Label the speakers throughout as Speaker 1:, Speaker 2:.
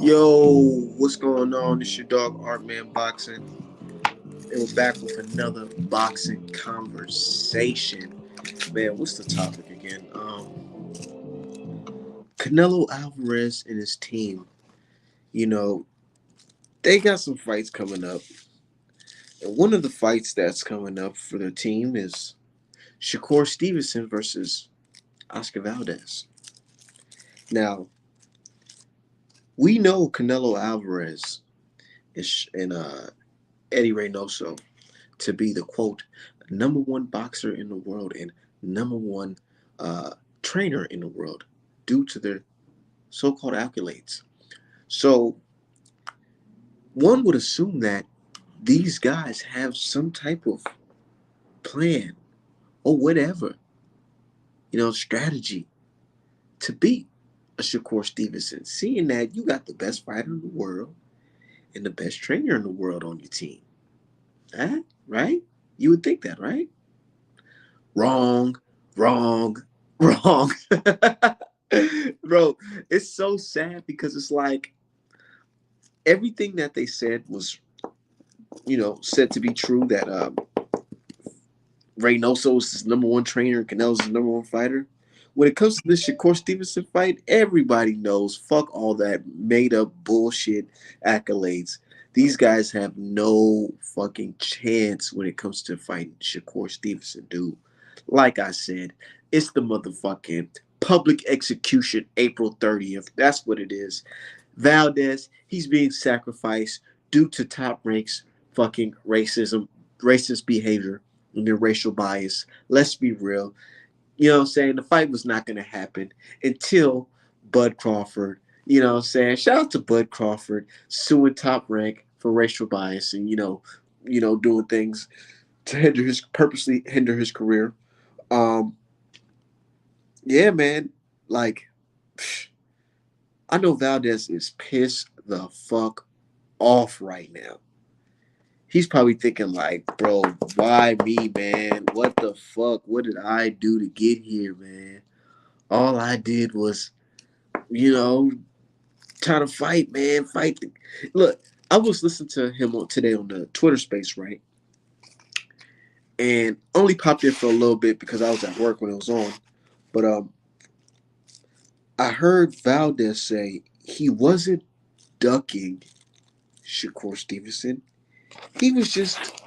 Speaker 1: Yo, what's going on? It's your dog Art Man Boxing, and we're back with another boxing conversation. Man, what's the topic again? Canelo Alvarez and his team. You know, they got some fights coming up, and one of the fights that's coming up for their team is Shakur Stevenson versus Oscar Valdez. Now, we know Canelo Alvarez and Eddie Reynoso to be the quote number one boxer in the world and number one uh, trainer in the world due to their so-called accolades. So one would assume that these guys have some type of plan or whatever, strategy to beat a Shakur Stevenson, seeing that you got the best fighter in the world and the best trainer in the world on your team. Huh? Right? You would think that, right? Wrong, wrong, wrong. Bro, it's so sad because it's like everything that they said was, said to be true that Reynoso is his number one trainer, Canelo's his number one fighter. When it comes to this Shakur Stevenson fight, everybody knows fuck all that made up bullshit accolades. These guys have no fucking chance when it comes to fighting Shakur Stevenson, dude. Like I said, it's the motherfucking public execution April 30th. That's what it is. Valdez, he's being sacrificed due to top ranks fucking racism, racist behavior, and their racial bias. Let's be real. You know what I'm saying? The fight was not going to happen until Bud Crawford, you know what I'm saying? Shout out to Bud Crawford suing Top Rank for racial bias and, doing things to purposely hinder his career. Um, yeah, man. Like, I know Valdez is pissed the fuck off right now. He's probably thinking like, bro, why me, man? What the fuck? What did I do to get here, man? All I did was, you know, try to fight, man. Fight. Look, I was listening to him today on the Twitter space, right? And only popped in for a little bit because I was at work when it was on. But I heard Valdez say he wasn't ducking Shakur Stevenson. He was just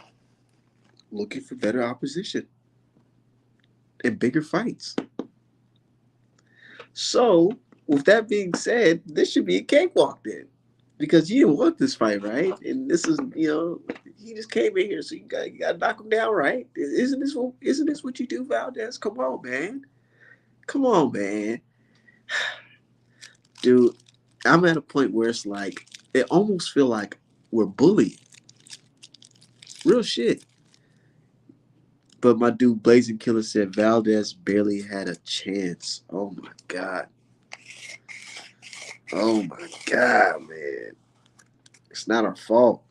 Speaker 1: looking for better opposition and bigger fights. So, with that being said, this should be a cakewalk then. Because you didn't want this fight, right? And this is, he just came in here, so you got to knock him down, right? Isn't this what you do, Valdez? Come on, man. Come on, man. Dude, I'm at a point where it's like it almost feel like we're bullied. Real shit. But my dude Blazing Killer said Valdez barely had a chance. Oh my god. Oh my god, man. It's not our fault.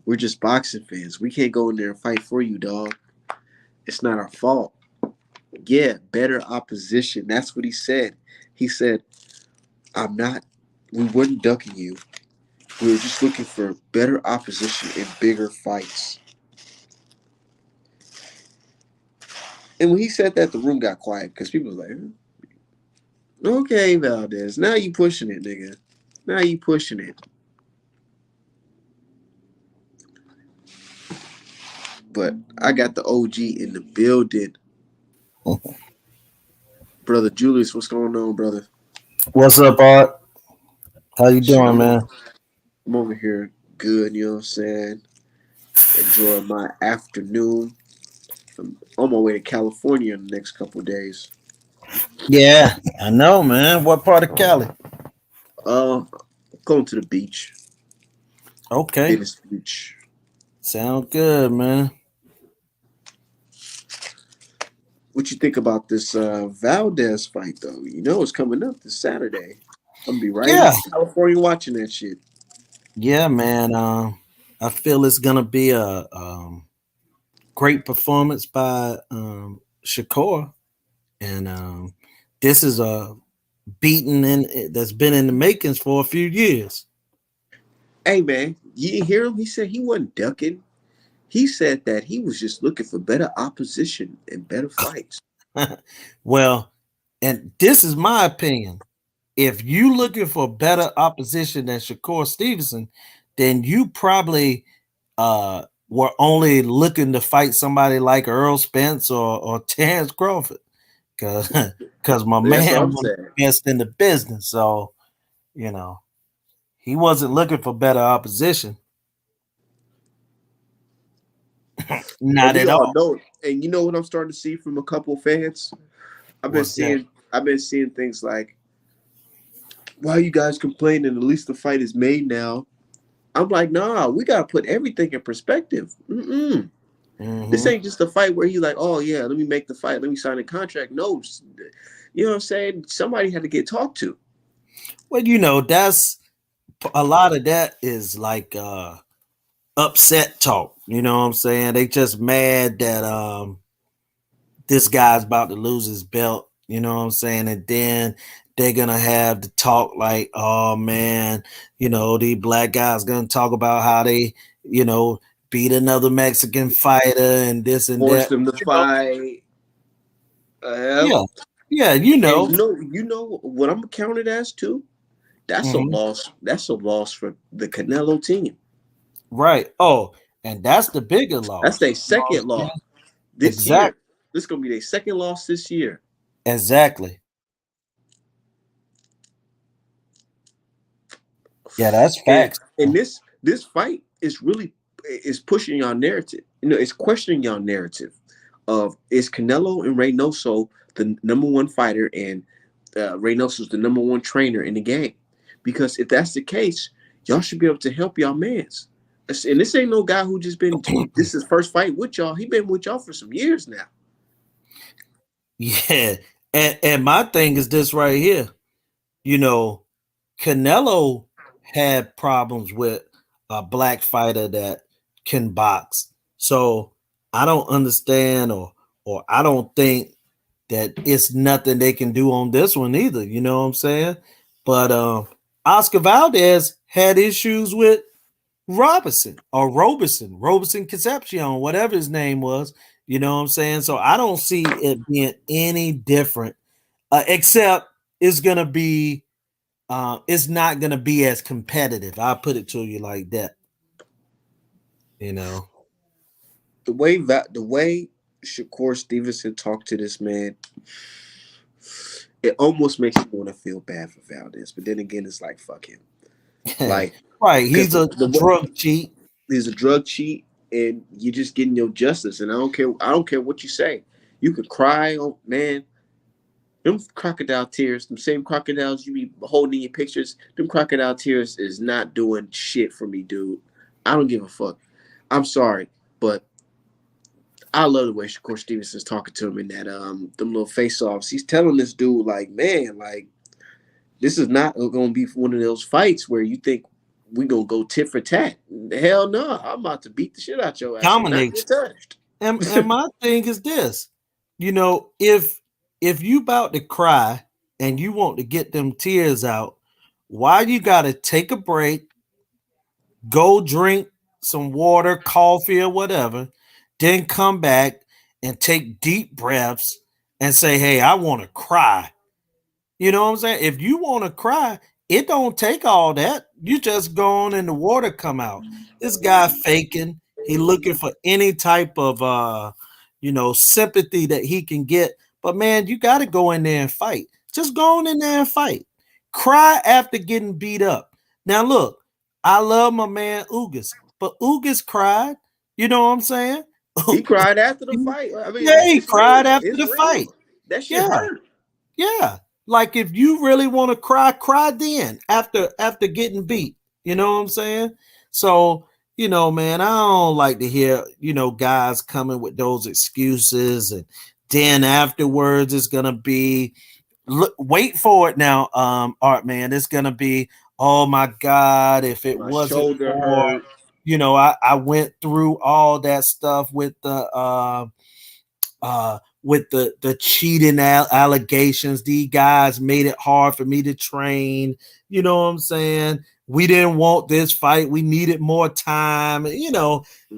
Speaker 1: We're just boxing fans. We can't go in there and fight for you, dog. It's not our fault. Yeah, better opposition. That's what he said. He said, I'm not, we weren't ducking you. We were just looking for better opposition and bigger fights. And when he said that, the room got quiet because people were like, okay, Valdez, now you pushing it, nigga. Now you pushing it. But I got the OG in the building. Brother Julius, what's going on, brother?
Speaker 2: What's up, Art? How you
Speaker 1: Shit,
Speaker 2: doing,
Speaker 1: I'm
Speaker 2: man?
Speaker 1: I'm over here good, you know what I'm saying? Enjoying my afternoon. I'm on my way to California in the next couple of days.
Speaker 2: Yeah, I know, man. What part of Cali?
Speaker 1: Uh, going to the beach,
Speaker 2: Okay,
Speaker 1: Venice Beach.
Speaker 2: sound good, man.
Speaker 1: What you think about this Valdez fight, though? You know it's coming up this Saturday. I'm gonna be right in
Speaker 2: Yeah,
Speaker 1: California watching that shit.
Speaker 2: yeah, man. I feel it's gonna be a great performance by Shakur, and this is a beaten in that's been in the makings for a few years.
Speaker 1: Hey man, you didn't hear him? He said he wasn't ducking. He said that he was just looking for better opposition and better fights.
Speaker 2: Well, and this is my opinion. If you looking for better opposition than Shakur Stevenson, then you probably were only looking to fight somebody like Earl Spence or Terrence Crawford, because my
Speaker 1: That's what
Speaker 2: man
Speaker 1: I'm
Speaker 2: was
Speaker 1: saying.
Speaker 2: the best in the business. So you know he wasn't looking for better opposition,
Speaker 1: But
Speaker 2: not
Speaker 1: we
Speaker 2: at
Speaker 1: all
Speaker 2: all.
Speaker 1: know it. And you know what I'm starting to see from a couple of fans? I've been
Speaker 2: Was that?
Speaker 1: seeing I've been seeing things like, why are you guys complaining? At least the fight is made now. I'm like, nah, we gotta put everything in perspective. This
Speaker 2: Hmm.
Speaker 1: ain't just a fight where he's like, oh yeah, let me make the fight, let me sign a contract. No, you know what I'm saying? Somebody had to get talked to.
Speaker 2: Well, that's a lot of that is like upset talk. You know what I'm saying? They just mad that this guy's about to lose his belt. You know what I'm saying? And then they're gonna have the talk like, oh man, these black guys gonna talk about how they, you know, beat another Mexican fighter and this and
Speaker 1: Forced
Speaker 2: that.
Speaker 1: them to
Speaker 2: You know,
Speaker 1: fight. Yep.
Speaker 2: yeah, yeah,
Speaker 1: And you know what I'm gonna count it as too? That's a
Speaker 2: mhm,
Speaker 1: loss. That's a loss for the Canelo team.
Speaker 2: right. Oh, and that's the bigger
Speaker 1: That's
Speaker 2: loss.
Speaker 1: their
Speaker 2: You know what
Speaker 1: second
Speaker 2: I'm saying?
Speaker 1: loss this year.
Speaker 2: Exactly,
Speaker 1: This is gonna be their second loss this year.
Speaker 2: exactly. Yeah, that's
Speaker 1: And
Speaker 2: facts.
Speaker 1: and this fight is pushing y'all narrative. It's questioning y'all narrative of, is Canelo and Reynoso the number one fighter, and Reynoso's the number one trainer in the game? Because if that's the case, y'all should be able to help y'all mans. And this ain't no guy who just been. This is his first fight with y'all. He been with y'all for some years now.
Speaker 2: Yeah, and my thing is this right here. You know, Canelo had problems with a black fighter that can box. So I don't understand or I don't think that it's nothing they can do on this one either. You know what I'm saying? But Oscar Valdez had issues with Roberson Concepcion, whatever his name was. You know what I'm saying? So I don't see it being any different, except it's gonna be it's not gonna be as competitive. I'll put it to you like that. You know.
Speaker 1: The way Shakur Stevenson talked to this man, it almost makes you want to feel bad for Valdez. But then again, it's like, fuck him. Like,
Speaker 2: Right.
Speaker 1: because
Speaker 2: He's a drug cheat.
Speaker 1: he's a drug cheat, and you're just getting your justice. And I don't care. I don't care what you say. You could cry, oh man. Them crocodile tears, them same crocodiles you be holding in your pictures, them crocodile tears is not doing shit for me, dude. I don't give a fuck. I'm sorry, but I love the way Shakur Stevenson's talking to him in that them little face offs. He's telling this dude like, man, like, this is not gonna be one of those fights where you think we gonna go tit for tat. Hell no, I'm about to beat the shit out your ass and not
Speaker 2: Dominates.
Speaker 1: get touched.
Speaker 2: And my thing is this, if you about to cry and you want to get them tears out, why you gotta take a break, go drink some water, coffee, or whatever, then come back and take deep breaths and say, hey, I want to cry. You know what I'm saying? If you want to cry, it don't take all that. You just go on and the water come out. This guy faking. He looking for any type of sympathy that he can get. But man, you got to go in there and fight. Just go on in there and fight. Cry after getting beat up. Now look, I love my man Ugas, but Ugas cried. You know what I'm saying?
Speaker 1: He cried after the fight. I mean,
Speaker 2: Yeah, he
Speaker 1: it's
Speaker 2: cried
Speaker 1: real.
Speaker 2: after
Speaker 1: It's
Speaker 2: the fight.
Speaker 1: real. That shit
Speaker 2: Yeah.
Speaker 1: hurt.
Speaker 2: Yeah. Like if you really want to cry, cry then after getting beat. You know what I'm saying? So, man, I don't like to hear, guys coming with those excuses and then afterwards it's gonna be wait for it now, Art Man. It's gonna be, oh my God, if it
Speaker 1: My
Speaker 2: wasn't
Speaker 1: shoulder
Speaker 2: for,
Speaker 1: hurt.
Speaker 2: I went through all that stuff with the with the cheating allegations. These guys made it hard for me to train. You know what I'm saying? We didn't want this fight. We needed more time.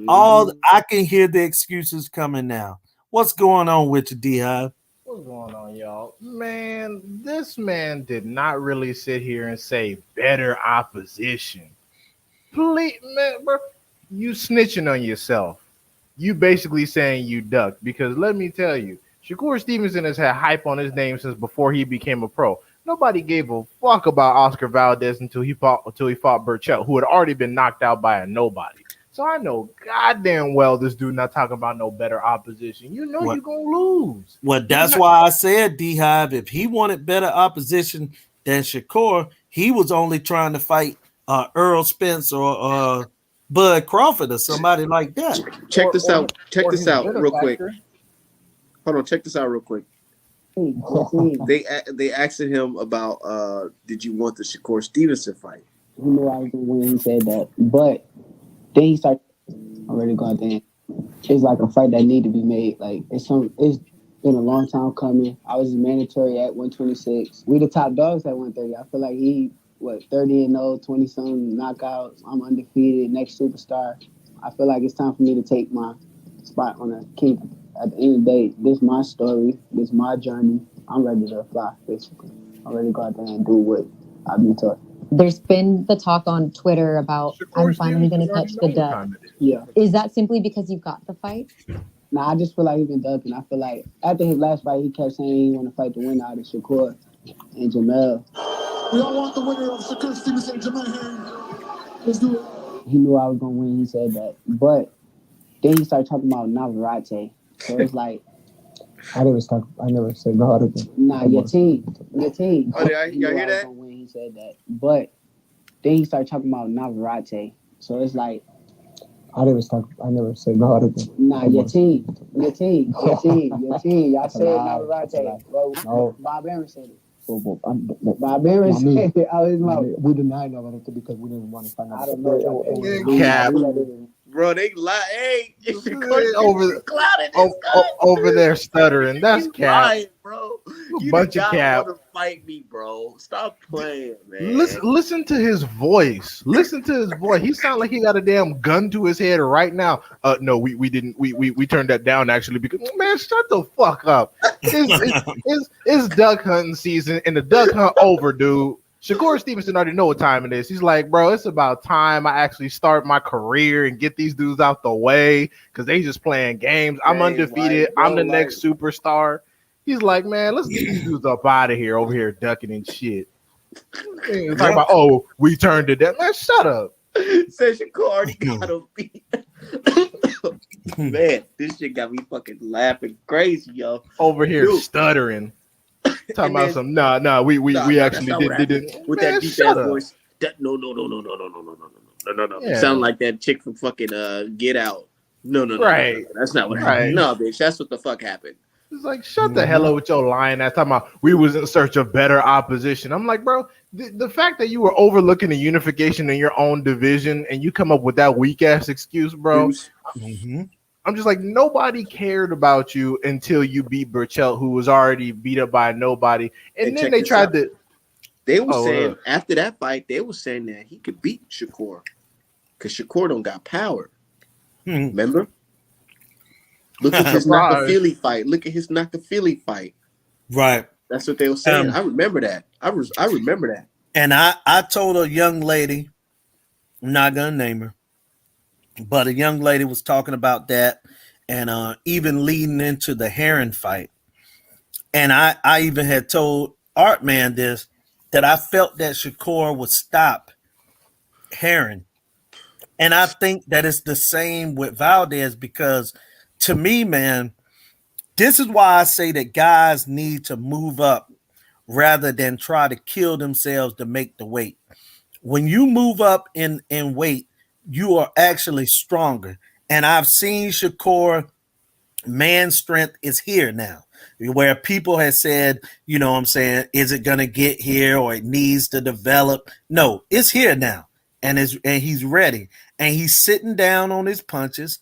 Speaker 2: All
Speaker 1: Mhm.
Speaker 2: I can hear the excuses coming now. What's going on with you, D-Hive?
Speaker 3: What's going on, y'all? Man, this man did not really sit here and say better opposition. Please, man, bro, you snitching on yourself. You basically saying you ducked because let me tell you, Shakur Stevenson has had hype on his name since before he became a pro. Nobody gave a fuck about Oscar Valdez until he fought Burchell, who had already been knocked out by a nobody. So I know goddamn well this dude not talking about no better opposition. You know
Speaker 2: What?
Speaker 3: you gonna lose.
Speaker 2: Well,
Speaker 3: He's
Speaker 2: that's
Speaker 3: not.
Speaker 2: why I said D-Hive. If he wanted better opposition than Shakur, he was only trying to fight Earl Spence or Bud Crawford or somebody like that.
Speaker 1: Check
Speaker 3: or
Speaker 1: this
Speaker 3: or
Speaker 1: out. Check
Speaker 3: or
Speaker 1: this
Speaker 3: his
Speaker 1: out real quick.
Speaker 3: benefactor.
Speaker 1: Hold on. Check this out real quick. They asked him about did you want the Shakur Stevenson fight?
Speaker 4: He knew I was gonna win. He said that, but then he started. I'm ready to go out there. It's like a fight that need to be made. Like it's been a long time coming. I was mandatory at 126. We the top dogs at 130. I feel like he 30-0, 20 something knockouts. I'm undefeated, next superstar. I feel like it's time for me to take my spot on the king. At the end of the day, this is my story. This is my journey. I'm ready to fly, basically. I'm ready to go out there and do what I've been taught.
Speaker 5: There's been the talk on Twitter about
Speaker 3: Shakur
Speaker 5: I'm finally going to
Speaker 3: Stevenson
Speaker 5: catch
Speaker 3: already
Speaker 5: the
Speaker 3: know what
Speaker 5: duck.
Speaker 3: time it is.
Speaker 4: Yeah.
Speaker 5: Is that simply because you got the fight?
Speaker 4: Nah, I just feel like he's been ducking. I feel like after his last fight, he kept saying he want to fight the winner out of Shakur and Jamel.
Speaker 6: We all want the winner of Shakur Stevenson and Jamel here. Let's do it.
Speaker 4: He knew I was gonna win. He said that, but then he started talking about Navarrete. So it's like I never said no other thing. Nah, your team.
Speaker 1: Oh, y'all
Speaker 4: He knew
Speaker 1: hear
Speaker 4: I was
Speaker 1: that?
Speaker 4: gonna win. He said that, but then he started talking about Navarrete. So it's like I never said no other thing. Nah, your team. Y'all said Navarrete. No. Bob Aaron said it. Bob Aaron said it out his mouth. We denied Navarrete because we didn't want to find out. I don't know.
Speaker 3: Cap.
Speaker 1: Bro, they lie. Hey, it's
Speaker 3: Over-
Speaker 1: clouded.
Speaker 3: over there stuttering. That's
Speaker 1: You
Speaker 3: cap.
Speaker 1: lying, bro. You
Speaker 3: Bunch
Speaker 1: did
Speaker 3: of
Speaker 1: not
Speaker 3: cap.
Speaker 1: want to fight me, bro. Stop playing, man.
Speaker 3: Listen to his voice. Listen to his voice. He sounds like he got a damn gun to his head right now. No, we didn't. We turned that down actually because man, shut the fuck up. It's duck hunting season and the duck hunt over, dude. Shakur Stevenson already know what time it is. He's like, bro, it's about time I actually start my career and get these dudes out the way because they just playing games. I'm
Speaker 1: Dang,
Speaker 3: undefeated.
Speaker 1: like, bro,
Speaker 3: I'm the
Speaker 1: like-
Speaker 3: next superstar. He's like, man, let's get these dudes up out of here, over here ducking and shit. Talking about, oh, we turned it down. Man, shut up.
Speaker 1: Said Shakur already got him beat. Man, this shit got me fucking laughing crazy, yo.
Speaker 3: Over here
Speaker 1: Dude.
Speaker 3: stuttering. Talking
Speaker 1: And
Speaker 3: about
Speaker 1: then-
Speaker 3: some, nah, we
Speaker 1: Nah,
Speaker 3: actually
Speaker 1: that's not what
Speaker 3: didn't.
Speaker 1: happened. With
Speaker 3: Man,
Speaker 1: that deep
Speaker 3: shut
Speaker 1: ass
Speaker 3: up.
Speaker 1: voice. No.
Speaker 3: Yeah.
Speaker 1: You sound like that chick from fucking Get Out. No.
Speaker 3: Right.
Speaker 1: That's not what
Speaker 3: Right.
Speaker 1: happened. No, bitch, that's what the fuck happened.
Speaker 3: It's like, shut the hell up with your lying ass. Talking about we was in search of better opposition. I'm like, bro, the fact that you were overlooking the unification in your own division and you come up with that weak ass excuse, bro.
Speaker 2: Mhm.
Speaker 3: I'm just like, nobody cared about you until you beat Burchell, who was already beat up by nobody. And
Speaker 1: And
Speaker 3: then
Speaker 1: check
Speaker 3: they
Speaker 1: this
Speaker 3: tried
Speaker 1: out.
Speaker 3: to.
Speaker 1: They were
Speaker 3: Oh,
Speaker 1: saying
Speaker 3: look.
Speaker 1: after that fight, they were saying that he could beat Shakur because Shakur don't got power.
Speaker 2: Hmm.
Speaker 1: Remember? Look at his
Speaker 3: Surprise.
Speaker 1: Nakafili fight. Look at his Nakafili fight.
Speaker 2: Right.
Speaker 1: That's what they were saying.
Speaker 2: Um,
Speaker 1: I remember that. I remember that.
Speaker 2: And I told a young lady, I'm not gonna name her, but a young lady was talking about that, and even leading into the Heron fight. And I even had told Art Man this, that I felt that Shakur would stop Heron. And I think that it's the same with Valdez because to me, man, this is why I say that guys need to move up rather than try to kill themselves to make the weight. When you move up in weight, you are actually stronger. And I've seen Shakur, man strength is here now. Where people have said, you know what I'm saying, is it going to get here or it needs to develop? No, it's here now. And he's ready. And he's sitting down on his punches.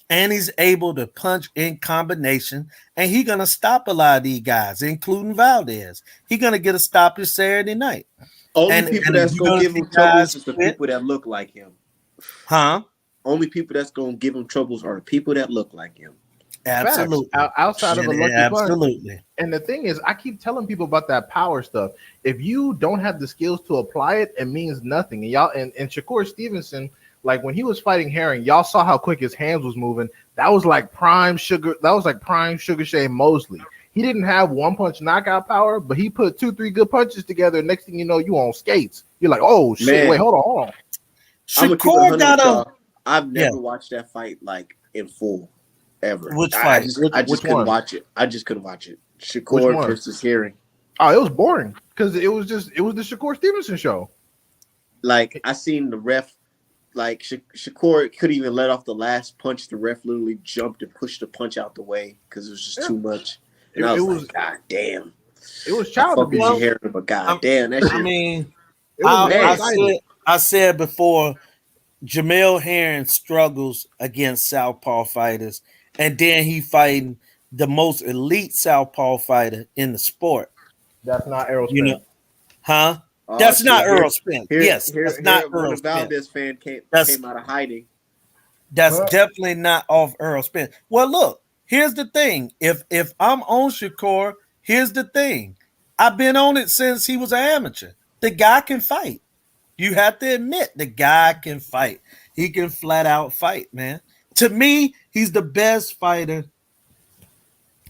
Speaker 2: and he's able to punch in combination, and he's gonna stop a lot of these guys, including Valdez. He's gonna get a stop this Saturday night.
Speaker 1: Only
Speaker 2: And
Speaker 1: people
Speaker 2: if
Speaker 1: that's
Speaker 2: you're
Speaker 1: gonna
Speaker 2: gonna
Speaker 1: give
Speaker 2: see
Speaker 1: him
Speaker 2: guys
Speaker 1: troubles is the
Speaker 2: quit,
Speaker 1: people that look like him.
Speaker 2: huh?
Speaker 1: Only people that's gonna give him troubles are the people that look like him.
Speaker 3: Facts.
Speaker 2: Absolutely.
Speaker 3: Outside of a lucky punch.
Speaker 2: Absolutely.
Speaker 3: And the thing is, I keep telling people about that power stuff. If you don't have the skills to apply it, it means nothing. And y'all and Shakur Stevenson, like when he was fighting Herring, y'all saw how quick his hands was moving. That was like prime Sugar. That was like prime Sugar Shane Mosley. He didn't have one punch knockout power, but he put 2-3 good punches together. Next thing you know, you on skates. You're like, oh shit,
Speaker 1: Man.
Speaker 3: wait, hold on.
Speaker 1: I'm gonna keep it
Speaker 2: Shakur
Speaker 1: 100
Speaker 2: got
Speaker 1: with
Speaker 2: a
Speaker 1: y'all. I've never
Speaker 2: Yeah.
Speaker 1: watched that fight like in full ever.
Speaker 2: Which
Speaker 1: I
Speaker 2: fight?
Speaker 1: just
Speaker 3: Which
Speaker 1: couldn't
Speaker 3: one?
Speaker 1: watch it. I just couldn't watch it.
Speaker 3: Which
Speaker 1: Shakur
Speaker 3: one?
Speaker 1: versus Herring.
Speaker 3: Oh, it was boring because it was the Shakur Stevenson show.
Speaker 1: Like I seen the ref. Like Shakur couldn't even let off the last punch. The ref literally jumped and pushed the punch out the way because it was just too much. And I was like, God damn.
Speaker 3: It was
Speaker 1: I
Speaker 3: child
Speaker 1: fuck with
Speaker 3: abuse.
Speaker 1: your hair, but God damn, that shit.
Speaker 2: I mean,
Speaker 3: It was
Speaker 1: Man.
Speaker 2: I said before, Jamel Herring struggles against southpaw fighters, and then he fighting the most elite southpaw fighter in the sport.
Speaker 3: That's not Errol
Speaker 2: You know,
Speaker 3: Spence.
Speaker 2: huh?
Speaker 1: Oh,
Speaker 2: That's
Speaker 1: shit.
Speaker 2: not Earl Spence.
Speaker 1: Here,
Speaker 2: Yes, that's not
Speaker 1: when
Speaker 2: Earl
Speaker 1: the
Speaker 2: Spence.
Speaker 1: Valdez fan came out of hiding.
Speaker 2: That's
Speaker 3: Huh?
Speaker 2: definitely not off Earl Spence. Well, look, here's the thing. If I'm on Shakur, here's the thing. I've been on it since he was an amateur. The guy can fight. You have to admit the guy can fight. He can flat out fight, man. To me, he's the best fighter.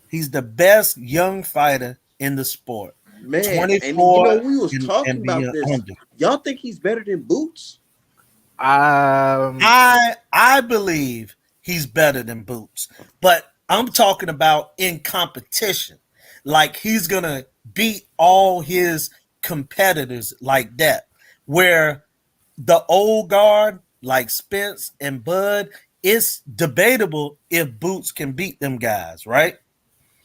Speaker 2: He's the best young fighter in the sport.
Speaker 1: Man, and
Speaker 2: 24
Speaker 1: we was talking
Speaker 2: and
Speaker 1: about this.
Speaker 2: beyond.
Speaker 1: Y'all think he's better than Boots?
Speaker 2: I believe he's better than Boots, but I'm talking about in competition. Like he's gonna beat all his competitors like that. Where the old guard, like Spence and Bud, it's debatable if Boots can beat them guys, right?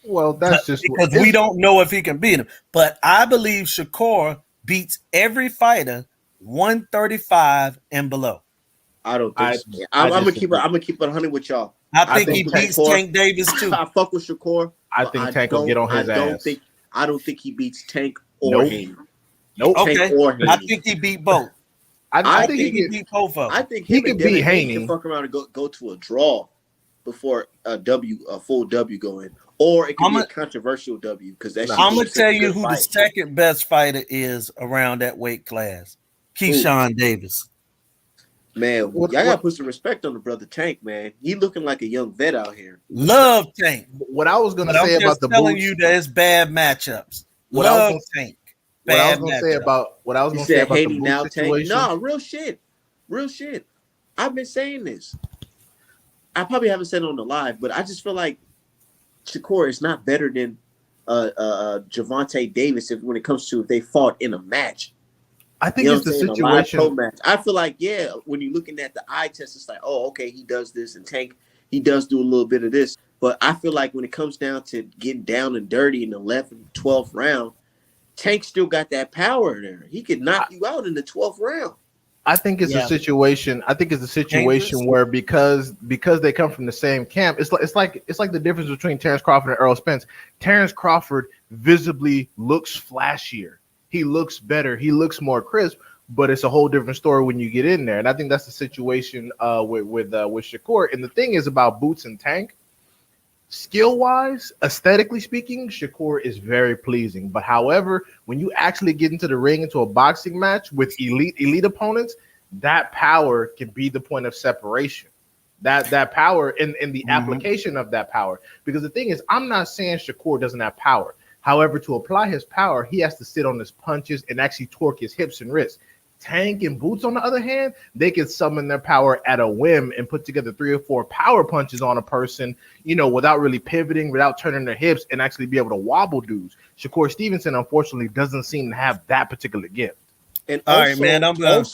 Speaker 3: Well, that's just
Speaker 2: Because we don't know if he can beat him. But I believe Shakur beats every fighter 135 and below.
Speaker 1: I don't think
Speaker 3: I-
Speaker 1: so.
Speaker 3: I
Speaker 1: I'm gonna
Speaker 3: disagree.
Speaker 1: keep it 100 with y'all.
Speaker 2: I think he
Speaker 1: think
Speaker 2: beats
Speaker 1: Shakur-
Speaker 2: Tank Davis too.
Speaker 1: I fuck with Shakur.
Speaker 3: I
Speaker 1: but
Speaker 3: think Tank will get on his ass.
Speaker 1: I don't think he beats Tank or
Speaker 3: Nope.
Speaker 1: Haney.
Speaker 3: Nope.
Speaker 2: Okay,
Speaker 1: Tank or Haney.
Speaker 2: I think he beat both.
Speaker 3: I
Speaker 2: I
Speaker 3: think
Speaker 2: think
Speaker 3: he
Speaker 2: he
Speaker 3: get,
Speaker 2: beat both of
Speaker 1: I
Speaker 2: them.
Speaker 1: think
Speaker 3: He
Speaker 1: him
Speaker 3: could
Speaker 1: and Devin
Speaker 3: beat
Speaker 1: Haney
Speaker 3: Haney.
Speaker 1: can fuck around and go to a draw before a full W going, or it could be a controversial W because that.
Speaker 2: I'm gonna
Speaker 1: shit
Speaker 2: tell
Speaker 1: a
Speaker 2: you
Speaker 1: good
Speaker 2: who the
Speaker 1: fight.
Speaker 2: second best fighter is around that weight class. Keyshawn Davis.
Speaker 1: Man,
Speaker 3: What-
Speaker 1: y'all gotta
Speaker 3: what-
Speaker 1: put some respect on the brother Tank, man. He looking like a young vet out here.
Speaker 2: Love Tank.
Speaker 3: what I was gonna
Speaker 2: But I'm
Speaker 3: say
Speaker 2: just
Speaker 3: about the
Speaker 2: telling
Speaker 3: Boots.
Speaker 2: you that it's bad matchups.
Speaker 3: What I was
Speaker 2: Love
Speaker 3: gonna-
Speaker 2: Tank.
Speaker 3: What I was
Speaker 2: Bad
Speaker 3: gonna say
Speaker 2: matchup.
Speaker 3: about
Speaker 1: You
Speaker 3: the
Speaker 1: said Haney
Speaker 3: Boots
Speaker 1: now Tank.
Speaker 3: situation.
Speaker 1: No, real shit. I've been saying this. I probably haven't said it on the live, but I just feel like Shakur is not better than Javante Davis when it comes to if they fought in a match.
Speaker 3: I think
Speaker 1: You know
Speaker 3: it's
Speaker 1: what
Speaker 3: the
Speaker 1: I'm saying? A live pro
Speaker 3: situation.
Speaker 1: match. I feel like, yeah, when you're looking at the eye test, it's like, oh, okay, he does this, and Tank, he does do a little bit of this. But I feel like when it comes down to getting down and dirty in the 11th, 12th round, Tank still got that power there. He could knock you out in the 12th round.
Speaker 3: I think it's
Speaker 2: Yeah.
Speaker 3: a situation. I think it's a situation
Speaker 2: Dangerous.
Speaker 3: where because they come from the same camp, it's like the difference between Terrence Crawford and Earl Spence. Terrence Crawford visibly looks flashier. He looks better. He looks more crisp. But it's a whole different story when you get in there, and I think that's the situation with Shakur. And the thing is about Boots and Tank, skill wise, aesthetically speaking, Shakur is very pleasing. But however, when you actually get into the ring into a boxing match with elite opponents, that power can be the point of separation. That power in the application of that power. Because the thing is, I'm not saying Shakur doesn't have power. However, to apply his power, he has to sit on his punches and actually torque his hips and wrists. Tank and Boots, on the other hand, they can summon their power at a whim and put together 3 or 4 power punches on a person, without really pivoting, without turning their hips, and actually be able to wobble dudes. Shakur Stevenson, unfortunately, doesn't seem to have that particular gift.
Speaker 1: And
Speaker 2: All right, man. I'm gonna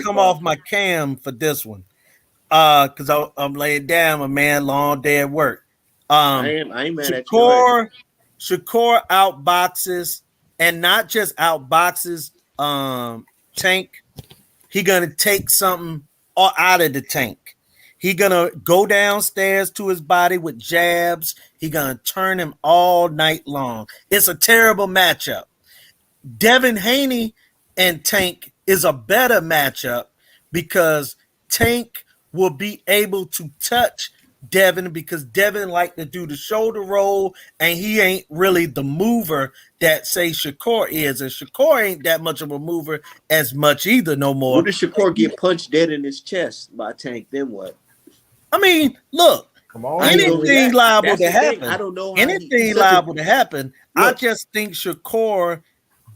Speaker 2: come off my cam for this one. Because I'm laying down, a man, long day at work.
Speaker 1: I ain't mad at you.
Speaker 2: Shakur outboxes, and not just outboxes Tank. He gonna take something out of the Tank. He gonna go downstairs to his body with jabs. He gonna turn him all night long. It's a terrible matchup. Devin Haney and Tank is a better matchup because Tank will be able to touch Devin because Devin like to do the shoulder roll and he ain't really the mover that say Shakur is, and Shakur ain't that much of a mover as much either no more.
Speaker 1: What if Shakur get punched dead in his chest by Tank? Then what?
Speaker 2: I mean, look,
Speaker 3: Come on,
Speaker 2: anything liable
Speaker 1: That's
Speaker 2: to
Speaker 1: the thing.
Speaker 2: happen.
Speaker 1: I don't know how
Speaker 2: Anything
Speaker 1: he's
Speaker 2: liable to happen. I
Speaker 1: Look.
Speaker 2: just think Shakur,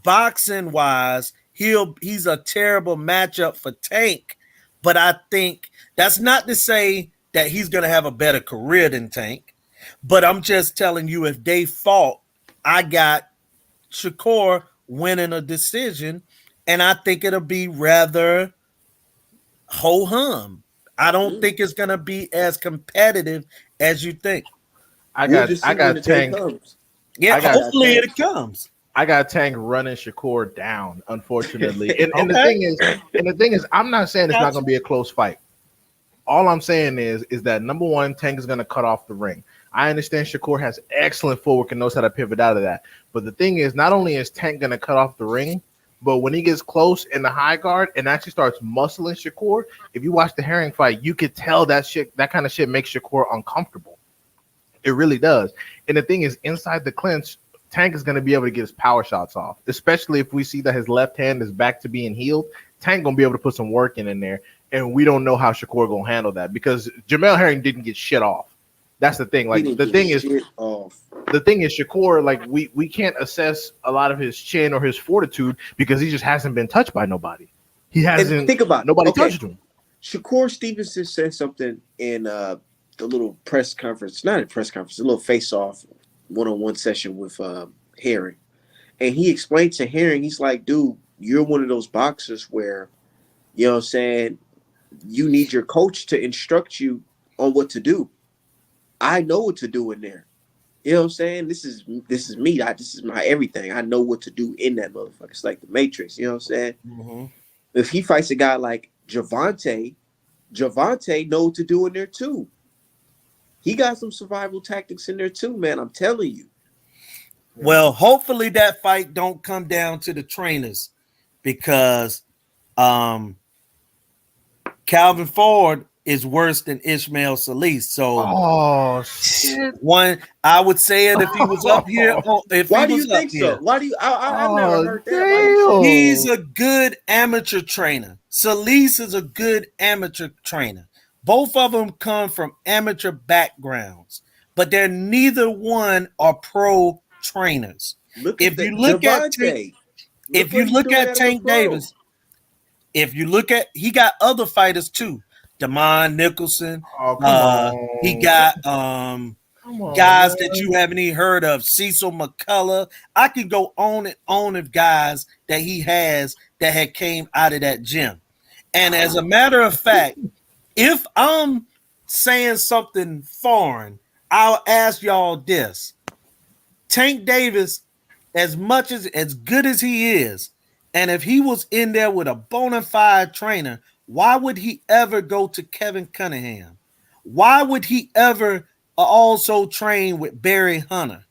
Speaker 2: boxing wise, he's a terrible matchup for Tank. But I think that's not to say that he's going to have a better career than Tank. But I'm just telling you, if they fought, I got Shakur winning a decision, and I think it'll be rather ho-hum. I don't think it's going to be as competitive as you think.
Speaker 3: I
Speaker 1: We'll
Speaker 3: got
Speaker 1: just see when the day
Speaker 3: Tank.
Speaker 1: comes.
Speaker 2: Yeah, hopefully it comes.
Speaker 3: I got Tank running Shakur down, unfortunately. And the thing is, I'm not saying it's not going to be a close fight. All I'm saying is that number one, Tank is going to cut off the ring. I understand Shakur has excellent footwork and knows how to pivot out of that. But the thing is, not only is Tank going to cut off the ring, but when he gets close in the high guard and actually starts muscling Shakur, if you watch the Herring fight, you could tell that kind of shit makes Shakur uncomfortable. It really does. And the thing is, inside the clinch, Tank is going to be able to get his power shots off, especially if we see that his left hand is back to being healed. Tank going to be able to put some work in there, and we don't know how Shakur going to handle that because Jamel Herring didn't get shit off. That's the thing. Like the thing is Shakur, like we can't assess a lot of his chin or his fortitude because he just hasn't been touched by nobody. He hasn't.
Speaker 1: And think about
Speaker 3: nobody touched him.
Speaker 1: Shakur Stevenson said something in the little press conference, not a press conference, a little face-off one-on-one session with Herring, and he explained to Herring, he's like, dude, you're one of those boxers where, you know what I'm saying, you need your coach to instruct you on what to do. I know what to do in there. You know what I'm saying? This is me. This is my everything. I know what to do in that motherfucker. It's like the Matrix. You know what I'm saying?
Speaker 2: Mm-hmm.
Speaker 1: If he fights a guy like Javante know what to do in there too. He got some survival tactics in there too, man. I'm telling you.
Speaker 2: Well, hopefully that fight don't come down to the trainers because Calvin Ford is worse than Ishmael Solis. So,
Speaker 3: shit.
Speaker 2: One, I would say it if he was up here.
Speaker 1: Why do you think so? Why do you? I've never heard that.
Speaker 2: He's a good amateur trainer. Solis is a good amateur trainer. Both of them come from amateur backgrounds, but they're neither one are pro trainers. If you look at Tank Davis, if you look at, he got other fighters too. Damon Nicholson. He got guys that you haven't even heard of. Cecil McCullough. I can go on and on of guys that he has that had came out of that gym. And as a matter of fact, if I'm saying something foreign, I'll ask y'all this. Tank Davis, as good as he is, and if he was in there with a bona fide trainer, why would he ever go to Kevin Cunningham? Why would he ever also train with Barry Hunter?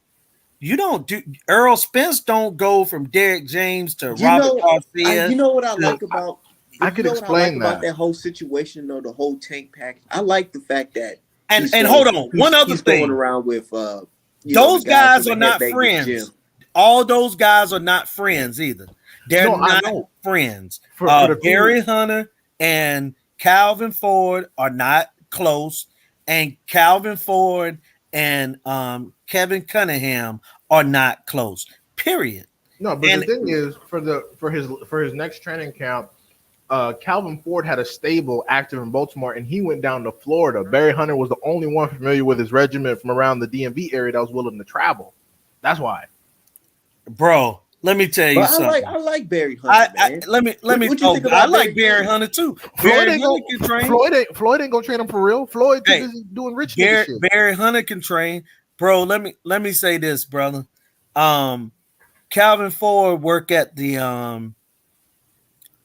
Speaker 2: You don't do Earl Spence don't go from Derek James to Robert Garcia.
Speaker 1: You know what I like about
Speaker 3: I could explain
Speaker 1: about that whole situation, though, the whole Tank package. I like the fact that
Speaker 2: and hold on, one other thing.
Speaker 1: Going around with
Speaker 2: those guys are not friends. All those guys are not friends either. They're not friends. Barry Hunter and Calvin Ford are not close, and Calvin Ford and Kevin Cunningham are not close. Period.
Speaker 3: No, but the thing is, for his next training camp, Calvin Ford had a stable active in Baltimore, and he went down to Florida. Barry Hunter was the only one familiar with his regiment from around the DMV area that was willing to travel. That's why,
Speaker 2: bro. Let me tell you something.
Speaker 1: I like Barry Hunter. Man.
Speaker 2: Let me. I like Barry Hunter too.
Speaker 3: Floyd ain't gonna train him for real. Floyd is doing rich shit.
Speaker 2: Barry Hunter can train, bro. Let me say this, brother. Calvin Ford work at the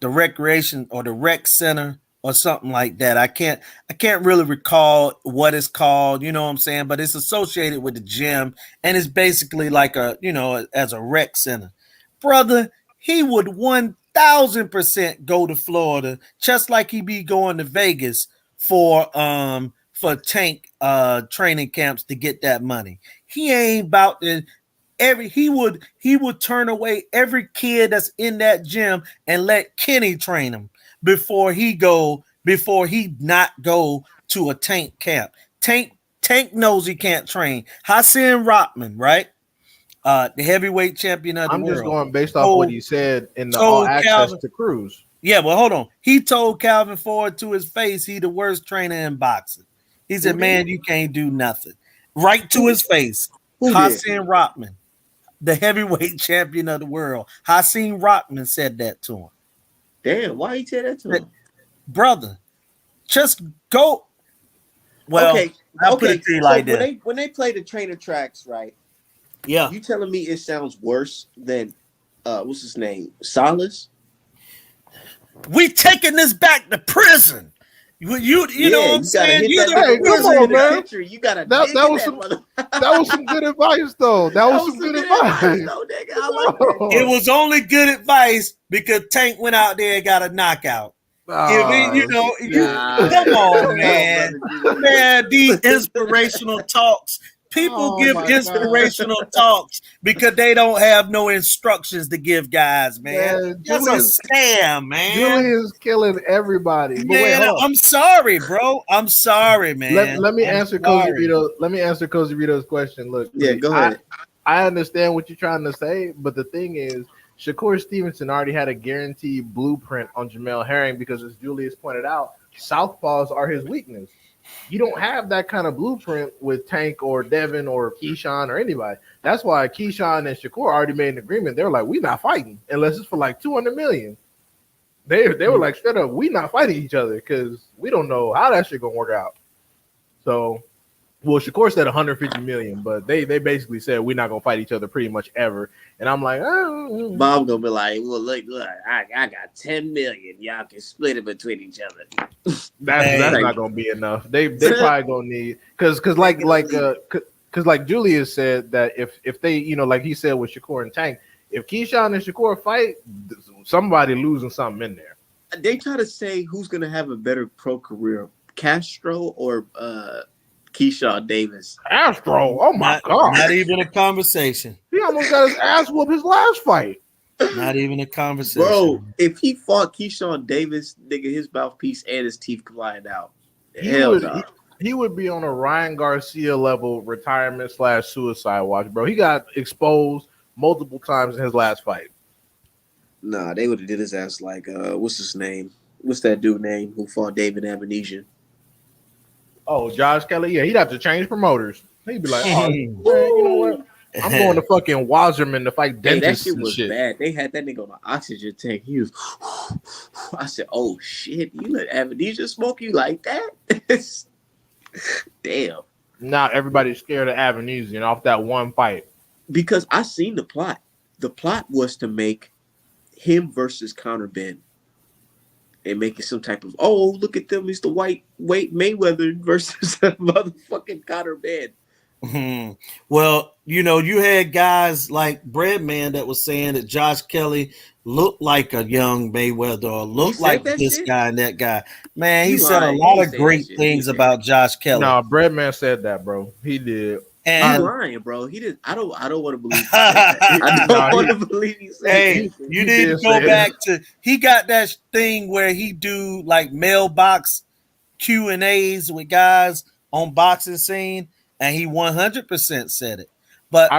Speaker 2: recreation or the rec center or something like that. I can't really recall what it's called, you know what I'm saying? But it's associated with the gym, and it's basically like a, as a rec center. Brother, he would 1000% go to Florida, just like he be going to Vegas for tank training camps to get that money. He ain't about to he would turn away every kid that's in that gym and let Kenny train him before he not go to a tank camp. Tank knows he can't train. Hassan Rottman, right? The heavyweight champion of the world.
Speaker 3: I'm just going based off what he said in the All Access to Cruz.
Speaker 2: Yeah, well, hold on. He told Calvin Ford to his face he the worst trainer in boxing. He said, "Man, you can't do nothing." Right to his face. Hassan Rottman, the heavyweight champion of the world. Hassan Rottman said that to him.
Speaker 1: Damn, why he said that to him?
Speaker 2: Brother, just go. Well,
Speaker 1: okay.
Speaker 2: Put it to you like that.
Speaker 1: When they play the trainer tracks, right?
Speaker 2: Yeah.
Speaker 1: You telling me it sounds worse than what's his name? Solace?
Speaker 2: We taking this back to prison. You know what I'm saying?
Speaker 1: You gotta
Speaker 3: that was some good advice though. That was some good advice.
Speaker 1: Though, nigga. I like that.
Speaker 2: It was only good advice because Tank went out there and got a knockout. Come on, man. Man, these inspirational talks. People give inspirational talks because they don't have no instructions to give guys, man. That's a scam, man.
Speaker 3: Julian's killing everybody.
Speaker 2: Man, I'm sorry, bro. I'm sorry, man.
Speaker 3: Let me answer Cozy Vito. Let me answer Cozy Vito's question. Look,
Speaker 1: go ahead.
Speaker 3: I understand what you're trying to say, but the thing is, Shakur Stevenson already had a guaranteed blueprint on Jamel Herring because, as Julius pointed out, southpaws are his weakness. You don't have that kind of blueprint with Tank or Devin or Keyshawn or anybody. That's why Keyshawn and Shakur already made an agreement. They were like, "We not fighting unless it's for like $200 million." They were like, "Straight up, we not fighting each other because we don't know how that shit gonna work out." So, well, Shakur said $150 million, but they basically said we're not gonna fight each other pretty much ever. And I'm like,
Speaker 1: Bob gonna be like, "Well, look, I got $10 million. Y'all can split it between each other."
Speaker 3: That's not gonna be enough. They probably gonna need because like Julius said that if they like he said with Shakur and Tank, if Keyshawn and Shakur fight, somebody losing something in there.
Speaker 1: They try to say who's gonna have a better pro career, Castro or Keyshawn Davis.
Speaker 3: Castro, oh my god!
Speaker 2: Not even a conversation.
Speaker 3: He almost got his ass whooped his last fight.
Speaker 2: Not even a conversation.
Speaker 1: Bro, if he fought Keyshawn Davis, nigga, his mouthpiece and his teeth flying out.
Speaker 3: He would be on a Ryan Garcia level retirement/suicide watch, bro. He got exposed multiple times in his last fight.
Speaker 1: Nah, they would have did his ass like what's his name? What's that dude name who fought David Amnesia?
Speaker 3: Oh, Josh Kelly. Yeah, he'd have to change promoters. He'd be like, "Oh, man, you know what? I'm going to fucking Wasserman to fight dentists."
Speaker 1: That shit was
Speaker 3: shit.
Speaker 1: bad. They had that nigga on an oxygen tank. He was. I said, "Oh shit, you let Amnesia smoke you like that?" Damn.
Speaker 3: Now everybody's scared of Avenesian off that one fight.
Speaker 1: Because I seen the plot. The plot was to make him versus Conor Ben. And make it some type of, look at them. It's the weight Mayweather versus motherfucking Conor Ben.
Speaker 2: Mm-hmm. Well, you had guys like Breadman that was saying that Josh Kelly looked like a young Mayweather or looked like this guy and that guy. Man, he said a lot of great things about Josh Kelly.
Speaker 3: No, Breadman said that, bro. He did.
Speaker 1: And he's lying, bro. He did. I don't want to believe. He said that. I don't want to believe he said.
Speaker 2: Hey, you need to go back to. He got that thing where he do like mailbox Q&As with guys on Boxing Scene, and he 100% said it. But
Speaker 3: I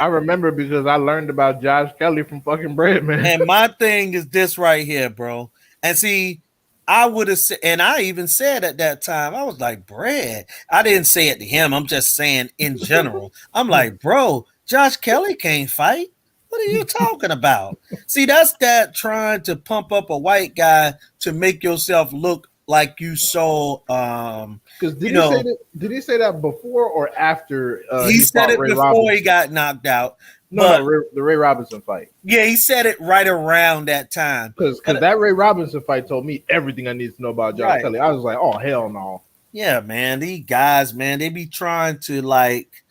Speaker 3: remember because I learned about Josh Kelly from fucking Breadman.
Speaker 2: And my thing is this right here, bro. And see, I would have said, and I even said at that time, I was like, Brad. I didn't say it to him. I'm just saying in general. I'm like, bro, Josh Kelly can't fight. What are you talking about? See, that's that trying to pump up a white guy to make yourself look like you saw.
Speaker 3: Because did he say that before or after?
Speaker 2: He said it before he got knocked out. But
Speaker 3: the Ray Robinson fight.
Speaker 2: yeah, he said it right around that time.
Speaker 3: Because that Ray Robinson fight told me everything I need to know about Josh
Speaker 2: Right.
Speaker 3: Kelly. I was like, oh hell no.
Speaker 2: Yeah, man, these guys, man, they be trying to like.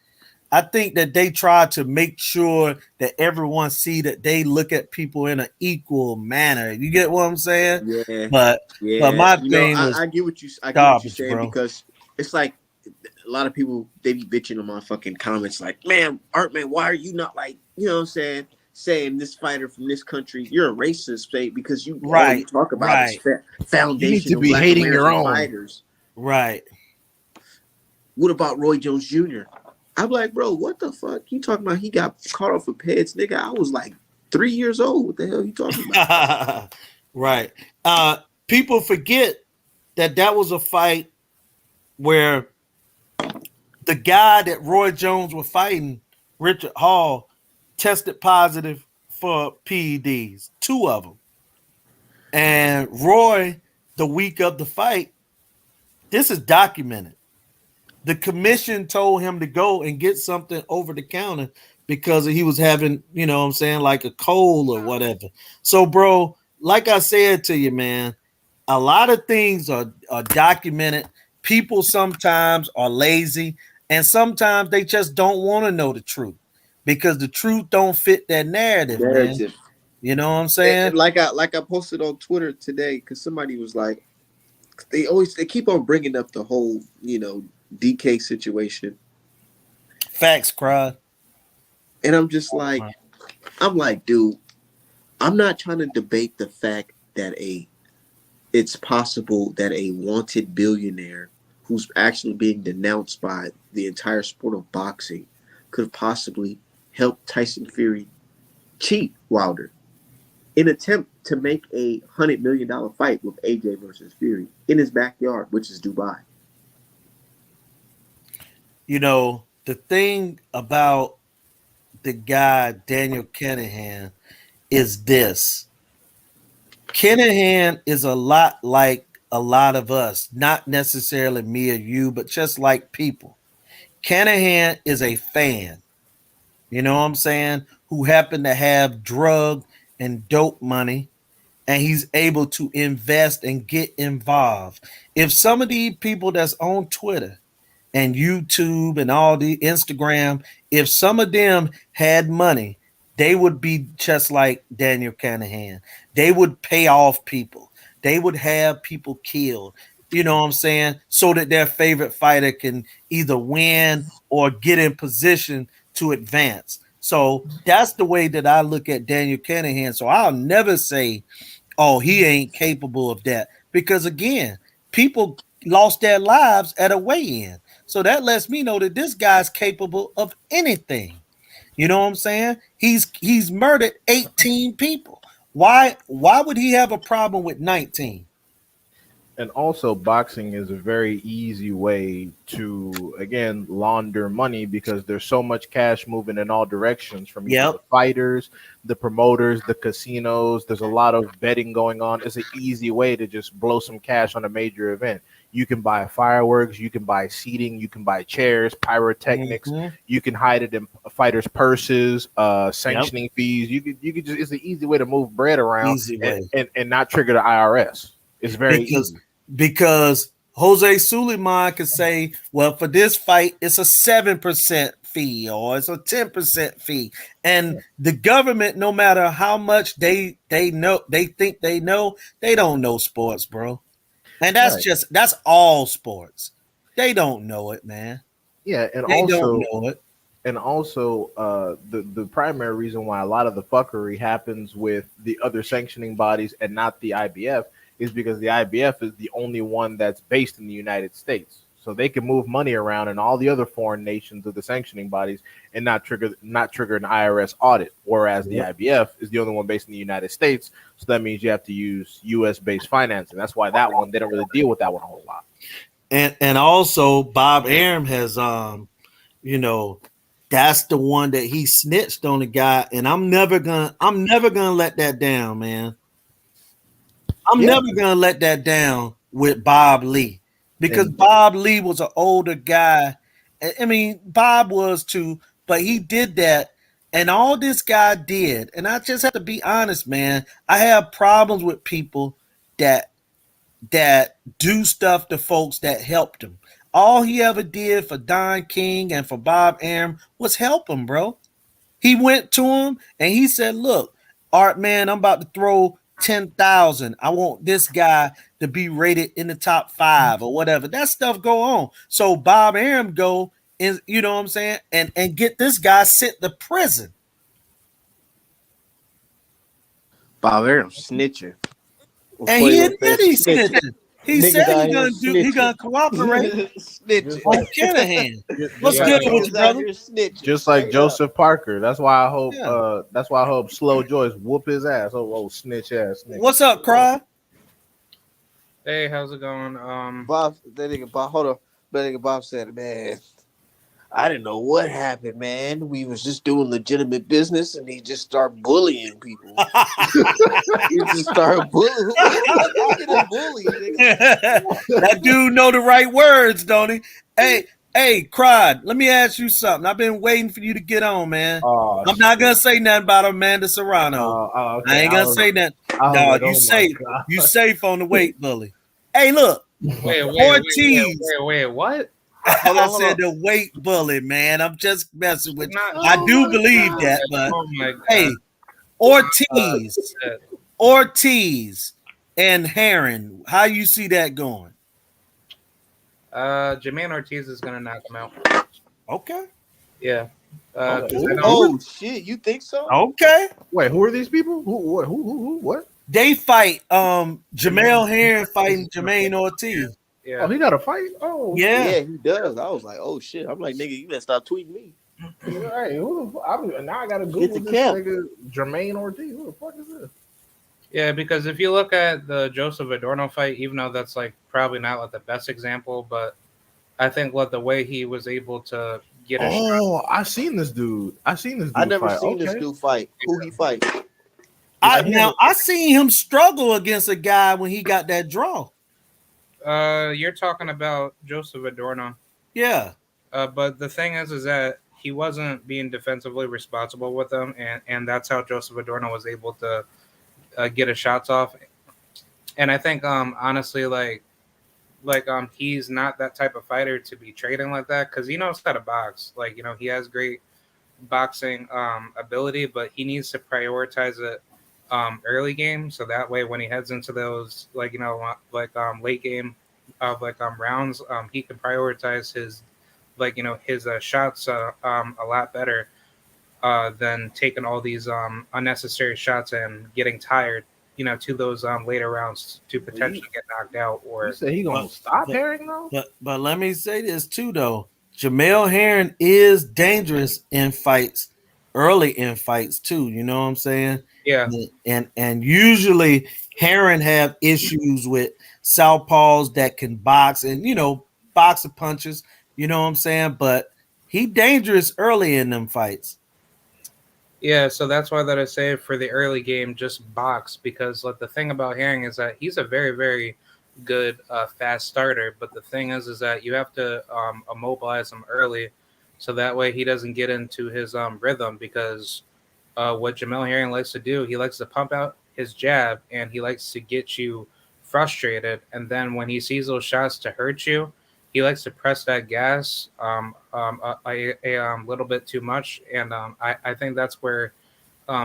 Speaker 2: I think that they try to make sure that everyone see that they look at people in an equal manner. You get what I'm saying?
Speaker 1: Yeah,
Speaker 2: But
Speaker 1: yeah.
Speaker 2: my
Speaker 1: You know,
Speaker 2: thing was
Speaker 1: I get what you
Speaker 2: garbage,
Speaker 1: saying,
Speaker 2: bro.
Speaker 1: because it's like a lot of people, they be bitching on my fucking comments like, man, Art man, why are you not like, you know what I'm saying this fighter from this country, you're a racist, mate, because you all you
Speaker 2: Right,
Speaker 1: talk about
Speaker 2: right,
Speaker 1: is foundational
Speaker 3: be
Speaker 1: Black
Speaker 3: hating your
Speaker 1: American
Speaker 3: own.
Speaker 1: fighters.
Speaker 2: right.
Speaker 1: What about Roy Jones Jr.? I'm like, bro, what the fuck? You talking about he got caught off of peds, nigga? I was like 3 years old. What the hell you talking about?
Speaker 2: Right. People forget that was a fight where the guy that Roy Jones was fighting, Richard Hall, tested positive for PEDs, 2 of them. And Roy, the week of the fight, this is documented. The commission told him to go and get something over the counter because he was having, you know what I'm saying, like a cold or whatever. So, bro, like I said to you, man, a lot of things are documented. People sometimes are lazy, and sometimes they just don't want to know the truth because the truth don't fit that narrative, man.
Speaker 1: Narrative.
Speaker 2: You know what I'm
Speaker 1: And
Speaker 2: saying?
Speaker 1: like I posted on Twitter today, because somebody was like, they keep on bringing up the whole, DK situation,
Speaker 2: Facts, Cry.
Speaker 1: and I'm just like, dude, I'm not trying to debate the fact that it's possible that a wanted billionaire who's actually being denounced by the entire sport of boxing could possibly help Tyson Fury cheat Wilder in attempt to make a $100 million fight with AJ versus Fury in his backyard, which is Dubai.
Speaker 2: You know, the thing about the guy, Daniel Kinahan, is this. Kinahan is a lot like a lot of us, not necessarily me or you, but just like people. Kinahan is a fan, you know what I'm saying, who happen to have drug and dope money, and he's able to invest and get involved. If some of these people that's on Twitter and YouTube and all the Instagram, if some of them had money, they would be just like Daniel Kinahan. They would pay off people. They would have people killed, you know what I'm saying, so that their favorite fighter can either win or get in position to advance. So that's the way that I look at Daniel Kinahan. So I'll never say, oh, he ain't capable of that. Because again, people lost their lives at a weigh-in. So that lets me know that this guy's capable of anything. You know what I'm saying? He's murdered 18 people. Why would he have a problem with 19?
Speaker 3: And also, boxing is a very easy way to, again, launder money because there's so much cash moving in all directions from the fighters, the promoters, the casinos. There's a lot of betting going on. It's an easy way to just blow some cash on a major event. You can buy fireworks, you can buy seating, you can buy chairs, pyrotechnics. You can hide it in fighters' purses, sanctioning fees. You could just, it's an easy way to move bread around and not trigger the IRS. It's very easy.
Speaker 2: Because Jose Suleiman could say, well, for this fight, it's a 7% fee or it's a 10% fee. And the government, no matter how much they know, they think they know, they don't know sports, bro. And that's all sports. They don't know it, man.
Speaker 3: Yeah, and
Speaker 2: they
Speaker 3: also
Speaker 2: don't know it.
Speaker 3: And also, the primary reason why a lot of the fuckery happens with the other sanctioning bodies and not the IBF is because the IBF is the only one that's based in the United States. So they can move money around in all the other foreign nations of the sanctioning bodies and not trigger an IRS audit. Whereas the IBF is the only one based in the United States. So that means you have to use US based financing. That's why that one, they don't really deal with that one a whole lot.
Speaker 2: And also Bob Arum has that's the one that he snitched on the guy, and I'm never gonna let that down, man. I'm never gonna let that down with Bob Lee, because Bob Lee was an older guy. I mean, Bob was too, but he did that And all this guy did, and I just have to be honest, man. I have problems with people that do stuff to folks that helped him. All he ever did for Don King and for Bob Arum was help him, bro. He went to him and he said, "Look, Art, man, I'm about to throw 10,000. I want this guy to be rated in the top 5 or whatever." That stuff go on. So Bob Arum go and you know what I'm saying, and get this guy sent to prison.
Speaker 1: Bob Arum snitching.
Speaker 2: And he admitted he snitching. He
Speaker 1: Niggas
Speaker 2: said
Speaker 1: out
Speaker 2: he
Speaker 1: here
Speaker 2: he gonna
Speaker 1: snitching.
Speaker 2: cooperate
Speaker 1: Snitching.
Speaker 2: on Kinahan. What's
Speaker 3: Yeah.
Speaker 2: good with
Speaker 1: Niggas
Speaker 2: you,
Speaker 1: out
Speaker 2: brother?
Speaker 1: here snitching.
Speaker 3: Just like
Speaker 1: Straight
Speaker 3: Joseph Parker. That's why I hope.
Speaker 2: Yeah.
Speaker 3: That's why I hope Slow Joyce whoop his ass. Oh, snitch ass. Nigga.
Speaker 2: What's up, Cry?
Speaker 7: Hey, how's it going?
Speaker 1: Bob, that nigga Bob, hold on. That nigga Bob said, "Man, I didn't know what happened, man. We was just doing legitimate business, and he just started bullying people. He just started bullying. Look at him bully, nigga.
Speaker 2: That dude know the right words, don't he? Hey, Cried, let me ask you something. I've been waiting for you to get on, man.
Speaker 3: Oh,
Speaker 2: I'm not gonna say nothing about Amanda Serrano.
Speaker 3: okay.
Speaker 2: I ain't gonna say that.
Speaker 3: I was
Speaker 2: No,
Speaker 3: like,
Speaker 2: you
Speaker 3: oh my
Speaker 2: safe.
Speaker 3: God.
Speaker 2: You safe on the weight bully. Hey, look,
Speaker 7: Wait, what?
Speaker 2: I said the weight bully, man. I'm just messing with you.
Speaker 7: Not-
Speaker 2: I do
Speaker 3: my
Speaker 2: believe
Speaker 3: God.
Speaker 2: that, but
Speaker 7: Oh my god.
Speaker 2: hey, Ortiz and Heron, how you see that going?
Speaker 7: Jermaine Ortiz is gonna knock him out.
Speaker 2: Okay.
Speaker 7: Yeah. 'Cause
Speaker 3: Oh,
Speaker 7: I don't-
Speaker 1: Oh shit, you think so?
Speaker 2: Okay.
Speaker 3: Wait, who are these people? Who? What?
Speaker 2: They fight Jamel Heron fighting Jermaine Ortiz.
Speaker 7: yeah.
Speaker 3: Oh, he got a fight. Oh,
Speaker 2: Yeah.
Speaker 1: Yeah, he does. I was like, oh shit. I'm like, nigga, you better stop tweeting me.
Speaker 3: Right. Who the fuck? Now I gotta
Speaker 1: Get
Speaker 3: Google
Speaker 1: the
Speaker 3: this
Speaker 1: camp.
Speaker 3: nigga Jermaine Ortiz. Who the fuck is this?
Speaker 7: Yeah, because if you look at the Joseph Adorno fight, even though that's like probably not like the best example, but I think what the way he was able to get a shot.
Speaker 3: Oh, I seen this dude. I
Speaker 1: never
Speaker 3: fight.
Speaker 1: seen this dude fight. Who he fight?
Speaker 2: I seen him struggle against a guy when he got that draw.
Speaker 7: You're talking about Joseph Adorno.
Speaker 2: Yeah.
Speaker 7: But the thing is that he wasn't being defensively responsible with them, and that's how Joseph Adorno was able to get his shots off. And I think honestly, he's not that type of fighter to be trading like that because he knows how to box. Like, you know, he has great boxing ability, but he needs to prioritize it early game, so that way when he heads into those late game of rounds, he can prioritize his his shots a lot better than taking all these unnecessary shots and getting tired, you know, to those later rounds to potentially get knocked out. Or
Speaker 3: You said he gonna stop Herring though?
Speaker 2: But let me say this too though. Jamel Heron is dangerous in fights, early in fights too. You know what I'm saying?
Speaker 7: yeah,
Speaker 2: And usually Heron have issues with southpaws that can box and boxer punches. You know what I'm saying? But he dangerous early in them fights.
Speaker 7: yeah. So that's why that I say for the early game, just box, because like the thing about Herring is that he's a very, very good fast starter. But the thing is that you have to immobilize him early, so that way he doesn't get into his rhythm. Because what Jamel Herring likes to do, he likes to pump out his jab and he likes to get you frustrated. And then when he sees those shots to hurt you, he likes to press that gas a little bit too much. And I think that's where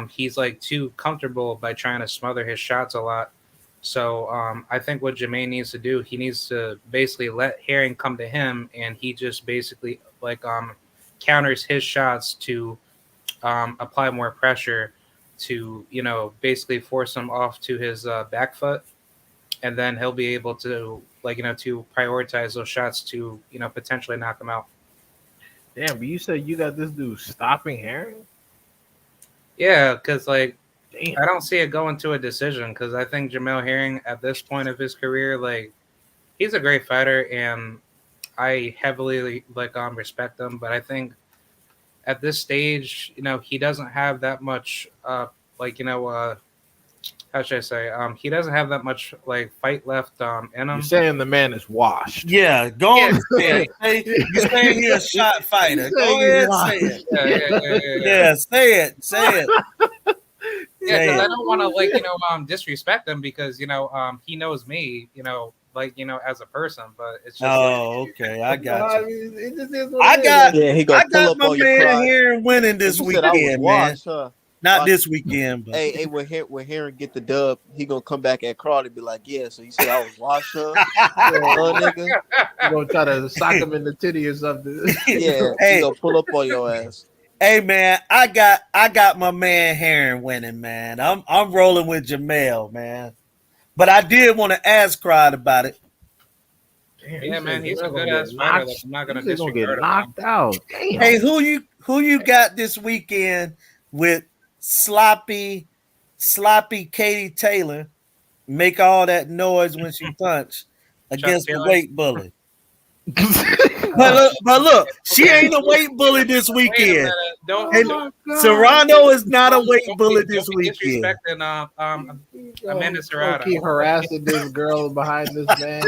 Speaker 7: he's like too comfortable by trying to smother his shots a lot. So I think what Jermaine needs to do, he needs to basically let Herring come to him, and he just basically counters his shots to apply more pressure to, you know, basically force him off to his back foot, and then he'll be able to to prioritize those shots to, you know, potentially knock him out.
Speaker 3: Damn, but you said you got this dude stopping Herring?
Speaker 7: Yeah, because like
Speaker 3: Damn.
Speaker 7: I don't see it going to a decision, because I think Jamel Herring at this point of his career, like, he's a great fighter and I heavily respect him, but I think at this stage, you know, he doesn't have that much how how should I say? He doesn't have that much like fight left in
Speaker 3: You're
Speaker 7: him.
Speaker 3: saying the man is washed.
Speaker 2: Yeah, go on
Speaker 7: Yeah.
Speaker 2: and say it. You're saying he's a shot fighter. Go
Speaker 3: saying he's
Speaker 2: ahead,
Speaker 3: washed.
Speaker 2: say it.
Speaker 7: Yeah.
Speaker 2: Yeah, say it. Say it.
Speaker 7: Yeah,
Speaker 2: Say
Speaker 7: because I
Speaker 2: it.
Speaker 7: don't want to like disrespect him because he knows me as a person, but it's just like
Speaker 2: Oh, okay. I got
Speaker 3: I
Speaker 2: you.
Speaker 3: mean, it just is what
Speaker 2: I
Speaker 3: it
Speaker 2: got
Speaker 3: is.
Speaker 1: Yeah, he gonna
Speaker 2: I
Speaker 1: pull
Speaker 2: got
Speaker 1: up
Speaker 2: my
Speaker 1: on your
Speaker 2: man
Speaker 1: pride.
Speaker 2: here winning this
Speaker 1: You said I was
Speaker 2: weekend, man.
Speaker 1: washed, huh?
Speaker 2: Not
Speaker 1: Watch-
Speaker 2: this weekend, but
Speaker 1: Hey, when Heron get the dub, he gonna come back at Crawley and be like, yeah, so you said I was washed, huh? Nigga?
Speaker 3: You're gonna try to sock him in the titty or something.
Speaker 1: Yeah,
Speaker 2: Hey.
Speaker 1: he gonna pull up on your ass.
Speaker 2: hey man, I got my man Heron winning, man. I'm rolling with Jamel, man. But I did want to ask Cried about it.
Speaker 3: Damn,
Speaker 7: yeah, man, he's a
Speaker 3: gonna
Speaker 7: good
Speaker 3: get
Speaker 7: ass fighter.
Speaker 3: knocked-
Speaker 7: Like, I'm not gonna
Speaker 3: he's gonna get
Speaker 7: disregard him.
Speaker 3: knocked out. Damn.
Speaker 2: Hey, who you got this weekend with sloppy Katie Taylor make all that noise when she punched against the
Speaker 7: Taylor?
Speaker 2: weight bully? But look, she ain't a weight bully this
Speaker 7: Wait a
Speaker 2: weekend.
Speaker 7: minute. Don't
Speaker 2: And Serrano is not a weight bully this
Speaker 7: don't be
Speaker 2: weekend.
Speaker 7: disrespecting Amanda
Speaker 3: Don't
Speaker 7: Serrano.
Speaker 3: keep harassing this girl behind this man.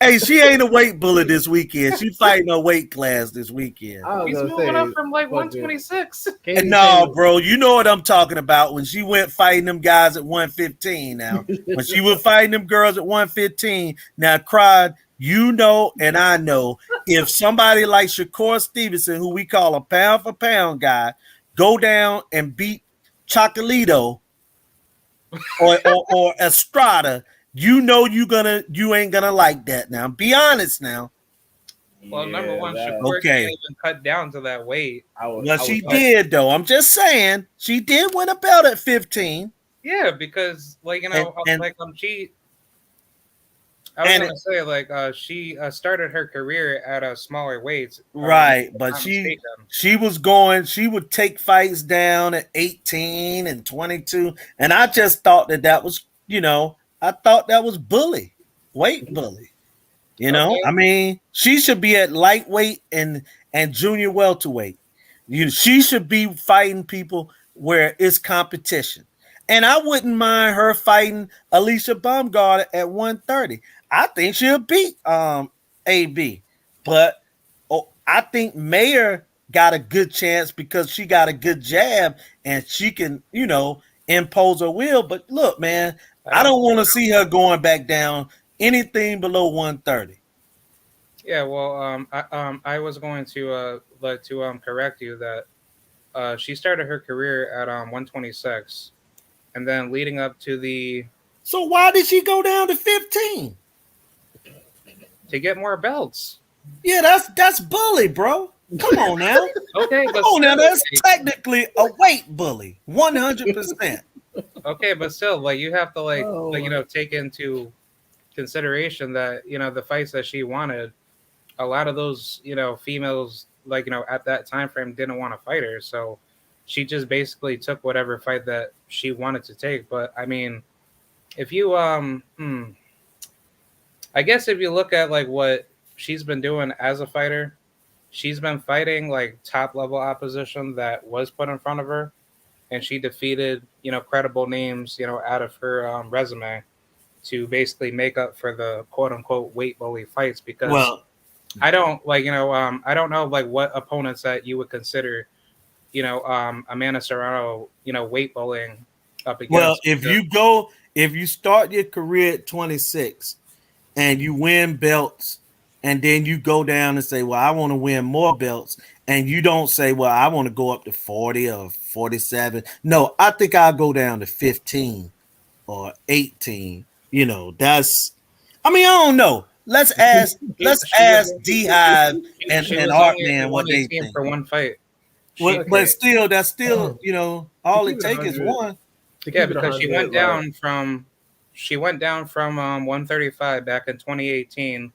Speaker 2: Hey, she ain't a weight bully this weekend. She fighting a weight class this weekend.
Speaker 3: I was
Speaker 7: He's
Speaker 3: gonna
Speaker 7: moving
Speaker 3: say,
Speaker 7: up from like
Speaker 3: fuck
Speaker 7: 126.
Speaker 3: Katie
Speaker 2: And no,
Speaker 3: Taylor-
Speaker 2: bro, you know what I'm talking about when she went fighting them guys at 115 now. When she was fighting them girls at 115, now Cried, you know, and I know, if somebody like Shakur Stevenson, who we call a pound for pound guy, go down and beat Chocolito or Estrada, you know you ain't gonna like that now. Be honest now.
Speaker 7: Well, number one,
Speaker 3: that-
Speaker 7: Shakur
Speaker 2: Okay.
Speaker 7: can't even cut down to that weight.
Speaker 2: Well, she did though. I'm just saying she did win a belt at 15.
Speaker 7: Yeah, because
Speaker 2: And-
Speaker 7: she. I was
Speaker 2: and-
Speaker 7: gonna say she started her career at a smaller weight.
Speaker 2: Right,
Speaker 7: if
Speaker 2: but
Speaker 7: I'm not
Speaker 2: she
Speaker 7: mistaken.
Speaker 2: would take fights down at 18 and 22, and I just thought that was, I thought that was weight bully.
Speaker 7: Okay.
Speaker 2: I mean, she should be at lightweight and junior welterweight. She should be fighting people where it's competition. And I wouldn't mind her fighting Alicia Baumgart at 130. I think she'll beat AB. But I think Mayer got a good chance because she got a good jab and she can, impose her will. But look, man, I don't want to see her going back down anything below 130.
Speaker 7: Yeah, well, I was going to correct you that she started her career at 126, and then leading up to the
Speaker 2: So why did she go down to 15?
Speaker 7: to get more belts.
Speaker 2: Yeah, that's bully, bro. Come on now.
Speaker 7: Okay, but
Speaker 2: Come on now.
Speaker 7: still,
Speaker 2: That's technically a weight bully. 100%.
Speaker 7: okay, but still, you have to
Speaker 3: Oh.
Speaker 7: take into consideration that the fights that she wanted, a lot of those females at that time frame didn't want to fight her, so she just basically took whatever fight that she wanted to take. But I mean, if you I guess if you look at what she's been doing as a fighter, she's been fighting top level opposition that was put in front of her, and she defeated credible names out of her resume to basically make up for the quote unquote weight bully fights. Because I don't I don't know what opponents that you would consider Amanda Serrano weight bullying up against.
Speaker 2: Well, if you start your career at 26 and you win belts and then you go down and say, well, I want to win more belts, and you don't say, well, I want to go up to 40 or 47. No, I think I'll go down to 15 or 18. I don't know. Let's ask D Hive and
Speaker 7: She was
Speaker 2: Artman
Speaker 7: only
Speaker 2: what they
Speaker 7: 118
Speaker 2: think.
Speaker 7: for one fight.
Speaker 2: But still, that's still, all
Speaker 3: To
Speaker 2: it
Speaker 3: keep it
Speaker 2: takes is
Speaker 3: 100.
Speaker 2: one.
Speaker 7: Yeah, because she went down from 135 back in 2018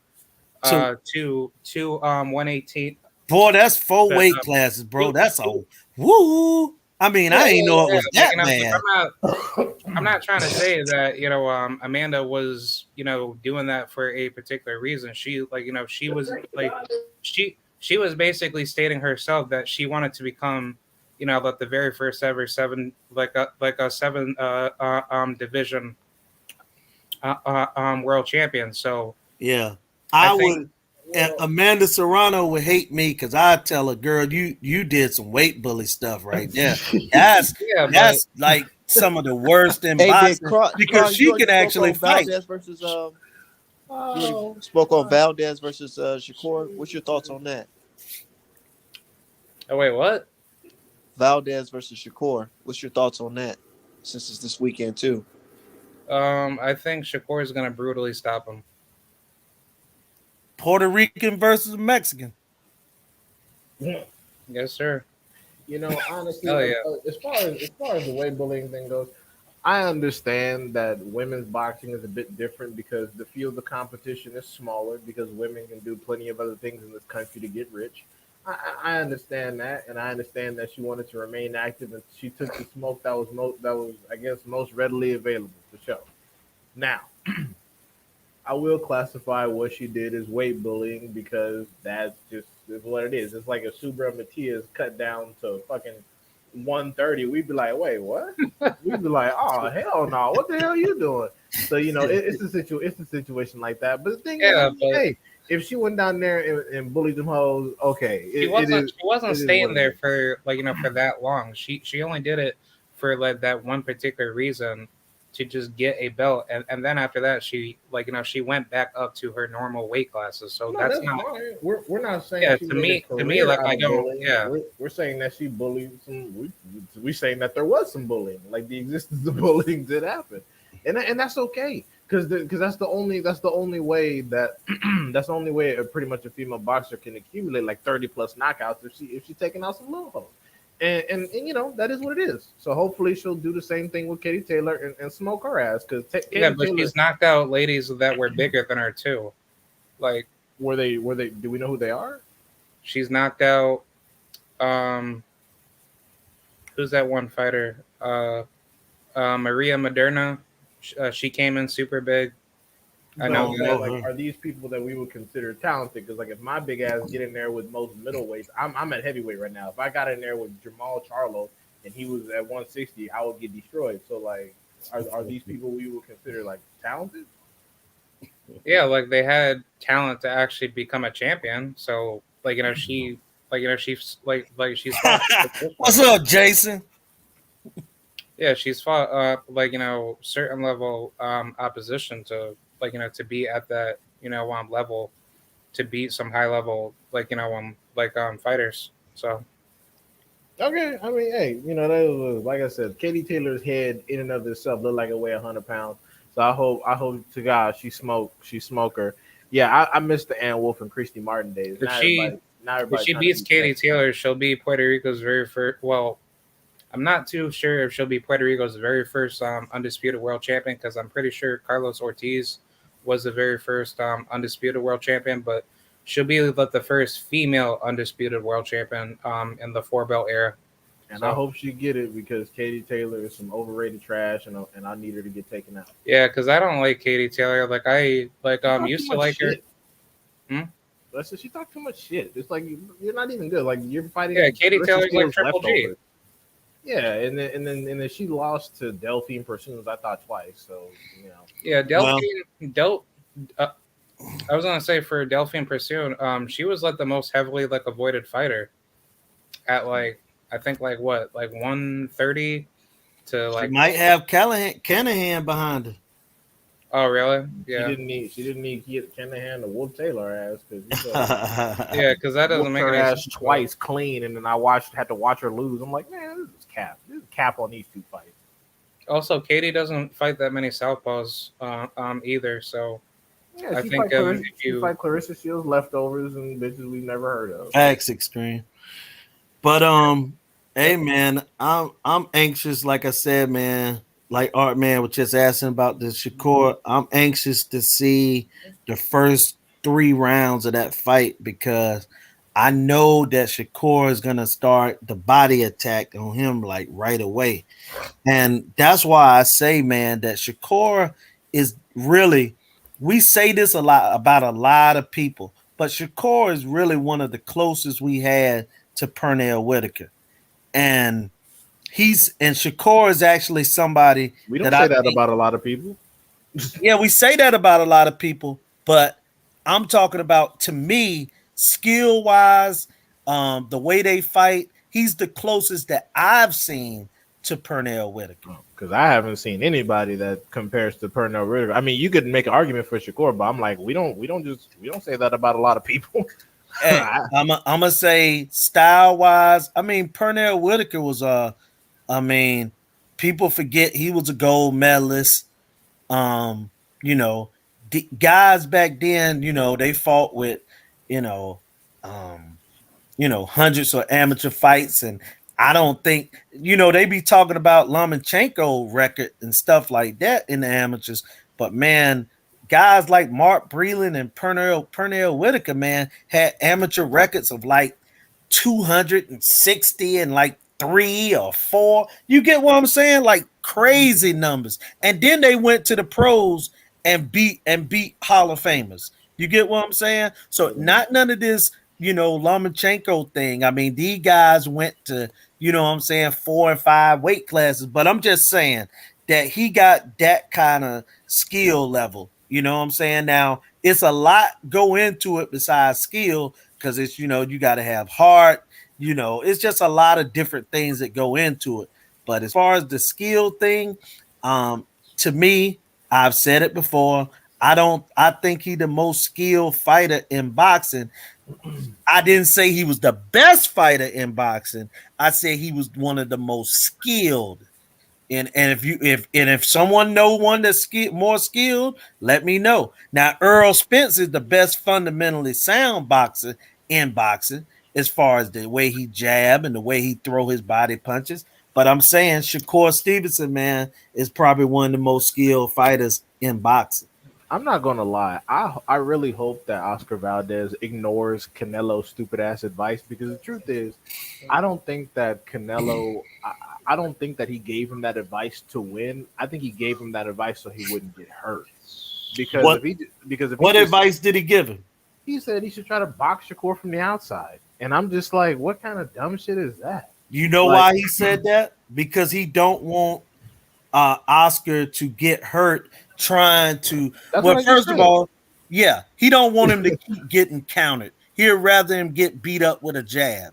Speaker 7: to 118.
Speaker 2: Boy, that's 4
Speaker 7: But,
Speaker 2: weight classes, bro. That's a woo. I mean, I ain't know it was that bad.
Speaker 7: I'm not trying to say that Amanda was doing that for a particular reason. She she was she was basically stating herself that she wanted to become like the very first ever seven like a seven division world champion. So
Speaker 2: Yeah,
Speaker 7: I
Speaker 2: I
Speaker 7: think
Speaker 2: would. And Amanda Serrano would hate me because I tell her, "Girl, you did some weight bully stuff right there. That's
Speaker 7: yeah, but
Speaker 2: that's like some of the worst in
Speaker 1: Hey man,
Speaker 2: boxing
Speaker 1: Carl,
Speaker 2: because
Speaker 1: Carl, you
Speaker 2: she
Speaker 1: already
Speaker 2: can
Speaker 1: spoke
Speaker 2: actually
Speaker 1: on
Speaker 2: fight."
Speaker 1: Valdez versus you already
Speaker 3: Oh,
Speaker 1: spoke on Valdez versus Shakur. What's your thoughts on that?
Speaker 7: oh wait, what?
Speaker 1: Valdez versus Shakur. What's your thoughts on that? Since it's this weekend too.
Speaker 7: I think Shakur is gonna brutally stop him.
Speaker 2: Puerto Rican versus Mexican.
Speaker 7: Yes, sir.
Speaker 3: honestly,
Speaker 7: Hell yeah.
Speaker 3: as far as the weight bullying thing goes, I understand that women's boxing is a bit different because the field of competition is smaller because women can do plenty of other things in this country to get rich. I understand that, and I understand that she wanted to remain active, and she took the smoke that was I guess most readily available for show. Now, I will classify what she did as weight bullying because that's just is what it is. It's like if Subra Matias cut down to fucking 130, we'd be like, wait, what? We'd be like, oh hell no, what the hell are you doing? So it's a situation like that. But the thing is, I
Speaker 7: Yeah,
Speaker 3: mean,
Speaker 7: but
Speaker 3: hey, if she went down there and bullied them hoes, okay,
Speaker 7: she wasn't
Speaker 3: it is what
Speaker 7: staying
Speaker 3: it
Speaker 7: there
Speaker 3: is.
Speaker 7: for for that long. She only did it for like that one particular reason to just get a belt, and then after that she she went back up to her normal weight classes. So
Speaker 3: No,
Speaker 7: that's
Speaker 3: that's
Speaker 7: not
Speaker 3: fine. We're not saying
Speaker 7: yeah
Speaker 3: she
Speaker 7: to
Speaker 3: made a
Speaker 7: me
Speaker 3: career
Speaker 7: like
Speaker 3: out
Speaker 7: I
Speaker 3: of
Speaker 7: don't
Speaker 3: bullying.
Speaker 7: yeah
Speaker 3: We're saying that she bullied some. We saying that there was some bullying, like the existence of bullying did happen, and that's okay because that's the only way that that's the only way pretty much a female boxer can accumulate like 30 plus knockouts if she's taking out some little hoes. And that is what it is. So hopefully she'll do the same thing with Katie Taylor and smoke her ass because
Speaker 7: yeah,
Speaker 3: Katie
Speaker 7: but
Speaker 3: Taylor.
Speaker 7: she's knocked out ladies that were bigger than her too. Like
Speaker 3: Were they do we know who they are?
Speaker 7: she's knocked out um who's that one fighter Maria Moderna. She came in super big. I
Speaker 3: But
Speaker 7: know
Speaker 3: I'm
Speaker 2: Don't
Speaker 7: that.
Speaker 3: saying,
Speaker 2: know
Speaker 3: like,
Speaker 2: her.
Speaker 3: are these people that we would consider talented? Because, like, if my big ass get in there with most middleweights, I'm at heavyweight right now. If I got in there with Jamal Charlo and he was at 160, I would get destroyed. So, like, are these people we would consider like talented?
Speaker 7: Yeah, like they had talent to actually become a champion. So she she's she's fought
Speaker 2: What's up, Jason?
Speaker 7: yeah she's fought certain level opposition to to be at that level to beat some high level fighters. So
Speaker 3: Okay, I mean, hey, that was like I said, Katie Taylor's head in and of itself looked like it weighed 100 pounds. So I hope to God she smoker. Yeah, I missed the Ann Wolf and Christy Martin days.
Speaker 7: if she
Speaker 3: Now
Speaker 7: if
Speaker 3: everybody
Speaker 7: she
Speaker 3: trying to
Speaker 7: beats
Speaker 3: be
Speaker 7: Katie
Speaker 3: sexy.
Speaker 7: Taylor, she'll be Puerto Rico's very first. Well, I'm not too sure if she'll be Puerto Rico's very first undisputed world champion because I'm pretty sure Carlos Ortiz was the very first undisputed world champion, but she'll be the first female undisputed world champion in the four belt era.
Speaker 3: And I
Speaker 7: So
Speaker 3: hope she get it because Katie Taylor is some overrated trash, and I need her to get taken out.
Speaker 7: yeah, because I don't like Katie Taylor. Like I
Speaker 3: She talk too
Speaker 7: used to
Speaker 3: much
Speaker 7: like her.
Speaker 3: shit.
Speaker 7: Hmm?
Speaker 3: That's she talk too much shit. It's like you're not even good. Like you're
Speaker 7: Yeah,
Speaker 3: fighting
Speaker 7: Katie
Speaker 3: Clarissa
Speaker 7: Taylor's like
Speaker 3: Shields
Speaker 7: Triple G.
Speaker 3: leftovers. Yeah, and then she lost to Delphine Pursues, I thought twice. So
Speaker 7: Yeah,
Speaker 2: Well,
Speaker 7: Uh, I was gonna say for Delphine Pursuit, she was like the most heavily avoided fighter at I think what 130 to
Speaker 2: she might have Canahan behind her.
Speaker 7: oh really
Speaker 3: she
Speaker 7: yeah
Speaker 3: didn't need she didn't need Keith Kennedy to whoop Taylor ass because you better
Speaker 7: yeah because that doesn't
Speaker 3: whooped
Speaker 7: make
Speaker 3: her
Speaker 7: any
Speaker 3: ass
Speaker 7: sense. But
Speaker 3: twice clean, and then had to watch her lose. I'm like, man, this is cap. This is cap on these two fights.
Speaker 7: also, Katie doesn't fight that many southpaws either. So
Speaker 3: Yeah,
Speaker 7: I
Speaker 3: she
Speaker 7: think
Speaker 3: fight Clarissa.
Speaker 7: if
Speaker 3: She
Speaker 7: you
Speaker 3: fight Clarissa Shields leftovers and bitches we've never heard of.
Speaker 2: Facts extreme. But hey man, I'm anxious. Like I said, man, like Art Man was just asking about the Shakur. I'm anxious to see the first 3 rounds of that fight because I know that Shakur is gonna start the body attack on him like right away. And that's why I say, man, that Shakur is really, we say this a lot about a lot of people, but Shakur is really one of the closest we had to Pernell Whitaker. and Shakur is actually somebody
Speaker 3: We don't
Speaker 2: that I
Speaker 3: say that
Speaker 2: think.
Speaker 3: about a lot of people.
Speaker 2: Yeah, we say that about a lot of people, but I'm talking about, to me, skill wise, the way they fight. He's the closest that I've seen to Pernell Whitaker.
Speaker 3: Because I haven't seen anybody that compares to Pernell Whitaker. I mean, you could make an argument for Shakur, but I'm like, we don't say that about a lot of people.
Speaker 2: Hey, I'm gonna say style wise. I mean, Pernell Whitaker was I mean, people forget he was a gold medalist. Um, you know, guys back then, they fought with, you know, um, hundreds of amateur fights, and I don't think, they be talking about Lomachenko record and stuff like that in the amateurs, but man, guys like Mark Breland and Pernell Whitaker, man, had amateur records of like 260 and like 3 or 4. You get what I'm saying? Like crazy numbers. And then they went to the pros and beat Hall of Famers. You get what I'm saying? So not none of this, Lomachenko thing. I mean, these guys went to, what I'm saying, 4 and 5 weight classes. But I'm just saying that he got that kind of skill level. You know what I'm saying? Now, it's a lot go into it besides skill, because it's, you got to have heart. It's just a lot of different things that go into it. But as far as the skill thing, to me, I've said it before, I think he the most skilled fighter in boxing. I didn't say he was the best fighter in boxing. I said he was one of the most skilled. And if someone know one that's more skilled, let me know. Now Earl Spence is the best fundamentally sound boxer in boxing, as far as the way he jab and the way he throw his body punches. But I'm saying Shakur Stevenson, man, is probably one of the most skilled fighters in boxing.
Speaker 3: I'm not gonna lie. I really hope that Oscar Valdez ignores Canelo's stupid ass advice, because the truth is, I don't think that Canelo. I don't think that he gave him that advice to win. I think he gave him that advice so he wouldn't get hurt. Because
Speaker 2: What
Speaker 3: if
Speaker 2: what
Speaker 3: he just,
Speaker 2: advice did he give him?
Speaker 3: he said he should try to box Shakur from the outside, and I'm just like, what kind of dumb shit is that?
Speaker 2: You know
Speaker 3: Like,
Speaker 2: why he said that? Because he don't want Oscar to get hurt trying to.
Speaker 3: that's what
Speaker 2: Well,
Speaker 3: I just
Speaker 2: first of
Speaker 3: said.
Speaker 2: all, yeah, he don't want him to keep getting countered. He'd rather him get beat up with a jab.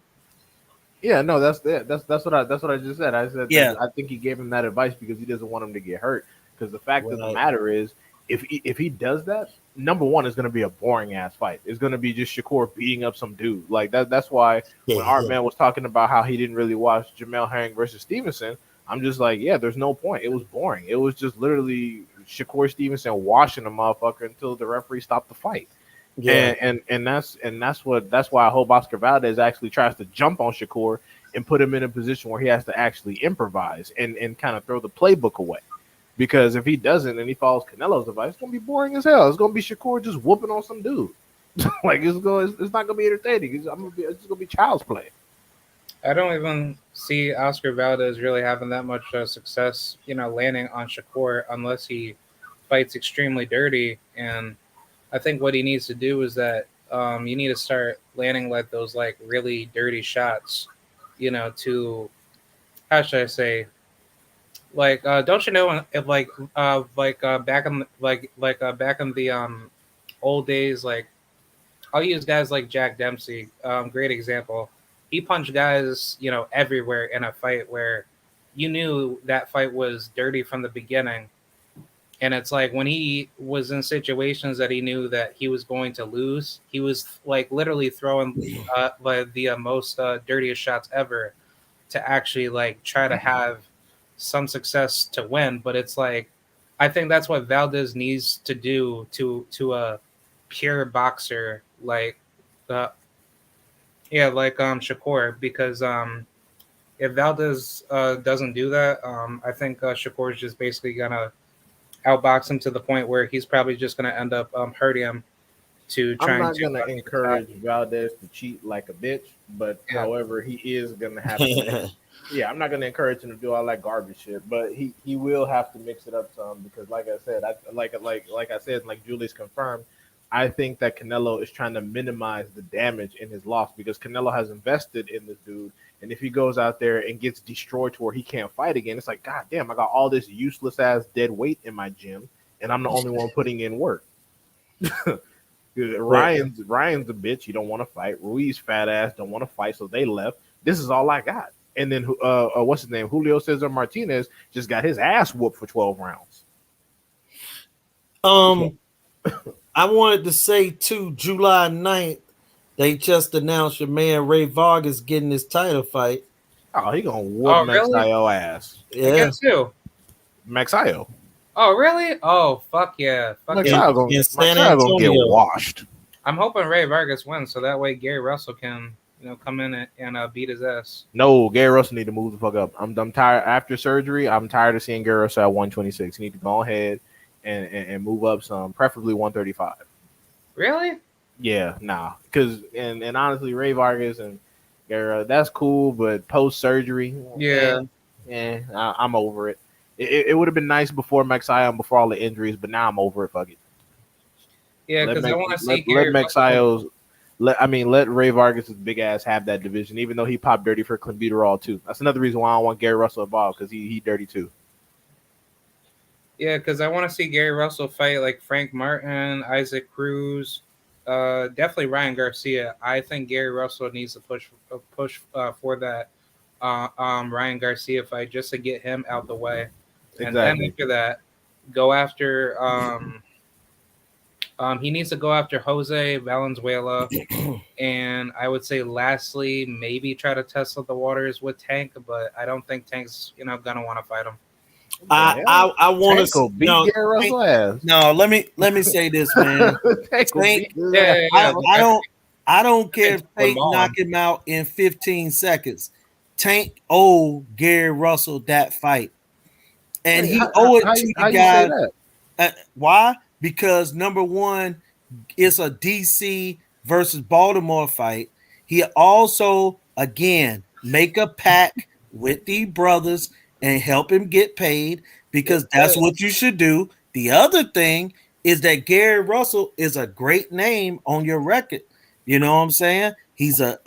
Speaker 3: Yeah, no, that's it. That's what I just said. I said
Speaker 2: Yeah,
Speaker 3: that I think he gave him that advice because he doesn't want him to get hurt. Because the fact of the
Speaker 2: right.
Speaker 3: matter is, if he does that, number one, it's going to be a boring ass fight. It's going to be just Shakur beating up some dude like that. That's why when Art Man was talking about how he didn't really watch Jamel Herring versus Stevenson, I'm just like, yeah, there's no point. It was boring. It was just literally Shakur Stevenson washing the motherfucker until the referee stopped the fight.
Speaker 2: Yeah,
Speaker 3: That's why I hope Oscar Valdez actually tries to jump on Shakur and put him in a position where he has to actually improvise and kind of throw the playbook away. Because if he doesn't and he follows Canelo's advice, it's gonna be boring as hell. It's gonna be Shakur just whooping on some dude. Like it's not gonna be entertaining. It's just gonna be child's play.
Speaker 7: I don't even see Oscar Valdez really having that much success, landing on Shakur unless he fights extremely dirty. And I think what he needs to do is that you need to start landing like those like really dirty shots, to how should I say, like don't you know if back in back in the old days, like I'll use guys like Jack Dempsey, great example. He punched guys, everywhere in a fight where you knew that fight was dirty from the beginning. And it's like when he was in situations that he knew that he was going to lose, he was like literally throwing like the most dirtiest shots ever to actually like try to have some success to win. But it's like I think that's what Valdez needs to do to a pure boxer like uh yeah like Shakur, because if Valdez doesn't do that, I think Shakur is just basically gonna outbox him to the point where he's probably just gonna end up hurting him to
Speaker 3: I'm
Speaker 7: trying
Speaker 3: not
Speaker 7: to
Speaker 3: gonna
Speaker 7: get the top.
Speaker 3: encourage Valdez to cheat like a bitch, but
Speaker 7: Yeah.
Speaker 3: however, he is gonna have to. Yeah, I'm not gonna encourage him to do all that garbage shit, but he will have to mix it up some because, like I said, like I said, like Julie's confirmed. I think that Canelo is trying to minimize the damage in his loss because Canelo has invested in this dude And if he goes out there and gets destroyed to where he can't fight again, it's like, God damn, I got all this useless ass dead weight in my gym, and I'm the only one putting in work. Ryan's a bitch. He don't want to fight. Ruiz fat ass don't want to fight, so they left. This is all I got. And then what's his name? Julio Cesar Martinez just got his ass whooped for 12 rounds.
Speaker 2: I wanted to say too, July 9th, they just announced your man Ray Vargas getting his title fight.
Speaker 3: Oh, he gonna whoop Maxio ass.
Speaker 2: Yeah.
Speaker 7: Against who?
Speaker 3: Maxio.
Speaker 7: Oh, really? Oh, fuck yeah.
Speaker 3: Maxio gonna get washed.
Speaker 7: I'm hoping Ray Vargas wins, so that way Gary Russell can, come in and beat his ass.
Speaker 3: No, Gary Russell need to move the fuck up. I'm tired after surgery. I'm tired of seeing Gary Russell at 126. He need to go ahead and move up some, preferably 135.
Speaker 7: Really?
Speaker 3: Yeah, nah. Because and honestly, Ray Vargas and Gary, that's cool, but post surgery, I'm over it. It would have been nice before Maxio and before all the injuries, but now I'm over it. Fuck it.
Speaker 7: Yeah, because I want to see
Speaker 3: Gary Maxio's. Let Ray Vargas' big ass have that division, even though he popped dirty for clenbuterol too. That's another reason why I don't want Gary Russell involved, because he dirty too.
Speaker 7: Yeah, because I want to see Gary Russell fight like Frank Martin, Isaac Cruz, definitely Ryan Garcia. I think Gary Russell needs to push for that Ryan Garcia fight just to get him out the way, and then after that, go after. He needs to go after Jose Valenzuela, and I would say lastly, maybe try to test out the waters with Tank, but I don't think Tank's gonna want to fight him.
Speaker 2: I want to
Speaker 3: beat Gary Russell ass.
Speaker 2: No, let me say this, man. I don't care if Tank knock him out in 15 seconds. Tank owed Gary Russell that fight, and he owed it to the guy. Why? Because number one, it's a DC versus Baltimore fight. He also, again, make a pact with the brothers and help him get paid, because that's what you should do. The other thing is that Gary Russell is a great name on your record. You know what I'm saying? He's a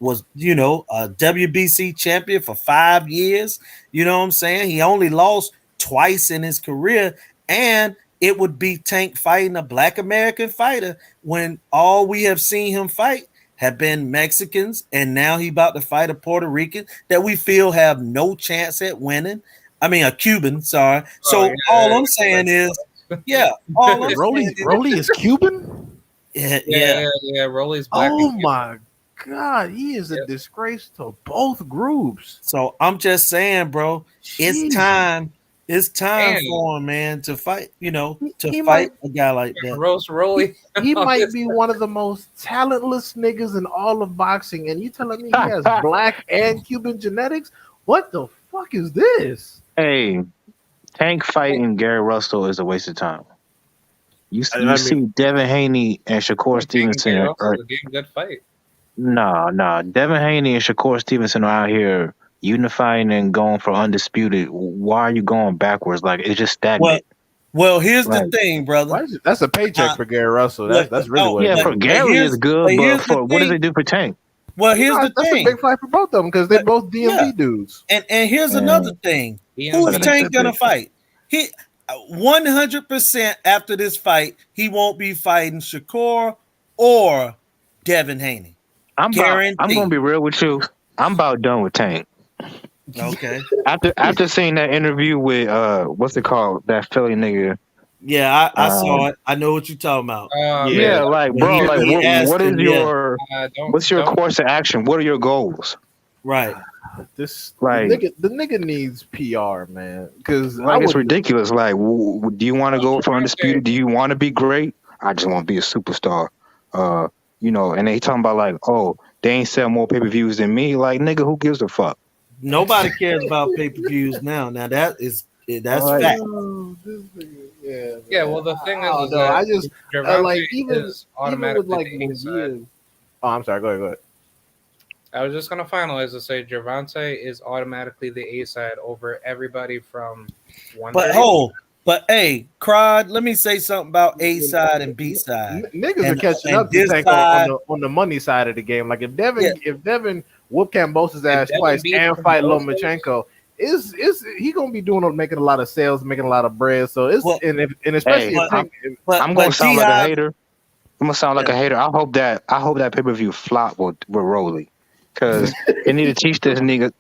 Speaker 2: WBC champion for 5 years. You know what I'm saying? He only lost twice in his career, and it would be Tank fighting a Black American fighter when all we have seen him fight have been Mexicans, and now he about to fight a Puerto Rican that we feel have no chance at winning. I mean, a Cuban, sorry. All I'm saying is,
Speaker 3: Rolly is Cuban?
Speaker 7: Yeah, Rolly's Black.
Speaker 3: Oh my God, he is a disgrace to both groups.
Speaker 2: So I'm just saying, bro, it's time. It's time for him, man, to fight. Fight a guy like that.
Speaker 7: Roast Rolly.
Speaker 3: He might be one of the most talentless niggas in all of boxing, and you telling me he has Black and Cuban genetics? What the fuck is this?
Speaker 8: Hey, Tank fighting Gary Russell is a waste of time. You see Devin Haney and Shakur Stevenson are
Speaker 7: a good fight.
Speaker 8: No. Devin Haney and Shakur Stevenson are out here unifying and going for undisputed. Why are you going backwards? Like, it's just stagnant.
Speaker 2: Well, here's the thing, brother.
Speaker 3: That's a paycheck for Gary Russell. That's really what it is.
Speaker 8: For Gary is good, but for what does it do for Tank?
Speaker 2: Well, here's the thing.
Speaker 3: That's a big fight for both of them because they're both DMV dudes.
Speaker 2: And here's another thing. Who's Tank gonna fight? He 100% after this fight, he won't be fighting Shakur or Devin Haney.
Speaker 8: I'm gonna be real with you. I'm about done with Tank.
Speaker 2: Okay.
Speaker 8: After seeing that interview with what's it called, that Philly nigga.
Speaker 2: Yeah, I saw it. I know what you're talking about.
Speaker 8: Like, bro, what's your course of action? What are your goals?
Speaker 2: Right.
Speaker 3: The nigga needs PR, man. Because
Speaker 8: it's ridiculous. Like, do you want to go for undisputed? Do you want to be great? I just want to be a superstar. And they talking about like, oh, they ain't sell more pay-per-views than me. Like, nigga, who gives a fuck?
Speaker 2: Nobody cares about pay-per-views now. Now that's fact.
Speaker 7: Yeah, well, the thing is,
Speaker 3: I just
Speaker 7: even with like
Speaker 3: years. Oh, I'm sorry. Go ahead.
Speaker 7: I was just gonna finalize to say Gervonta is automatically the A side over everybody from one.
Speaker 2: But hey, Crod, let me say something about A side and B side.
Speaker 3: Niggas are catching up to Tank on the money side of the game. Like if Devin whoop Kambosos' ass
Speaker 7: Devin
Speaker 3: twice,
Speaker 7: beat
Speaker 3: and fight
Speaker 7: Kambosos?
Speaker 3: Lomachenko, is he gonna be making a lot of sales, making a lot of bread. So it's
Speaker 2: Well,
Speaker 3: and especially
Speaker 8: Hey,
Speaker 3: if Tank.
Speaker 2: but
Speaker 8: I'm gonna sound like a
Speaker 2: Jihad,
Speaker 8: hater. I'm gonna sound like a hater. I hope that pay per view flop with Rolly, because they need to teach this nigga.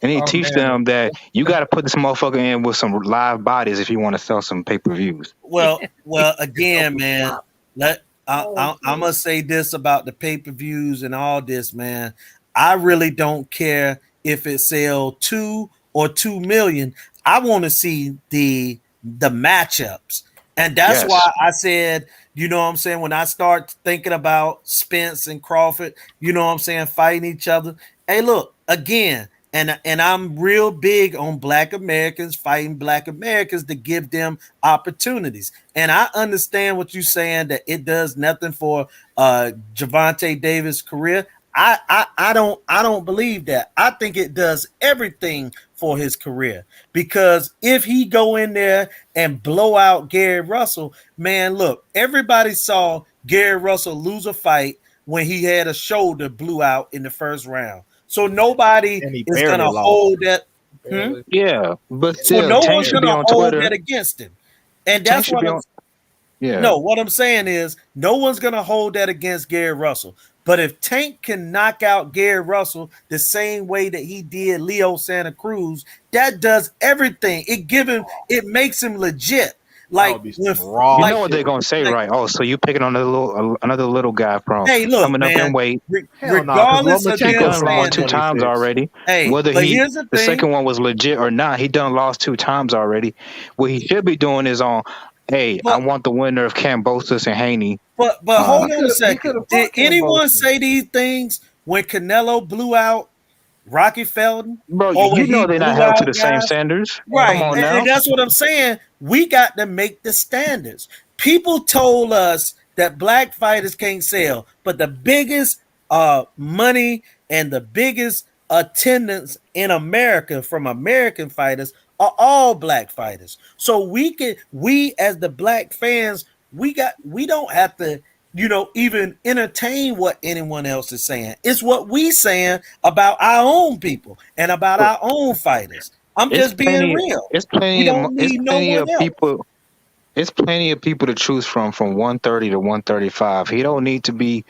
Speaker 8: They need to
Speaker 7: Oh
Speaker 8: teach
Speaker 7: man,
Speaker 8: them that you got to put this motherfucker in with some live bodies if you want to sell some pay per views.
Speaker 2: well, again, man. I'm gonna say this about the pay-per-views and all this, man. I really don't care if it sell 2 or 2 million. I want to see the matchups, and that's why
Speaker 8: Yes,
Speaker 2: I said, you know what I'm saying, when I start thinking about Spence and Crawford, you know what I'm saying, fighting each other. Hey, look, again, and I'm real big on Black Americans fighting Black Americans to give them opportunities. And I understand what you're saying, that it does nothing for Gervonta Davis' career. I don't believe that. I think it does everything for his career, because if he go in there and blow out Gary Russell, man, look, everybody saw Gary Russell lose a fight when he had a shoulder blew out in the first round. So nobody
Speaker 3: And he
Speaker 2: is
Speaker 3: barely
Speaker 2: gonna
Speaker 3: lost.
Speaker 2: hold that.
Speaker 7: barely.
Speaker 8: yeah, but
Speaker 2: So
Speaker 8: still,
Speaker 2: no
Speaker 8: Tank
Speaker 2: one's
Speaker 8: should be
Speaker 2: gonna
Speaker 8: on
Speaker 2: hold
Speaker 8: Twitter.
Speaker 2: that against him. And
Speaker 8: Tank
Speaker 2: that's
Speaker 8: should
Speaker 2: what
Speaker 8: be
Speaker 2: I'm
Speaker 8: on. Yeah,
Speaker 2: no, what I'm saying is no one's gonna hold that against Gary Russell. But if Tank can knock out Gary Russell the same way that he did Leo Santa Cruz, that does everything. It makes him legit.
Speaker 3: That
Speaker 2: Like
Speaker 3: would be some
Speaker 2: with
Speaker 8: you
Speaker 3: raw
Speaker 2: like
Speaker 8: know what they're
Speaker 3: shit.
Speaker 8: gonna say,
Speaker 2: like
Speaker 8: right? Oh, so you picking on another little guy from
Speaker 2: hey, look,
Speaker 8: coming up in
Speaker 2: man,
Speaker 8: weight.
Speaker 3: Hell no, because
Speaker 2: regardless of
Speaker 8: He
Speaker 2: them
Speaker 3: Lomachenko's
Speaker 8: done
Speaker 3: from
Speaker 8: lost
Speaker 2: saying
Speaker 8: two
Speaker 2: that,
Speaker 8: times
Speaker 3: 126.
Speaker 8: already.
Speaker 2: hey,
Speaker 8: Whether
Speaker 2: but here's the
Speaker 8: the
Speaker 2: thing.
Speaker 8: second one was legit or not, he done lost two times already. What he should be doing is on, hey, I
Speaker 2: But
Speaker 8: want the winner of Cambosis and Haney.
Speaker 2: but
Speaker 8: Uh,
Speaker 2: hold on a
Speaker 3: He could
Speaker 2: second.
Speaker 3: have
Speaker 2: Did
Speaker 3: fought
Speaker 2: anyone
Speaker 3: Kambosos.
Speaker 2: say these things when Canelo blew out Rocky Felton,
Speaker 8: bro,
Speaker 2: or when
Speaker 8: you
Speaker 2: he
Speaker 8: know they're not
Speaker 2: blew
Speaker 8: held to
Speaker 2: out
Speaker 8: the same
Speaker 2: guys?
Speaker 8: standards.
Speaker 7: Oh
Speaker 8: Come
Speaker 2: Right.
Speaker 8: on
Speaker 7: man,
Speaker 2: And
Speaker 8: now.
Speaker 2: that's what I'm saying. We got to make the standards. People told us that black fighters can't sell, but the biggest money and the biggest attendance in America from American fighters are all black fighters. So we as the black fans, we don't have to, even entertain what anyone else is saying. It's what we saying about our own people and about our own fighters. I'm
Speaker 8: It's
Speaker 2: just being
Speaker 8: plenty.
Speaker 2: real.
Speaker 8: It's
Speaker 2: We
Speaker 8: plenty.
Speaker 2: don't
Speaker 8: It's
Speaker 2: need no
Speaker 8: plenty
Speaker 2: one
Speaker 8: of
Speaker 2: else.
Speaker 8: people. It's plenty of people to choose from 130 to 135. He don't need to be.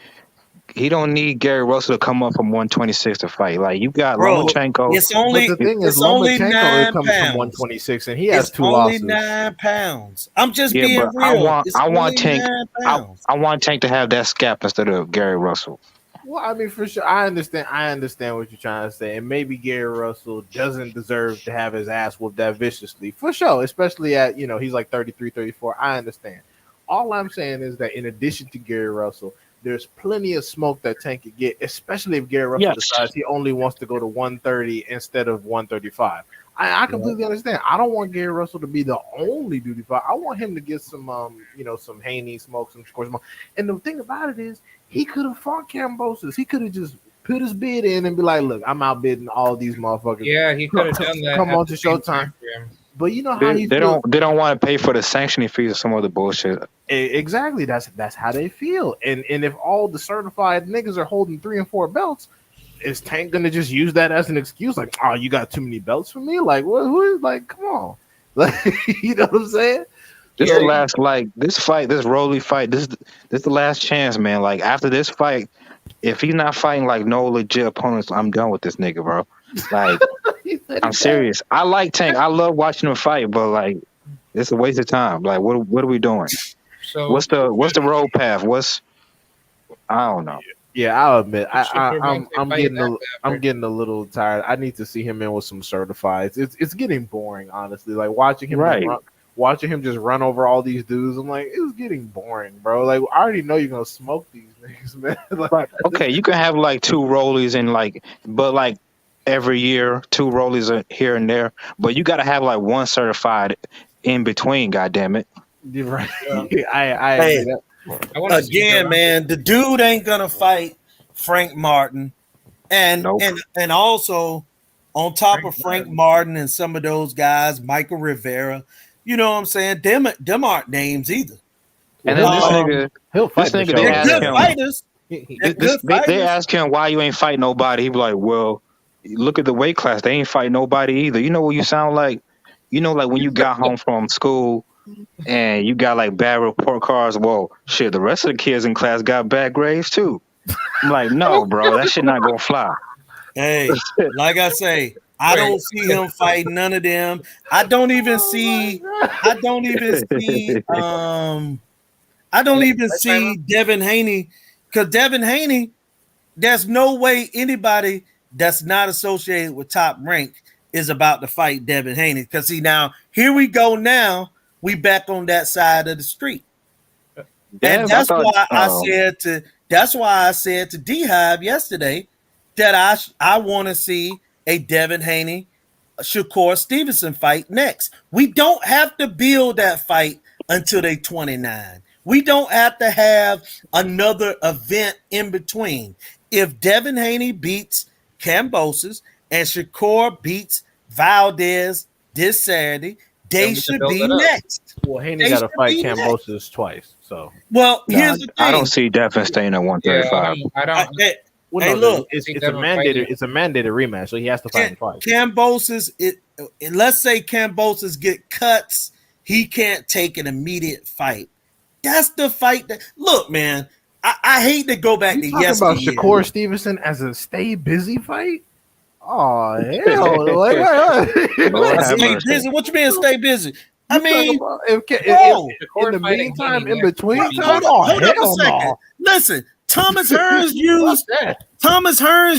Speaker 8: He don't need Gary Russell to come up from 126 to fight. Like you got
Speaker 2: Bro,
Speaker 8: Lomachenko.
Speaker 2: it's
Speaker 3: But
Speaker 2: only
Speaker 3: the thing is,
Speaker 2: it's only
Speaker 3: Lomachenko is
Speaker 2: nine
Speaker 3: coming from
Speaker 2: pounds.
Speaker 3: 126, and he has
Speaker 2: It's
Speaker 3: two
Speaker 2: only
Speaker 3: losses.
Speaker 2: 9 pounds. I'm just
Speaker 8: Yeah,
Speaker 2: being
Speaker 8: but
Speaker 2: real. It's
Speaker 8: I want
Speaker 2: only
Speaker 8: Tank.
Speaker 2: nine
Speaker 8: I
Speaker 2: pounds.
Speaker 8: I want Tank to have that scalp instead of Gary Russell.
Speaker 3: Well, I mean, for sure, I understand. I understand what you're trying to say, and maybe Gary Russell doesn't deserve to have his ass whooped that viciously, for sure. Especially at he's like 33, 34. I understand. All I'm saying is that in addition to Gary Russell, there's plenty of smoke that Tank could get, especially if Gary Russell
Speaker 8: Yes.
Speaker 3: decides he only wants to go to 130 instead of 135. I
Speaker 2: Yeah.
Speaker 3: completely understand. I don't want Gary Russell to be the only duty fight. I want him to get some, some Haney smoke, some score smoke. And the thing about it is, he could have fought Kambosos. He could have just put his bid in and be like, "Look, I'm outbidding all these motherfuckers.
Speaker 7: yeah, he could have done that.
Speaker 3: Come
Speaker 7: at
Speaker 3: on
Speaker 7: the
Speaker 3: to
Speaker 7: same
Speaker 3: Showtime."
Speaker 7: time frame.
Speaker 3: But you know how
Speaker 8: They,
Speaker 3: he
Speaker 8: they
Speaker 3: feels.
Speaker 8: don't they don't want to pay for the sanctioning fees or some other bullshit.
Speaker 3: Exactly. That's how they feel. And if all the certified niggas are holding 3 and 4 belts, is Tank gonna just use that as an excuse? Like, oh, you got too many belts for me? Like, what? Who is like? Come on, like, you know what I'm saying?
Speaker 8: This
Speaker 7: Yeah,
Speaker 8: the last this fight, this Rolly fight. This the last chance, man. Like after this fight, if he's not fighting like no legit opponents, I'm done with this nigga, bro. Like
Speaker 3: He said
Speaker 8: I'm
Speaker 3: he done.
Speaker 8: serious. I like Tank. I love watching him fight, but like it's a waste of time. Like what are we doing?
Speaker 7: so
Speaker 8: What's the road path? I don't know.
Speaker 3: Yeah, I'll admit,
Speaker 7: should Gervonta
Speaker 3: I'm
Speaker 7: fight
Speaker 3: getting I'm
Speaker 7: after?
Speaker 3: getting a little tired. I need to see him in with some certifieds. It's getting boring, honestly. Like
Speaker 8: Right.
Speaker 3: watching him just run over all these dudes. I'm like, it's getting boring, bro. Like I already know you're gonna smoke these niggas, man. Like,
Speaker 8: Right. Okay, you can have like two rollies and but like every year, two rollies here and there. But you got to have like one certified in between. Goddamn it.
Speaker 3: you're right.
Speaker 7: Yeah.
Speaker 3: I
Speaker 2: Hey,
Speaker 3: agree. That
Speaker 7: I want to see
Speaker 2: again,
Speaker 7: Gervonta.
Speaker 2: man, the dude ain't gonna fight Frank Martin, and
Speaker 8: Nope.
Speaker 2: and also on top
Speaker 7: Frank
Speaker 2: of Frank
Speaker 7: Martin.
Speaker 2: Martin and some of those guys, Michael Rivera. You know what I'm saying? Them aren't names either.
Speaker 8: And then
Speaker 3: he'll fight.
Speaker 2: Um,
Speaker 3: He'll
Speaker 8: this
Speaker 3: fight
Speaker 8: nigga, they
Speaker 3: Michelle
Speaker 2: they're
Speaker 8: ask
Speaker 2: good
Speaker 3: Rivera.
Speaker 8: him.
Speaker 2: fighters. Good
Speaker 8: They
Speaker 2: fighters.
Speaker 8: ask him why you ain't fight nobody. He be like, well, look at the weight class. They ain't fight nobody either. You know what you sound like? You know, like when you got home from school and you got like bad report cards. Well, shit, the rest of the kids in class got bad grades too. I'm like, no, bro, that shit not gonna fly.
Speaker 2: Hey, like I say, I don't see him fighting none of them. I don't even see. I don't even see. I don't even see Devin Haney, because Devin Haney, there's no way anybody that's not associated with Top Rank is about to fight Devin Haney. Because see, now here we go. Now we back on that side of the street, and that's why I said to. That's why I said to D Hive yesterday that I want to see a Devin Haney, Shakur Stevenson fight next. We don't have to build that fight until they 29. We don't have to have another event in between. If Devin Haney beats Kambosos and Shakur beats Valdez this Saturday, they should be next.
Speaker 3: Well, Haney got to fight Kambosos twice. So,
Speaker 2: well, here's the thing.
Speaker 8: I don't see Devin staying at 135.
Speaker 7: I don't.
Speaker 3: Well,
Speaker 2: hey, look,
Speaker 3: it's a mandated. It's a mandated rematch, so he has to fight him twice.
Speaker 2: Kambosos, let's say Kambosos get cuts, he can't take an immediate fight. That's the fight that. Look, man, I hate to go back to yesterday.
Speaker 3: About Shakur Stevenson as a stay busy fight. Oh hell!
Speaker 2: Stay busy. What you mean stay busy? I mean,
Speaker 3: in the meantime, in between,
Speaker 2: hold up a second. Listen. Thomas Hearns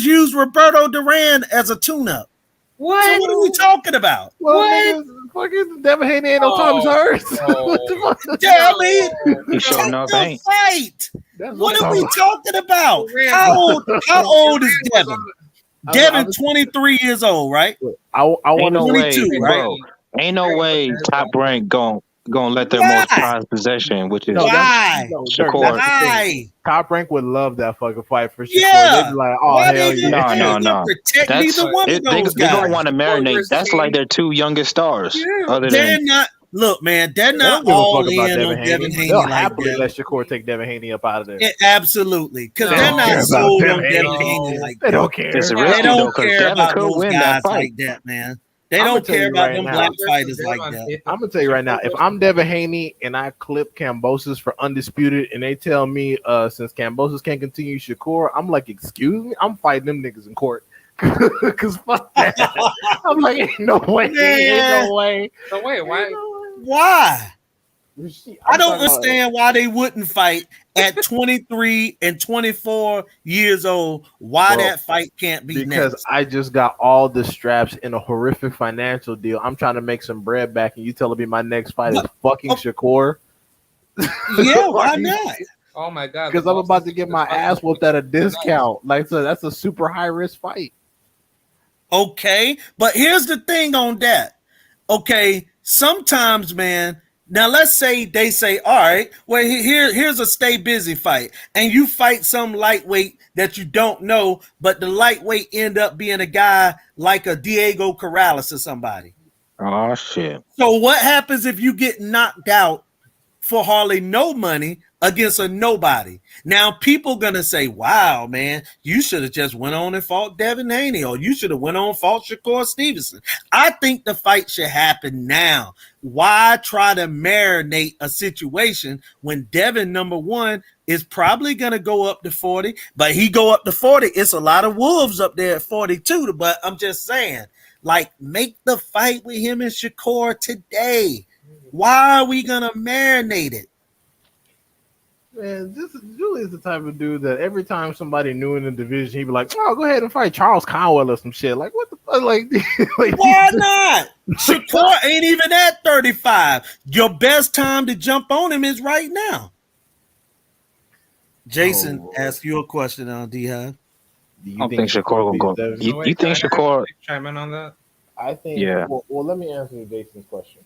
Speaker 2: used Roberto Duran as a tune-up. What? So what are we talking about?
Speaker 3: What? Fucking Devin Haney ain't no Thomas Hearns.
Speaker 2: Yeah, I mean,
Speaker 8: he showing up ain't.
Speaker 2: Fight. What are we talking about? How old is Devin? Devin 23 years old, right?
Speaker 3: I want to
Speaker 8: 22, right? Bro, ain't no way Top Rank gonna let their most prized possession, which is Shakur.
Speaker 2: Why?
Speaker 3: Top Rank would love that fucking fight for Shakur.
Speaker 2: Yeah.
Speaker 3: They'd be like, oh hell yeah.
Speaker 8: No. They're gonna want to marinate. That's like their two youngest stars.
Speaker 2: They're not. Look, man, they're not all in on Devin Haney.
Speaker 3: They'll happily let Shakur take Devin Haney up out of there.
Speaker 2: Absolutely, because they're not sold on Devin Haney like that.
Speaker 3: They don't care.
Speaker 2: They don't care about those guys like that, man. They don't care about them black fighters like that.
Speaker 3: I'm gonna tell you right now, if I'm Devin Haney and I clip Kambosos for undisputed, and they tell me since Kambosos can't continue Shakur, I'm like, excuse me, I'm fighting them niggas in court. Cause fuck that. I'm like, ain't no way, ain't no way.
Speaker 7: So wait, why?
Speaker 2: Why? I don't understand why they wouldn't fight at 23 and 24 years old. Why that fight can't be
Speaker 3: because
Speaker 2: next?
Speaker 3: I just got all the straps in a horrific financial deal. I'm trying to make some bread back, and you telling me my next fight is fucking Shakur?
Speaker 2: Yeah, why not?
Speaker 7: Oh my god!
Speaker 3: Because I'm about to get my ass whooped at a discount. Like, so that's a super high risk fight.
Speaker 2: Okay, but here's the thing on that. Okay, sometimes, man. Now let's say they say, all right, well here's a stay busy fight, and you fight some lightweight that you don't know, but the lightweight end up being a guy like a Diego Corrales or somebody.
Speaker 8: Oh shit!
Speaker 2: So what happens if you get knocked out for hardly no money against a nobody? Now people gonna say, wow, man, you should have just went on and fought Devin Haney, or you should have went on and fought Shakur Stevenson. I think the fight should happen now. Why try to marinate a situation when Devin, number one, is probably gonna go up to 40, but he go up to 40. It's a lot of wolves up there at 42, but I'm just saying, like, make the fight with him and Shakur today. Why are we gonna marinate it?
Speaker 3: Man, Julius the type of dude that every time somebody new in the division, he'd be like, "Oh, go ahead and fight Charles Conwell or some shit." Like, what the fuck? Like
Speaker 2: why not? Shakur ain't even at 35. Your best time to jump on him is right now. Jason, ask you a question on D-Hive.
Speaker 8: I don't think Shakur will go. You think Shakur
Speaker 7: chime in on that?
Speaker 3: I think.
Speaker 8: Yeah.
Speaker 3: Well, let me answer Jason's question.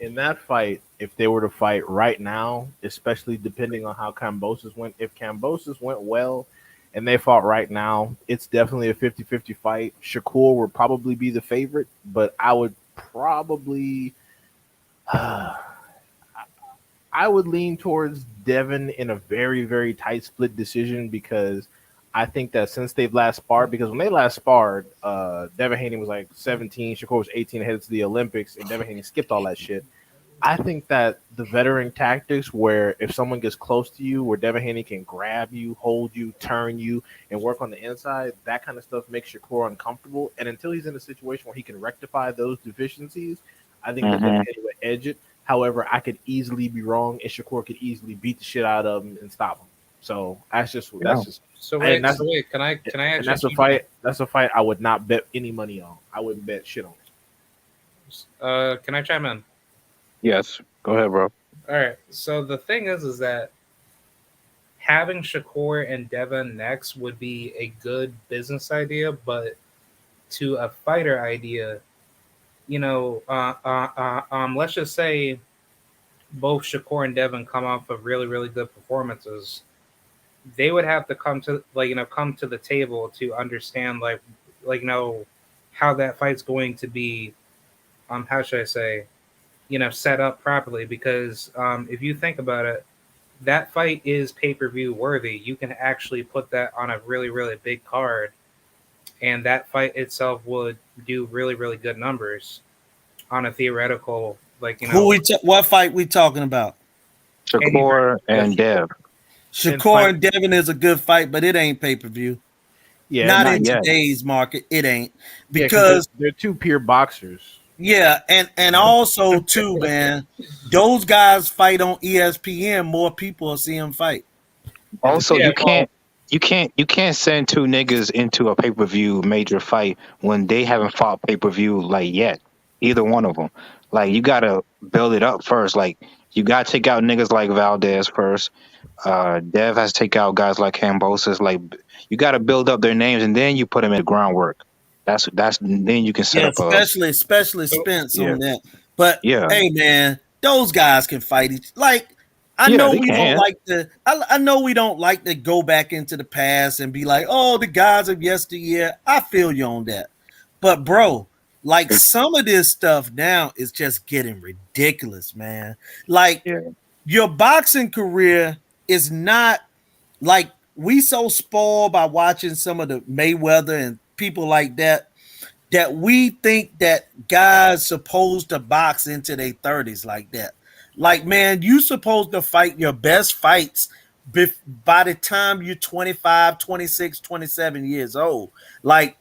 Speaker 3: In that fight, if they were to fight right now, especially depending on how Kambosos went, if Kambosos went well and they fought right now, it's definitely a 50-50 fight. Shakur would probably be the favorite, but I would probably I I would lean towards Devin in a very, very tight split decision because I think that since they've last sparred, because when they last sparred, Devin Haney was like 17, Shakur was 18 headed to the Olympics, and Devin Haney skipped all that shit. I think that the veteran tactics where if someone gets close to you, where Devin Haney can grab you, hold you, turn you, and work on the inside, that kind of stuff makes Shakur uncomfortable. And until he's in a situation where he can rectify those deficiencies, I think that Devin Haney would edge it. However, I could easily be wrong, and Shakur could easily beat the shit out of him and stop him. So that's just
Speaker 7: So wait,
Speaker 3: that's,
Speaker 7: so wait, can I
Speaker 3: and
Speaker 7: actually
Speaker 3: that's a fight. That's a fight I would not bet any money on. I wouldn't bet shit on it.
Speaker 7: Can I chime in?
Speaker 8: Yes. Go ahead, bro.
Speaker 7: All right. So the thing is that having Shakur and Devin next would be a good business idea, but to a fighter idea, let's just say both Shakur and Devin come off of really, really good performances. They would have to come to the table to understand how that fight's going to be. How should I say? Set up properly, because if you think about it, that fight is pay-per-view worthy. You can actually put that on a really, really big card, and that fight itself would do really, really good numbers on a theoretical,
Speaker 2: what fight we talking about?
Speaker 8: Shakur and Dev.
Speaker 2: Shakur and Devin is a good fight, but it ain't pay-per-view.
Speaker 3: Yeah,
Speaker 2: not in today's market. It ain't, because
Speaker 3: they're two pure boxers.
Speaker 2: Yeah, and also too, man, those guys fight on ESPN. More people will see them fight.
Speaker 8: Also, you can't send two niggas into a pay-per-view major fight when they haven't fought pay-per-view yet. Either one of them. You gotta build it up first. You gotta take out niggas like Valdez first. Dev has to take out guys like Cambosis. You gotta build up their names and then you put them in the groundwork. That's then you can set up
Speaker 2: especially Spence on that. But hey, man, those guys can fight each. I know we don't like to. I know we don't like to go back into the past and be like, "Oh, the guys of yesteryear." I feel you on that, but bro, some of this stuff now is just getting ridiculous, man. Your boxing career is not we so spoiled by watching some of the Mayweather and people like that we think that guys supposed to box into their 30s like that. Man, you supposed to fight your best fights by the time you're 25, 26, 27 years old.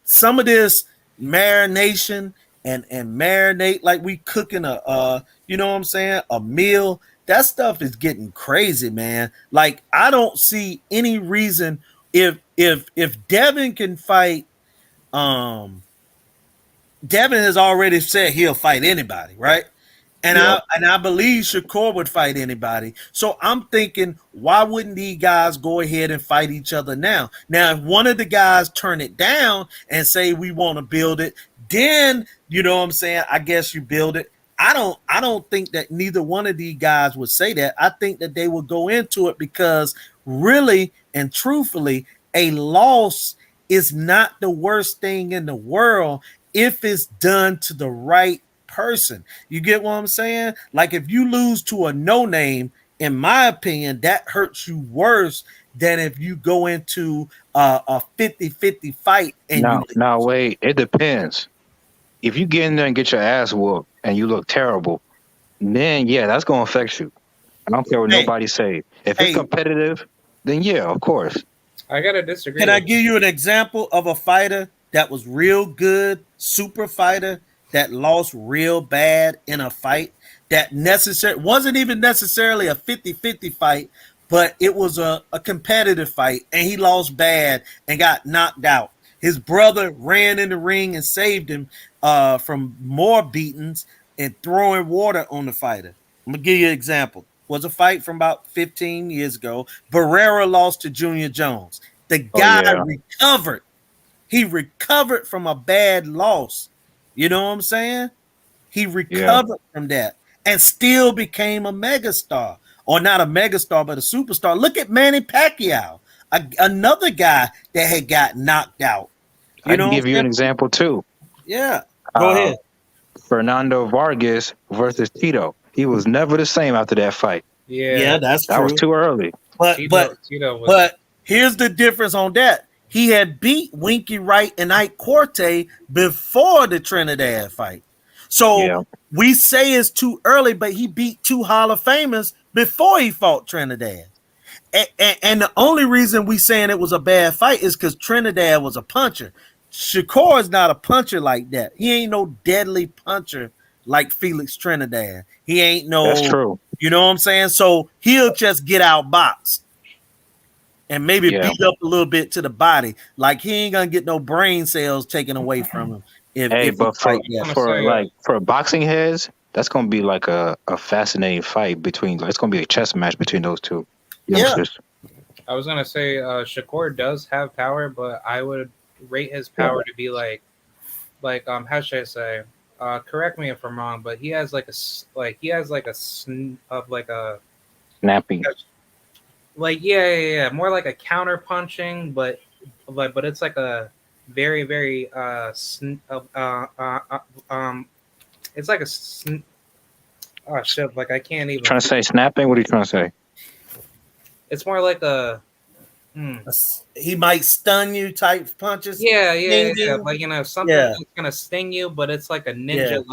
Speaker 2: Some of this marination and marinate, we cooking a you know what I'm saying, a meal. That stuff is getting crazy, man. I don't see any reason if Devin can fight. Devin has already said he'll fight anybody, right? And I believe Shakur would fight anybody. So I'm thinking, why wouldn't these guys go ahead and fight each other now? Now, if one of the guys turn it down and say we want to build it, then you know what I'm saying, I guess you build it. I don't think that neither one of these guys would say that. I think that they would go into it because really and truthfully, a loss is not the worst thing in the world if it's done to the right person. You get what I'm saying? If you lose to a no-name, in my opinion, that hurts you worse than if you go into a 50-50 fight. And
Speaker 8: wait, it depends. If you get in there and get your ass whooped and you look terrible, then that's gonna affect you. I don't care what nobody say. If it's competitive, then of course.
Speaker 7: I gotta disagree.
Speaker 2: Can I give you an example of a fighter that was real good, super fighter that lost real bad in a fight that wasn't even necessarily a 50-50 fight, but it was a competitive fight, and he lost bad and got knocked out. His brother ran in the ring and saved him from more beatings and throwing water on the fighter. I'm going to give you an example. Was a fight from about 15 years ago. Barrera lost to Junior Jones. The guy recovered. He recovered from a bad loss. You know what I'm saying? He recovered from that and still became a megastar. Or not a megastar, but a superstar. Look at Manny Pacquiao, another guy that had got knocked out.
Speaker 8: I can give you an example too.
Speaker 2: Yeah, go ahead.
Speaker 8: Fernando Vargas versus Tito. He was never the same after that fight.
Speaker 7: Yeah,
Speaker 2: that's
Speaker 8: That
Speaker 2: true.
Speaker 8: was too early.
Speaker 7: Tito was.
Speaker 2: But here's the difference on that. He had beat Winky Wright and Ike Corte before the Trinidad fight. So
Speaker 8: Yeah.
Speaker 2: we say it's too early, but he beat 2 Hall of Famers before he fought Trinidad. And the only reason we saying it was a bad fight is because Trinidad was a puncher. Shakur is not a puncher like that. He ain't no deadly puncher like Felix Trinidad. He ain't no,
Speaker 8: That's true.
Speaker 2: you know what I'm saying? So he'll just get out boxed and maybe beat up a little bit to the body. Like he ain't gonna get no brain cells taken away from him.
Speaker 8: But for boxing heads, that's gonna be like a fascinating fight between. It's gonna be a chess match between those two youngsters.
Speaker 7: I was gonna say Shakur does have power, but I would rate his power to be like how should I say? Correct me if I'm wrong, but he has like a snapping. More like a counter punching, but it's like a very very it's like a oh shit, like I can't even
Speaker 8: Trying to say snapping? What are you trying to say?
Speaker 7: It's more like a
Speaker 2: he might stun you type punches.
Speaker 7: Yeah. Like something that's gonna sting you, but it's like a ninja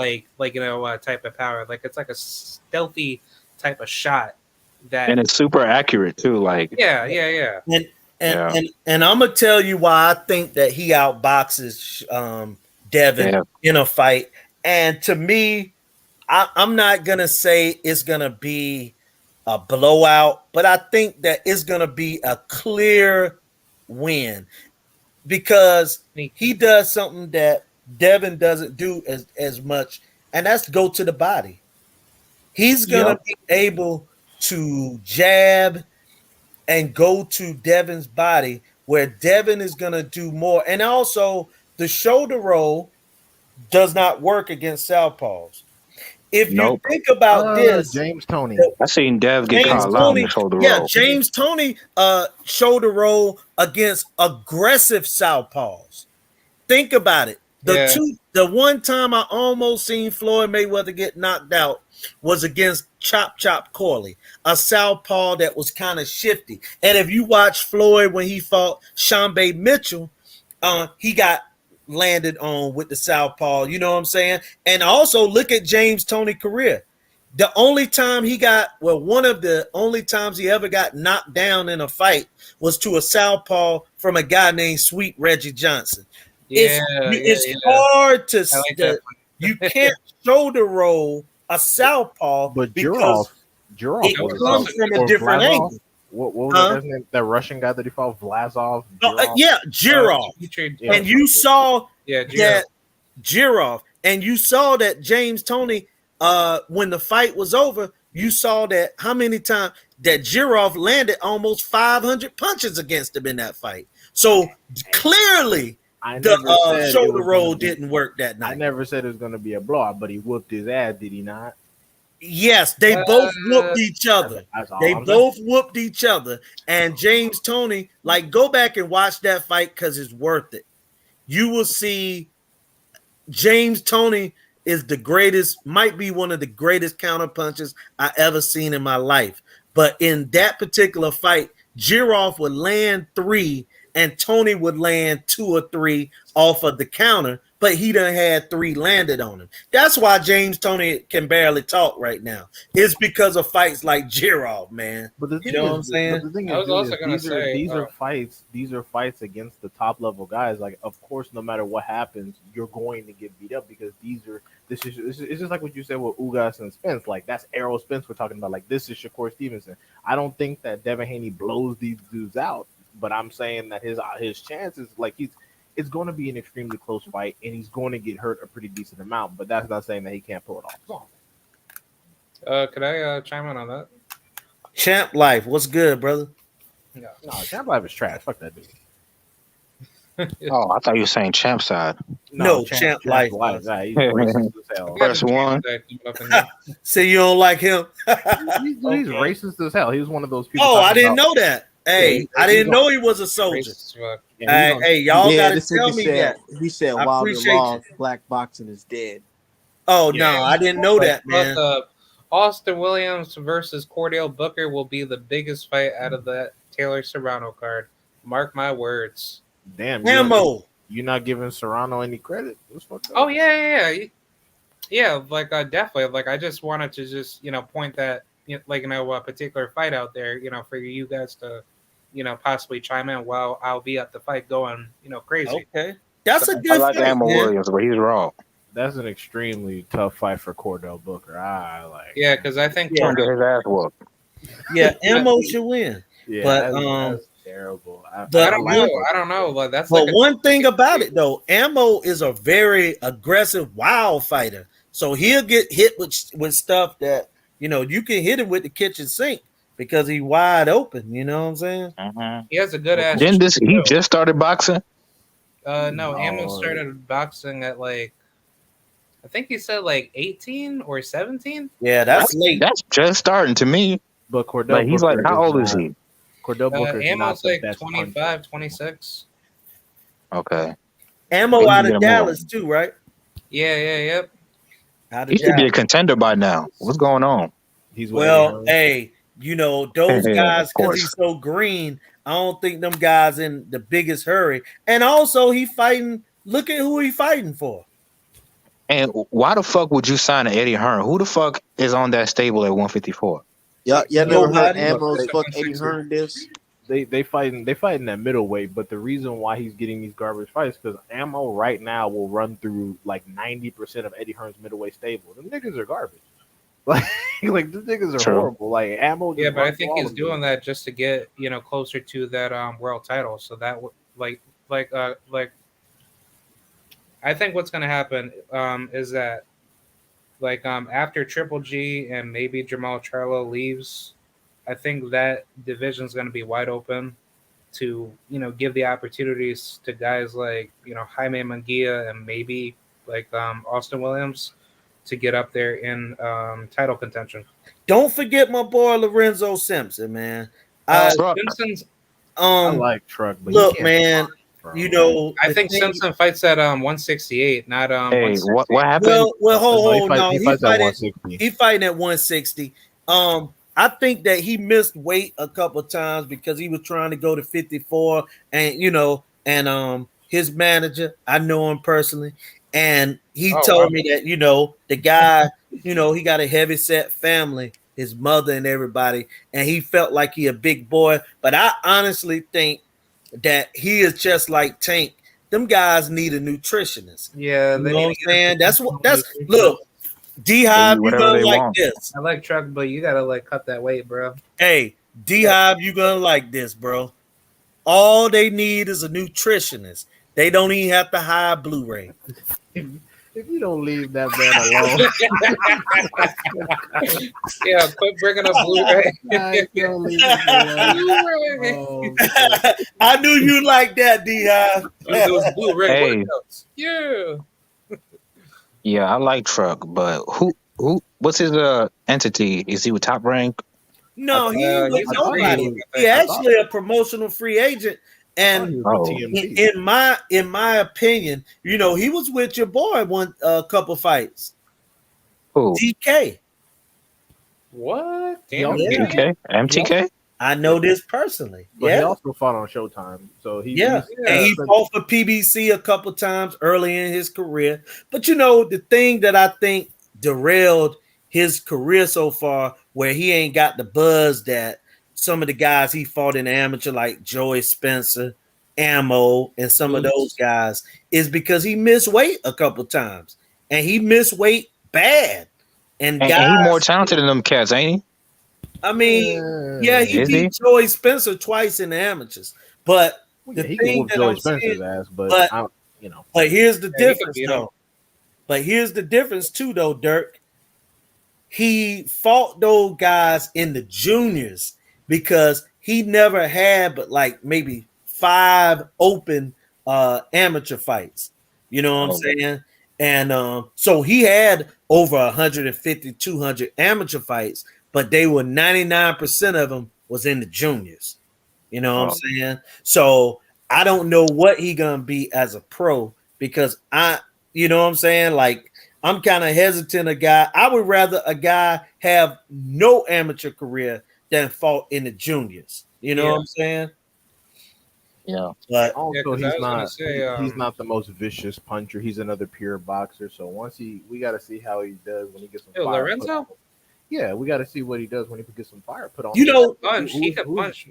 Speaker 7: type of power. Like it's like a stealthy type of shot
Speaker 8: and it's super accurate too. Like
Speaker 2: And I'm gonna tell you why I think that he outboxes Devin in a fight. And to me, I'm not gonna say it's gonna be a blowout, but I think that it's gonna be a clear win because he does something that Devin doesn't do as much, and that's go to the body. He's gonna be able to jab and go to Devin's body where Devin is gonna do more, and also the shoulder roll does not work against southpaws. If you think about this,
Speaker 3: James Toney.
Speaker 8: I seen Dev get caught a lot on the shoulder roll.
Speaker 2: Yeah, James Toney shoulder roll against aggressive southpaws. Think about it. The one time I almost seen Floyd Mayweather get knocked out was against Chop Corley, a southpaw that was kind of shifty. And if you watch Floyd when he fought Shambe Mitchell, he got landed on with the southpaw, you know what I'm saying? And also look at James Toney's career. The only time one of the only times he ever got knocked down in a fight was to a southpaw from a guy named Sweet Reggie Johnson. It's hard to you can't shoulder roll a southpaw,
Speaker 3: but
Speaker 2: because
Speaker 3: it
Speaker 2: comes from a different angle.
Speaker 3: What was that name? That Russian guy that he fought, Vlasov?
Speaker 2: Jirov. And you saw that Jirov, and you saw that James Toney. When the fight was over, you saw that how many times that Jirov landed almost 500 punches against him in that fight. So clearly, the shoulder roll didn't work that night.
Speaker 3: I never said it was going to be a blowout, but he whooped his ass, did he not?
Speaker 2: Yes, they both whooped each other. They both whooped each other. And James Toney, go back and watch that fight because it's worth it. You will see James Toney is the greatest, might be one of the greatest counter punches I ever seen in my life. But in that particular fight, Jirov would land 3 and Toney would land 2 or 3 off of the counter, but he done had 3 landed on him. That's why James Toney can barely talk right now. It's because of fights like Jirov, man.
Speaker 3: But
Speaker 2: you know what I'm saying?
Speaker 3: The thing is, these are fights against the top level guys. Like, of course, no matter what happens, you're going to get beat up because it's just like what you said with Ugas and Spence. Like, that's Errol Spence we're talking about. Like, this is Shakur Stevenson. I don't think that Devin Haney blows these dudes out, but I'm saying that his chances, it's going to be an extremely close fight, and he's going to get hurt a pretty decent amount. But that's not saying that he can't pull it off.
Speaker 7: Could I chime in on that?
Speaker 2: Champ Life, what's good, brother?
Speaker 3: No, Champ Life is trash. Fuck that dude.
Speaker 8: Oh, I thought you were saying Champ side.
Speaker 2: No, Champ Life.
Speaker 3: Nah, he's racist as hell.
Speaker 8: First one.
Speaker 2: See, you don't like him?
Speaker 3: He's racist as hell. He was one of those people.
Speaker 2: Oh, I didn't know that. Hey, I didn't know he was a soldier. Hey, y'all gotta tell me that.
Speaker 1: He said Wilder lost, black boxing is dead.
Speaker 2: Oh no, I didn't know that, man.
Speaker 7: Austin Williams versus Cordell Booker will be the biggest fight out of that Taylor Serrano card. Mark my words.
Speaker 3: Damn,
Speaker 2: Ammo.
Speaker 3: you're not giving Serrano any credit? What's fucked up?
Speaker 7: Oh yeah. Like definitely. Like I just wanted to just point that a particular fight out there. For you guys to possibly chime in while I'll be at the fight going crazy.
Speaker 2: Okay, that's a
Speaker 8: I
Speaker 2: good
Speaker 8: like
Speaker 2: fight,
Speaker 8: Ammo
Speaker 2: man.
Speaker 8: Williams, but he's raw.
Speaker 3: That's an extremely tough fight for Cordell Booker.
Speaker 7: Yeah, because I think
Speaker 8: He's gonna get his ass whooped.
Speaker 2: Yeah, Ammo should win.
Speaker 3: Yeah,
Speaker 2: But,
Speaker 3: that's terrible.
Speaker 7: I
Speaker 2: but
Speaker 7: don't know. I don't know. But that's
Speaker 2: But
Speaker 7: like
Speaker 2: one thing about it though, Ammo is a very aggressive, wild fighter. So he'll get hit with stuff that you can hit him with the kitchen sink because he's wide open. You know what I'm saying?
Speaker 7: he has a good ass.
Speaker 8: Didn't he just started boxing?
Speaker 7: No, Ammo started boxing at I think he said 18 or 17.
Speaker 2: Yeah, that's late.
Speaker 8: That's just starting to me.
Speaker 3: But Cordell
Speaker 8: He's
Speaker 3: Booker
Speaker 8: like, how old is he?
Speaker 3: Cordell Booker is not
Speaker 7: Ammo's
Speaker 3: the best
Speaker 7: 25,
Speaker 3: puncher.
Speaker 7: 26.
Speaker 8: Okay.
Speaker 2: Ammo
Speaker 8: Maybe
Speaker 2: out
Speaker 8: get
Speaker 2: of
Speaker 8: him
Speaker 2: Dallas too, right?
Speaker 7: Yep.
Speaker 2: Out of
Speaker 8: He should be a
Speaker 2: Dallas.
Speaker 8: contender by now. What's going on?
Speaker 3: He's
Speaker 2: Well, hey, those
Speaker 8: Yeah,
Speaker 2: guys
Speaker 8: of
Speaker 2: because
Speaker 8: course.
Speaker 2: he's so green. I don't think them guys in the biggest hurry. And also, he fighting. Look at who he fighting for.
Speaker 8: And why the fuck would you sign an Eddie Hearn? Who the fuck is on that stable at 154?
Speaker 1: Y'all never heard
Speaker 2: Nobody.
Speaker 1: Ammo's fuck Eddie Hearn this?
Speaker 3: they fighting that middleweight, but the reason why he's getting these garbage fights because Ammo right now will run through 90% of Eddie Hearn's middleweight stable. Them niggas are garbage. Like these niggas are
Speaker 8: True.
Speaker 3: horrible. Like Ammo.
Speaker 7: Yeah, but I think he's doing that just to get closer to that world title. So that I think what's gonna happen is that after Triple G and maybe Jamal Charlo leaves, I think that division's gonna be wide open to give the opportunities to guys like Jaime Munguia and maybe Austin Williams to get up there in title contention.
Speaker 2: Don't forget my boy Lorenzo Simpson, man.
Speaker 7: Simpson's.
Speaker 3: I like Truck, but
Speaker 2: Look, man.
Speaker 7: I think Simpson fights at 168, not
Speaker 8: Hey,
Speaker 7: 160.
Speaker 8: what happened?
Speaker 2: Well, hold on.
Speaker 3: He fights at 160.
Speaker 2: He fighting at 160. I think that he missed weight a couple times because he was trying to go to 54, and his manager, I know him personally, and he told me that the guy, he got a heavy set family, his mother and everybody, and he felt like he a big boy. But I honestly think that he is just like Tank. Them guys need a nutritionist.
Speaker 7: Yeah,
Speaker 2: you know what I'm saying? That's look. D-Hive, you gonna like this.
Speaker 7: I like Truck, but you gotta cut that weight, bro.
Speaker 2: Hey, D-Hive, you gonna like this, bro. All they need is a nutritionist. They don't even have to hire Blu-ray.
Speaker 3: If you don't leave that man alone.
Speaker 7: Yeah, quit bringing up Blu-ray.
Speaker 2: I knew you like that, D-Hive.
Speaker 7: Those Blu-ray
Speaker 8: Hey.
Speaker 7: workouts. Yeah.
Speaker 8: Yeah, I like Truck, but who? What's his entity? Is he with Top Rank?
Speaker 2: No, he ain't with
Speaker 7: he's a
Speaker 2: nobody.
Speaker 7: free
Speaker 2: He actually a promotional free agent. And in my opinion, he was with your boy a couple fights.
Speaker 8: Who?
Speaker 2: TK.
Speaker 7: What?
Speaker 3: Damn,
Speaker 8: MTK? MTK?
Speaker 2: I know this personally.
Speaker 3: But he also fought on Showtime. So he
Speaker 2: and he fought for PBC a couple times early in his career. But the thing that I think derailed his career so far, where he ain't got the buzz that some of the guys he fought in amateur, like Joey Spencer, Ammo, and some of those guys, is because he missed weight a couple times. And he missed weight bad. And guys,
Speaker 8: he more talented than them cats, ain't he?
Speaker 2: I mean, yeah, he beat Joey Spencer twice in the amateurs. But the thing that I'm saying,
Speaker 3: ass, but
Speaker 2: here's the difference, though. But here's the difference, too, though, Dirk. He fought those guys in the juniors because he never had but maybe 5 open amateur fights. You know what I'm saying? And so he had over 150, 200 amateur fights, but they were 99% of them was in the juniors. You know what I'm saying? So I don't know what he gonna be as a pro because you know what I'm saying? I'm kind of hesitant. I would rather a guy have no amateur career than fought in the juniors. You know what I'm saying?
Speaker 8: Yeah.
Speaker 2: But
Speaker 3: Also,
Speaker 7: 'cause I was gonna say,
Speaker 3: he's not the most vicious puncher. He's another pure boxer. So we got to see how he does when he gets some fire.
Speaker 7: Lorenzo?
Speaker 3: Yeah, we got to see what he does when he gets some fire put on.
Speaker 2: you know,
Speaker 7: He could punch.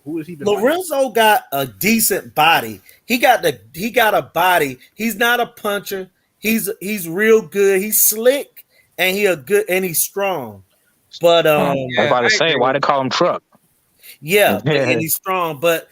Speaker 3: Who is he?
Speaker 2: Lorenzo got a decent body. He got a body. He's not a puncher. He's real good. He's slick and he's strong. But
Speaker 8: I was about to say, why they call him Truck?
Speaker 2: yeah, and he's strong. But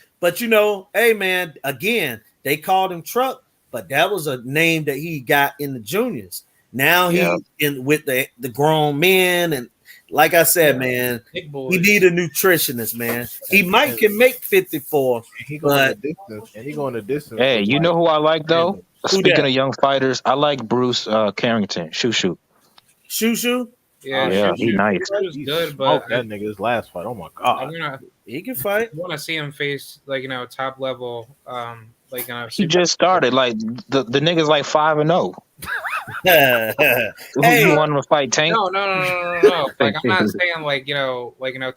Speaker 2: hey man, again, they called him Truck, but that was a name that he got in the juniors. Now he's in with the grown men, and like I said, man, he need a nutritionist, man. He might can make 54.
Speaker 3: He going the distance.
Speaker 8: Hey, you know who I like though? Speaking of young fighters, I like Bruce Carrington. Shoo.
Speaker 7: Yeah,
Speaker 8: he's nice.
Speaker 7: He's good, but
Speaker 3: that nigga's last fight. Oh my god,
Speaker 2: he can fight.
Speaker 7: I want to see him face top level.
Speaker 8: He just started. Like the nigga's like 5-0. Who you want him to fight, Tank?
Speaker 7: No. Like I'm not saying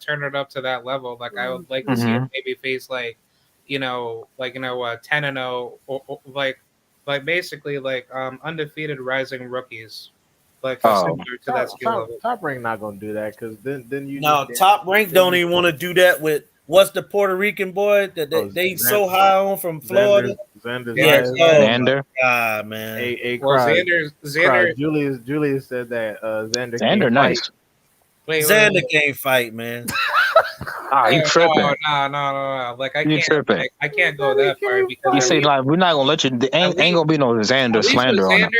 Speaker 7: turn it up to that level. Like I would like to see him maybe face 10-0 or like basically undefeated rising rookies. Similar to that skill level.
Speaker 3: Top Rank not gonna do that because then you.
Speaker 2: No, Top Rank don't even want to do that with what's the Puerto Rican boy that they so high on from Florida.
Speaker 8: Xander.
Speaker 2: God, man.
Speaker 7: Xander.
Speaker 3: Julius said that
Speaker 8: Xander nice.
Speaker 2: Xander can't fight, man.
Speaker 8: You tripping?
Speaker 7: No. Like I can't. I can't go that far because
Speaker 8: you say like we're not gonna let you. Ain't gonna be no Xander slander on him.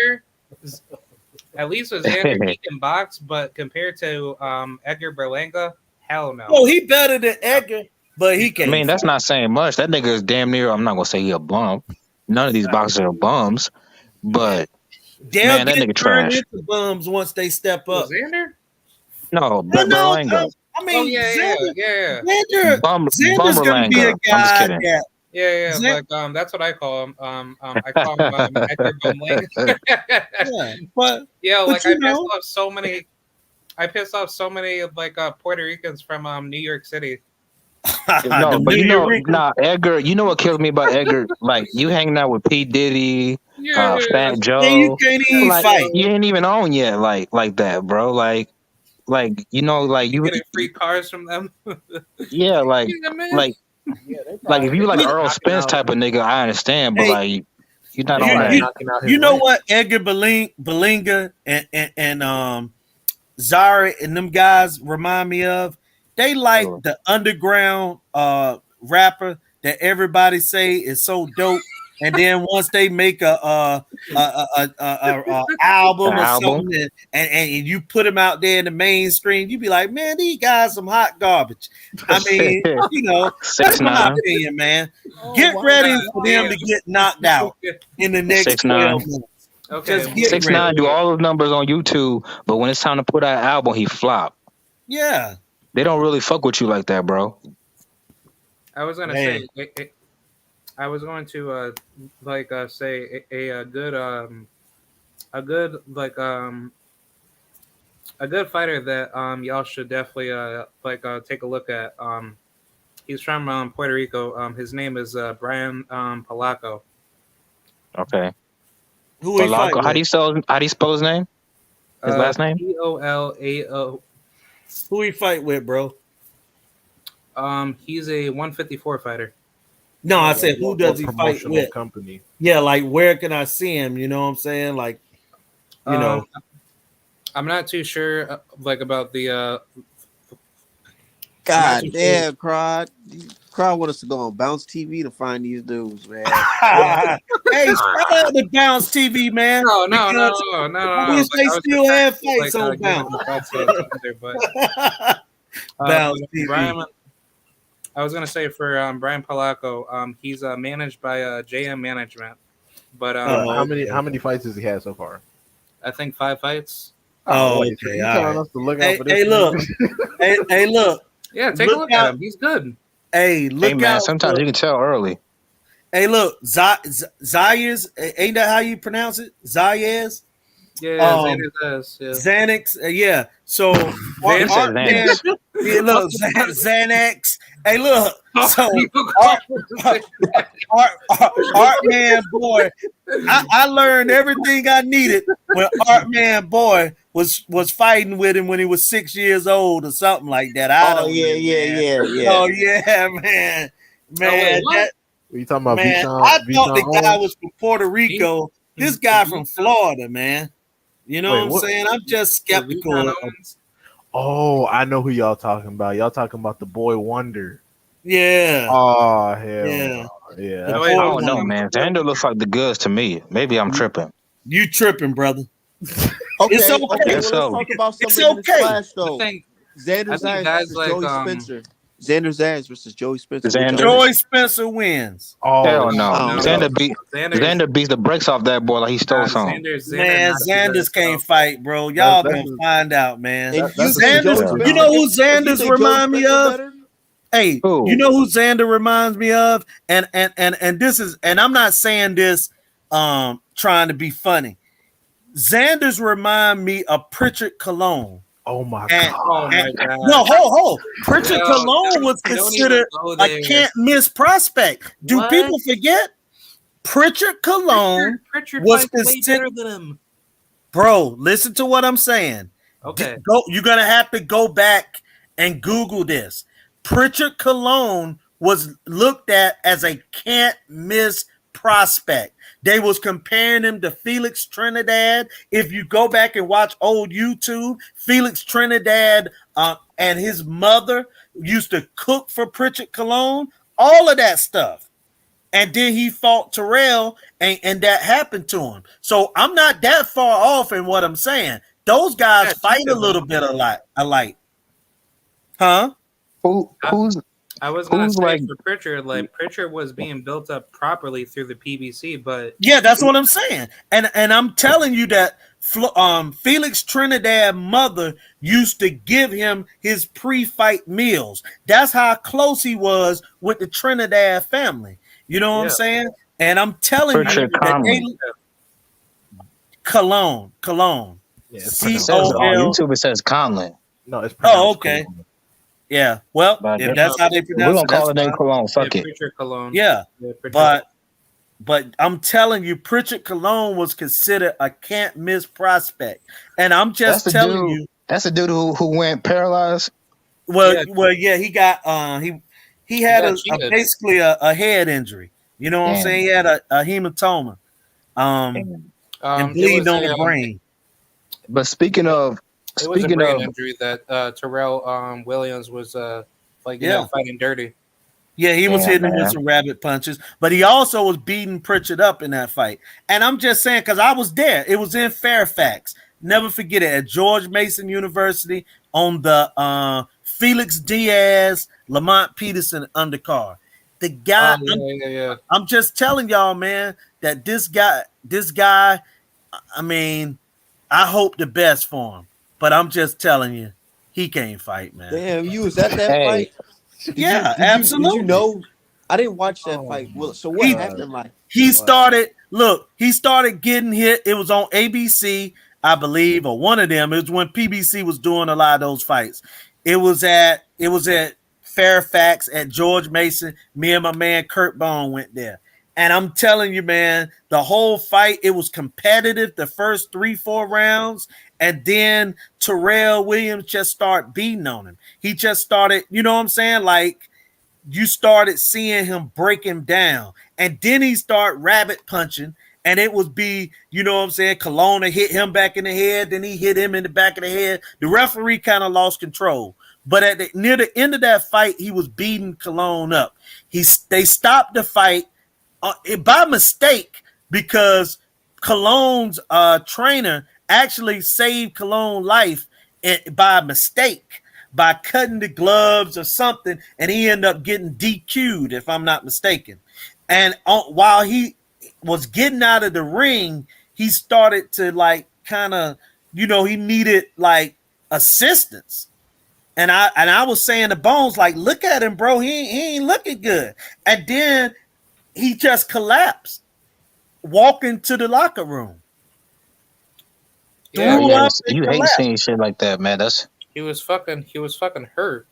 Speaker 7: At least with Xander, he can box, but compared to Edgar Berlanga, hell no.
Speaker 2: Oh, he better than Edgar, but he can't.
Speaker 8: I mean, that's not saying much. That nigga is damn near. I'm not gonna say he a bum. None of these boxers are bums, but man, that nigga trash.
Speaker 2: Into bums once they step up.
Speaker 7: Xander?
Speaker 8: No, Berlanga.
Speaker 2: I mean,
Speaker 7: yeah.
Speaker 2: Xander's gonna be a guy that.
Speaker 7: Yeah, like that's what I call him. I call him Edgar Berlanga.
Speaker 2: But
Speaker 7: I pissed off so many Puerto Ricans from New York City.
Speaker 8: No, but Edgar. You know what kills me about Edgar? Like you hanging out with P Diddy, Fat Joe.
Speaker 2: You can't even fight.
Speaker 8: You ain't even on yet, like that, bro. Like you
Speaker 7: getting free cars from them.
Speaker 8: Yeah, like if you like Earl Spence type of nigga, I understand, but like you're not on that.
Speaker 2: You know what? Edgar Berlanga and Zara and them guys remind me of. They like the underground rapper that everybody say is so dope, and then once they make a album or something, and you put them out there in the mainstream, you be like, man, these guys some hot garbage. I mean, that's my opinion, man. Get ready for them to get knocked out in the next 12 months.
Speaker 7: Okay,
Speaker 8: 6ix9ine do all those numbers on YouTube, but when it's time to put out an album, he flop.
Speaker 2: Yeah.
Speaker 8: They don't really fuck with you like that, bro.
Speaker 7: I was gonna say, I was going to say a good fighter that y'all should definitely take a look at. He's from Puerto Rico. His name is Brian Palaco.
Speaker 8: Okay.
Speaker 2: Who he fight with?
Speaker 8: How do you spell his name? His last name?
Speaker 7: Polao.
Speaker 2: Who he fight with, bro?
Speaker 7: He's a 154 fighter.
Speaker 2: No, I said who does he fight with?
Speaker 3: Company.
Speaker 2: Yeah, like where can I see him? You know what I'm saying? Like, I'm
Speaker 7: not too sure about the
Speaker 1: God damn, Crowd. Crowd want us to go on Bounce TV to find these dudes, man.
Speaker 2: Hey, shout out to Bounce TV, man.
Speaker 7: No.
Speaker 2: I wish they still have fights on Bounce. Bounce TV.
Speaker 7: Brian, I was gonna say for Brian Palaco, he's managed by JM Management. But
Speaker 3: how many fights has he had so far?
Speaker 7: I think 5 fights.
Speaker 2: Oh, okay.
Speaker 3: You telling us to look out for this?
Speaker 2: Hey, look. hey, look.
Speaker 7: Yeah, take a look at him. He's good.
Speaker 2: Hey, look
Speaker 8: man,
Speaker 2: out.
Speaker 8: sometimes you can tell early.
Speaker 2: Hey, look, Zayas, ain't that how you pronounce it? Zayas?
Speaker 7: Yeah,
Speaker 2: Um,
Speaker 7: Xander's ass. Yeah.
Speaker 2: Xanax, yeah. So
Speaker 8: He said
Speaker 2: Art Man,
Speaker 8: Xanax.
Speaker 2: yeah, look, Xanax. Hey, look. So
Speaker 7: You
Speaker 2: Art,
Speaker 7: call him
Speaker 2: Art Man boy, I learned everything I needed when Art Man boy was fighting with him when he was 6 years old or something like that. I
Speaker 1: Oh
Speaker 2: don't
Speaker 1: yeah,
Speaker 2: know,
Speaker 1: yeah,
Speaker 2: man.
Speaker 1: yeah, yeah.
Speaker 2: Oh yeah, man,
Speaker 7: Oh wait,
Speaker 2: man.
Speaker 7: what?
Speaker 2: That
Speaker 3: Are you talking about
Speaker 2: man,
Speaker 3: Vishon
Speaker 2: I thought the guy
Speaker 3: Owens?
Speaker 2: was from Puerto Rico. This guy from Florida, man. You know
Speaker 3: Wait,
Speaker 2: what I'm
Speaker 3: what?
Speaker 2: saying? I'm just
Speaker 7: Vishon
Speaker 2: skeptical.
Speaker 7: Owens?
Speaker 3: Oh, I know who y'all talking about. Y'all talking about the boy Wonder.
Speaker 2: Yeah,
Speaker 3: Oh hell
Speaker 2: yeah.
Speaker 3: no. Yeah,
Speaker 2: The
Speaker 7: Oh,
Speaker 3: that's
Speaker 7: wait,
Speaker 8: I
Speaker 2: boy
Speaker 8: don't know,
Speaker 2: wonder.
Speaker 8: man. Xander looks like the goods to me. Maybe I'm tripping.
Speaker 2: You tripping, brother. It's
Speaker 1: Okay,
Speaker 2: okay.
Speaker 1: okay.
Speaker 8: Guess
Speaker 1: Well, let's
Speaker 8: so.
Speaker 1: talk about
Speaker 2: It's
Speaker 1: something in this
Speaker 2: okay.
Speaker 1: class
Speaker 7: I
Speaker 1: though.
Speaker 7: think
Speaker 1: Xander Zayas
Speaker 7: guys
Speaker 1: versus
Speaker 7: like
Speaker 1: Joey Spencer. Xander Zayas versus Joey Spencer. Which y'all
Speaker 8: Xander.
Speaker 2: Joy
Speaker 1: think?
Speaker 2: Spencer wins.
Speaker 3: oh
Speaker 8: Hell no.
Speaker 1: I don't
Speaker 3: shit.
Speaker 1: know.
Speaker 7: Xander's
Speaker 8: Xander beats the brakes off that boy like he stole something.
Speaker 7: Xander
Speaker 2: Man,
Speaker 7: knocks his
Speaker 2: Xanders
Speaker 7: ass
Speaker 2: can't
Speaker 7: out.
Speaker 2: fight, bro.
Speaker 3: That's
Speaker 2: Y'all
Speaker 3: that's
Speaker 2: gonna find out, man.
Speaker 1: And you
Speaker 3: that's a
Speaker 1: think
Speaker 2: Xanders,
Speaker 1: Joey
Speaker 3: stupid
Speaker 2: you
Speaker 1: Spencer?
Speaker 2: know
Speaker 3: knowledge.
Speaker 2: who
Speaker 1: And you
Speaker 2: Xanders
Speaker 1: think Joey
Speaker 2: remind me
Speaker 1: Spencer
Speaker 2: of?
Speaker 1: better?
Speaker 2: Hey,
Speaker 8: Who?
Speaker 2: you know who Xander reminds me of? And this is, and I'm not saying this trying to be funny. Xanders remind me of Pritchard Cologne.
Speaker 3: Oh my
Speaker 2: And,
Speaker 7: Oh
Speaker 3: god.
Speaker 7: my
Speaker 2: no,
Speaker 7: god.
Speaker 2: ho. Pritchard
Speaker 7: Yo,
Speaker 2: Cologne was
Speaker 7: don't even
Speaker 2: considered
Speaker 7: go
Speaker 2: a
Speaker 7: there.
Speaker 2: can't miss prospect. Do
Speaker 7: What?
Speaker 2: people forget? Pritchard Cologne
Speaker 7: Pritchard
Speaker 2: was
Speaker 7: fights way better
Speaker 2: considered.
Speaker 7: than him.
Speaker 2: Bro, listen to what I'm saying.
Speaker 7: Okay.
Speaker 2: You're gonna have to go back and Google this. Pritchard Cologne was looked at as a can't miss prospect. They was comparing him to Felix Trinidad. If you go back and watch old YouTube, Felix Trinidad and his mother used to cook for Pritchard Cologne, all of that stuff. And then he fought Terrell, and that happened to him. So I'm not that far off in what I'm saying. Those guys
Speaker 7: Yeah,
Speaker 2: fight a
Speaker 7: Tito,
Speaker 2: little bit alike. Huh?
Speaker 8: Who's
Speaker 7: I was gonna
Speaker 8: who's
Speaker 7: say
Speaker 8: like
Speaker 7: for Pritchard, like Pritchard was being built up properly through the PBC, but
Speaker 2: Yeah, that's what I'm saying. And I'm telling you that Felix Trinidad mother used to give him his pre-fight meals. That's how close he was with the Trinidad family. You know what I'm
Speaker 7: yeah,
Speaker 2: saying? And I'm telling
Speaker 7: I
Speaker 2: you
Speaker 8: Richard
Speaker 7: never
Speaker 2: that they
Speaker 8: Conley?
Speaker 2: Cologne.
Speaker 3: Yeah, it's
Speaker 8: It
Speaker 3: pronounced
Speaker 8: says on
Speaker 3: Cologne.
Speaker 2: COL.
Speaker 8: YouTube it says Conley,
Speaker 3: No, it's
Speaker 2: Oh,
Speaker 3: pronounced
Speaker 2: okay.
Speaker 3: Cologne.
Speaker 2: Yeah. Well,
Speaker 8: but
Speaker 2: if that's how they
Speaker 8: we're
Speaker 2: pronounce
Speaker 8: gonna
Speaker 2: it, that's
Speaker 8: call it name
Speaker 2: fine.
Speaker 8: Cologne. Fuck it.
Speaker 7: Pritchard Cologne.
Speaker 2: Yeah.
Speaker 7: Pritchard.
Speaker 2: But I'm telling you, Pritchard Cologne was considered a can't miss prospect. And I'm
Speaker 8: That's
Speaker 2: just
Speaker 8: the
Speaker 2: telling
Speaker 8: dude.
Speaker 2: you,
Speaker 8: That's the dude who went paralyzed.
Speaker 2: yeah, he got he had
Speaker 7: got cheated.
Speaker 2: basically a head injury. You know what I'm saying?
Speaker 8: Damn.
Speaker 2: He had a hematoma.
Speaker 8: Damn.
Speaker 2: And
Speaker 7: It
Speaker 2: bleeding
Speaker 7: was
Speaker 2: on the brain.
Speaker 8: But speaking of
Speaker 7: it was a brain injury that Terrell Williams was like fighting dirty.
Speaker 2: Yeah, he was
Speaker 8: damn,
Speaker 2: hitting him with
Speaker 8: man.
Speaker 2: some rabbit punches, but he also was beating Pritchard up in that fight. And I'm just saying, because I was there, it was in Fairfax. Never forget it, at George Mason University on the Felix Diaz, Lamont Peterson undercard. The guy,
Speaker 7: Yeah.
Speaker 2: I'm just telling y'all, man, that this guy, I mean, I hope the best for him, but I'm just telling you, he can't fight, man.
Speaker 1: Damn, you was at that
Speaker 8: Hey,
Speaker 1: fight?
Speaker 2: Absolutely.
Speaker 1: Did you know? I didn't watch that fight. Well, so what happened? Like,
Speaker 2: He started getting hit. It was on ABC, I believe, or one of them. It was when PBC was doing a lot of those fights. It was at Fairfax at George Mason. Me and my man Kurt Bone went there. And I'm telling you, man, the whole fight, it was competitive the first 3-4 rounds. And then Terrell Williams just started beating on him. He just started, you know what I'm saying? Like, you started seeing him break him down. And then he started rabbit punching. And it would be, you know what I'm saying? Colonna hit him back in the head. Then he hit him in the back of the head. The referee kind of lost control. But near the end of that fight, he was beating Cologne up. They stopped the fight by mistake because Cologne's trainer actually saved Cologne's life by mistake, by cutting the gloves or something, and he ended up getting DQ'd, if I'm not mistaken. And while he was getting out of the ring, he started to like kind of, he needed like assistance. And I was saying to Bones, like, look at him, bro. He ain't looking good. And then he just collapsed, walking to the locker room.
Speaker 7: Yeah,
Speaker 2: threw up and
Speaker 8: you hate
Speaker 2: collapsed.
Speaker 8: seeing shit like that, man. That's
Speaker 7: he was fucking hurt.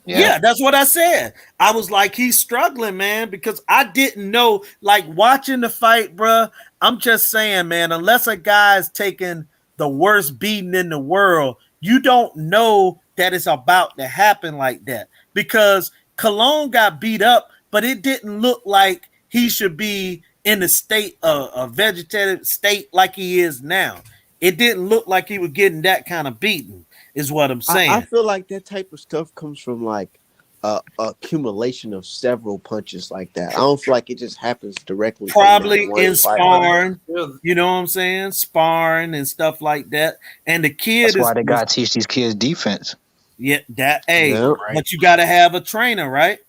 Speaker 2: Yeah, that's what I said. I was like, he's struggling, man, because I didn't know. Like watching the fight, bruh, I'm just saying, man, unless a guy's taking the worst beating in the world, you don't know that it's about to happen like that. Because Cologne got beat up, but it didn't look like he should be in the state of a vegetative state like he is now. It didn't look like he was getting that kind of beating, is what I'm
Speaker 1: I
Speaker 2: saying.
Speaker 1: feel like that type of stuff comes from like a accumulation of several punches like that. I don't feel like it just happens directly from
Speaker 2: Probably
Speaker 1: that one
Speaker 2: in
Speaker 1: fight.
Speaker 2: sparring, you know what I'm saying? Sparring and stuff like that. And the kid
Speaker 8: that's
Speaker 2: is
Speaker 8: why they gotta teach these kids defense.
Speaker 2: yeah, that hey,
Speaker 1: Yeah.
Speaker 2: but you gotta have a trainer, right?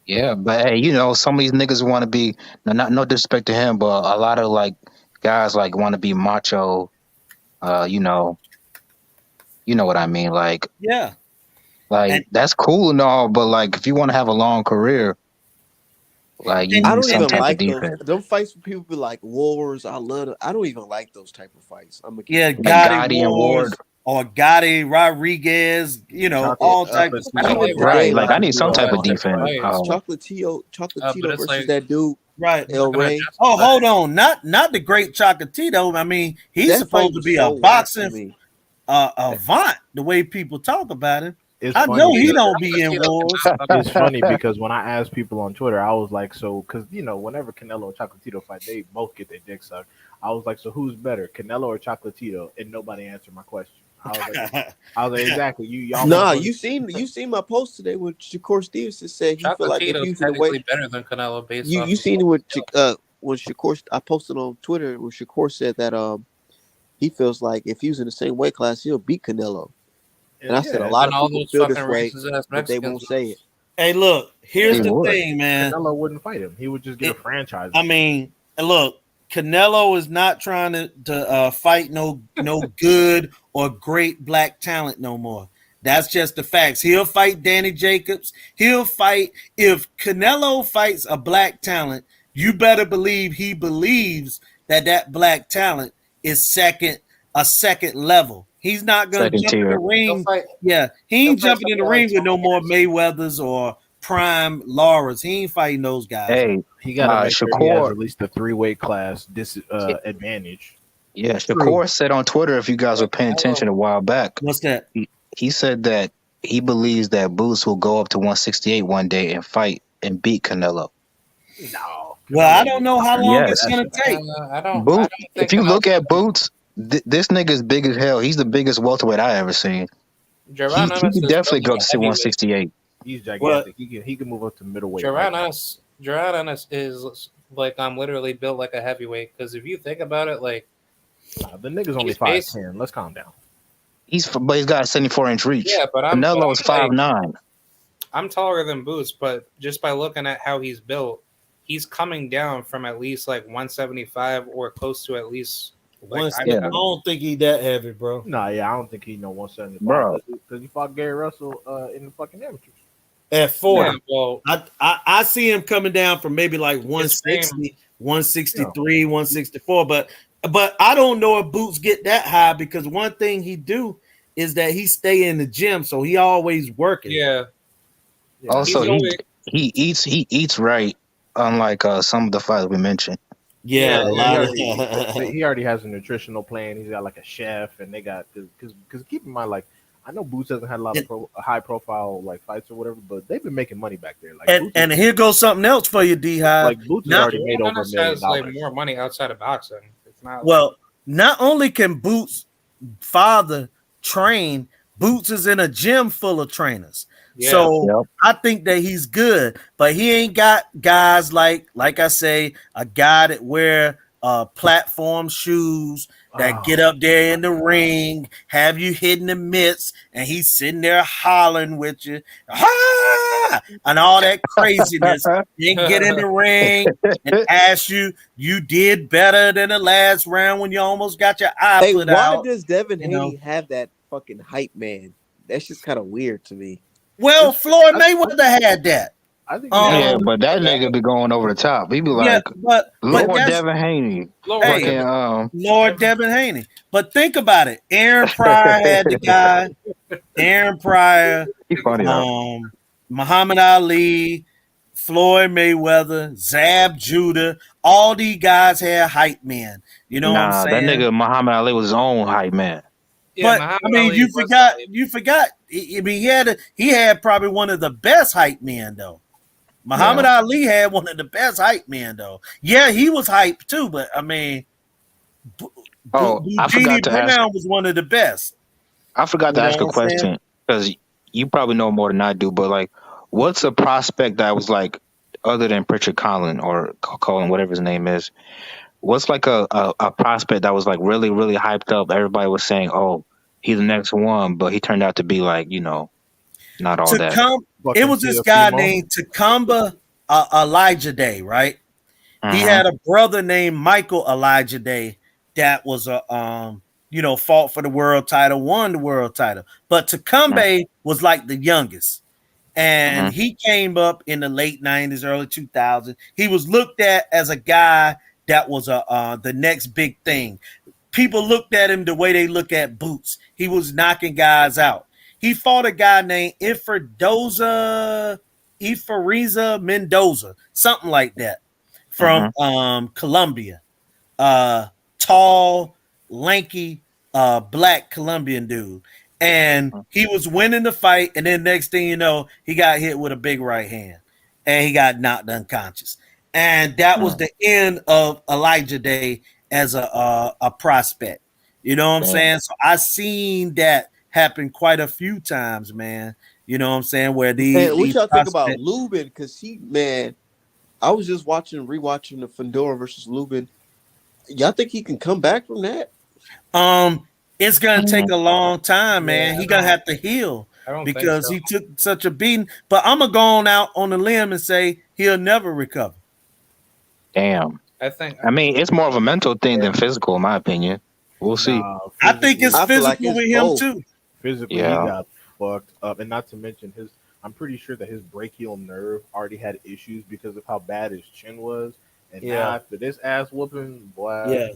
Speaker 8: Yeah, but hey, you know, some of these niggas want to be no disrespect to him, but a lot of like guys like want to be macho. You know what I mean.
Speaker 2: Yeah. And
Speaker 8: That's cool and all, but like if you want to have a long career, like you
Speaker 2: And
Speaker 1: I
Speaker 8: need
Speaker 1: don't
Speaker 8: some
Speaker 1: even
Speaker 8: type of
Speaker 1: like those.
Speaker 8: defense.
Speaker 1: Them fights with people be like wars. I don't even like those type of fights. I'm gonna keep
Speaker 2: yeah,
Speaker 1: it.
Speaker 8: Like
Speaker 2: Gotti
Speaker 8: Gotti and
Speaker 2: Wars
Speaker 8: Ward,
Speaker 2: or Gotti Rodriguez, you know, all types
Speaker 7: I
Speaker 2: of
Speaker 7: don't
Speaker 2: stuff.
Speaker 7: like
Speaker 8: right?
Speaker 1: Hey,
Speaker 8: Like I need some
Speaker 7: all
Speaker 8: type
Speaker 7: that
Speaker 8: of
Speaker 7: type
Speaker 8: defense.
Speaker 7: fights.
Speaker 1: Chocolate
Speaker 7: But
Speaker 1: Tito
Speaker 7: it's
Speaker 1: versus
Speaker 7: like
Speaker 1: that dude
Speaker 2: Right.
Speaker 1: El
Speaker 7: gonna
Speaker 1: Rey.
Speaker 7: adjust
Speaker 2: Oh,
Speaker 7: to that.
Speaker 2: hold on. Not the great Chocolatito. I mean, he's
Speaker 1: That fight
Speaker 2: supposed to
Speaker 1: was
Speaker 2: be a
Speaker 1: so whack to
Speaker 2: boxing
Speaker 1: me.
Speaker 2: avant, the way people talk about him.
Speaker 3: It's
Speaker 2: I
Speaker 3: funny
Speaker 2: know he
Speaker 3: because
Speaker 2: don't be in wars.
Speaker 3: it's funny because when I asked people on Twitter, I was like, so because whenever Canelo and Chocolatito fight, they both get their dick sucked. I was like, so who's better, Canelo or Chocolatito? And nobody answered my question. I was like, exactly. Y'all.
Speaker 1: Nah, you seen my post today with Shakur Stevenson said he feel like if
Speaker 7: Chocolatito's
Speaker 1: he was in the way.
Speaker 7: technically better than Canelo based off
Speaker 1: You
Speaker 7: of
Speaker 1: seen it with when Shakur. I posted on Twitter where Shakur said that he feels like if he was in the same weight class he'll beat Canelo. And I said a lot
Speaker 7: and
Speaker 1: of
Speaker 7: all
Speaker 1: people
Speaker 7: those
Speaker 1: feel
Speaker 7: fucking
Speaker 1: this way,
Speaker 7: racist ass
Speaker 1: but they
Speaker 7: Mexicans.
Speaker 1: won't say it.
Speaker 2: Hey, look, here's
Speaker 8: He
Speaker 2: the
Speaker 8: would.
Speaker 2: thing, man.
Speaker 3: Canelo wouldn't fight him. He would just get a franchise.
Speaker 2: I mean, look, Canelo is not trying to fight no good or great black talent no more. That's just the facts. He'll fight Danny Jacobs. He'll fight if Canelo fights a black talent. You better believe he believes that black talent is a second level. He's not gonna
Speaker 8: Second
Speaker 2: jump in the
Speaker 8: tier.
Speaker 2: ring.
Speaker 7: Fight,
Speaker 2: Yeah, he ain't jumping in the
Speaker 7: somebody
Speaker 2: ring with no more Mayweathers or Prime Lauras. He ain't fighting those guys.
Speaker 8: Hey,
Speaker 3: He got to make sure he has
Speaker 8: Shakur.
Speaker 3: at least a 3-weight class advantage.
Speaker 8: Yeah, Shakur said on Twitter, if you guys were paying attention a while back,
Speaker 2: What's that?
Speaker 8: he said that he believes that Boots will go up to 168 one day and fight and beat Canelo.
Speaker 3: No.
Speaker 2: Well, I don't know how long it's gonna take.
Speaker 7: I don't
Speaker 8: Boots,
Speaker 7: think
Speaker 8: if you
Speaker 7: Canelo-
Speaker 8: look at Boots, this nigga's big as hell. He's the biggest welterweight I ever seen.
Speaker 7: Jerron
Speaker 8: He
Speaker 7: Ennis
Speaker 8: could
Speaker 7: is
Speaker 8: definitely
Speaker 7: built
Speaker 8: go
Speaker 7: like
Speaker 8: to
Speaker 7: a heavyweight.
Speaker 8: 168.
Speaker 3: He's gigantic. He can move up to middleweight.
Speaker 7: Jerron Ennis is like literally built like a heavyweight because if you think about it, like
Speaker 3: The nigga's only
Speaker 7: He's
Speaker 3: 5'10". Let's calm down.
Speaker 8: But he's got a 74-inch reach.
Speaker 7: yeah, but
Speaker 8: Canelo's
Speaker 7: I'm
Speaker 8: 5'9".
Speaker 7: I'm taller than Boots, but just by looking at how he's built, he's coming down from at least like 175 or close to at least. Like,
Speaker 2: I don't think he that heavy, bro.
Speaker 3: No, yeah, I don't think he know 175.
Speaker 8: Bro.
Speaker 3: Because he fought Gary Russell in the fucking amateurs.
Speaker 2: At 40.
Speaker 7: Yeah, well,
Speaker 2: I see him coming down from maybe like 160, 163, 164. But I don't know if Boots get that high because one thing he do is that he stay in the gym, so he always working.
Speaker 7: yeah.
Speaker 8: Also,
Speaker 7: He's
Speaker 8: he eats right, unlike some of the fighters we mentioned.
Speaker 2: Yeah, a lot of
Speaker 3: he already has a nutritional plan. He's got like a chef, and they got because keep in mind, like I know Boots hasn't had a lot of high profile like fights or whatever, but they've been making money back there. Like,
Speaker 2: and here goes something else for you, D-High.
Speaker 3: Like Boots has already made over $1 million.
Speaker 7: has like more money outside of boxing. It's not
Speaker 2: Well, not only can Boots' father train, Boots is in a gym full of trainers.
Speaker 7: Yeah.
Speaker 2: So I think that he's good, but he ain't got guys like I say, a guy that wear platform shoes that get up there in the ring, have you hitting the mitts, and he's sitting there hollering with you, and all that craziness. Then get in the ring and ask you did better than the last round when you almost got your eye put out.
Speaker 1: Why does Devin Haney have that fucking hype man? That's just kind of weird to me.
Speaker 2: Well, Floyd Mayweather had that.
Speaker 3: I think
Speaker 8: Yeah,
Speaker 2: Um,
Speaker 8: but that nigga be going over the top. He be
Speaker 2: yeah,
Speaker 8: like,
Speaker 2: but
Speaker 8: Lord
Speaker 2: that's
Speaker 8: Devin Haney,
Speaker 7: Lord
Speaker 2: hey,
Speaker 8: fucking
Speaker 7: Devin.
Speaker 2: Lord Devin Haney. But think about it. Aaron Pryor had the guy. Aaron Pryor,
Speaker 8: he funny though.
Speaker 2: Muhammad Ali, Floyd Mayweather, Zab Judah. All these guys had hype men. You know what I'm
Speaker 8: Nah, that
Speaker 2: saying?
Speaker 8: nigga Muhammad Ali was his own hype man.
Speaker 7: Yeah,
Speaker 2: But I
Speaker 7: Muhammad
Speaker 2: mean,
Speaker 7: Ali was the hype.
Speaker 2: you forgot. I mean, he had probably one of the best hype men though. Muhammad
Speaker 8: Yeah.
Speaker 2: Ali had one of the best hype men though. Yeah, he was hype too, but I mean,
Speaker 8: Oh, I
Speaker 2: Genie
Speaker 8: forgot to ask.
Speaker 2: Brown was one of the best.
Speaker 8: I forgot
Speaker 2: You
Speaker 8: to
Speaker 2: know
Speaker 8: ask a
Speaker 2: what I'm saying?
Speaker 8: question because you probably know more than I do. But like, what's a prospect that was like other than Pritchard Collin or Colin, whatever his name is? What's like a prospect that was like really really hyped up? Everybody was saying, "Oh, he's the next one," but he turned out to be like, not all that.
Speaker 2: It
Speaker 3: fucking
Speaker 2: was this guy
Speaker 3: Teofimo.
Speaker 2: named Tacumba Elijah Day, right? He
Speaker 8: Mm-hmm.
Speaker 2: had a brother named Michael Elijah Day that was fought for the world title, won the world title. But Tacumbe was like the youngest. And
Speaker 8: Mm-hmm.
Speaker 2: he came up in the late 90s, early 2000s. He was looked at as a guy that was the next big thing. People looked at him the way they look at Boots. He was knocking guys out. He fought a guy named Iferiza Mendoza, something like that, from
Speaker 8: Mm-hmm.
Speaker 2: Colombia. Tall, lanky, black Colombian dude. And he was winning the fight, and then next thing you know, he got hit with a big right hand, and he got knocked unconscious. And that was the end of Elijah Day as a prospect. You know what I'm
Speaker 8: Damn.
Speaker 2: saying? So I seen that happen quite a few times, man. You know what I'm saying? Where
Speaker 1: And what
Speaker 2: these
Speaker 1: y'all think about
Speaker 2: prospects.
Speaker 1: Lubin? Because I was just rewatching the Fedora versus Lubin. Y'all think he can come back from that?
Speaker 2: It's gonna take a long time, man.
Speaker 7: Yeah,
Speaker 2: He gonna have to heal
Speaker 7: I don't think
Speaker 2: because
Speaker 7: so.
Speaker 2: he took such a beating. But I'm gonna go on out on a limb and say he'll never recover.
Speaker 8: Damn.
Speaker 7: I think
Speaker 8: I mean, it's more of a mental thing than physical, in my opinion. We'll see.
Speaker 3: Nah,
Speaker 2: I think it's
Speaker 1: I feel like
Speaker 2: physical
Speaker 1: it's
Speaker 2: with him
Speaker 1: both.
Speaker 2: too.
Speaker 3: physically he
Speaker 8: Yeah.
Speaker 3: got fucked up, and not to mention his. I'm pretty sure that his brachial nerve already had issues because of how bad his chin was, and now
Speaker 2: Yeah.
Speaker 3: after this ass whooping, boy,
Speaker 2: Yeah.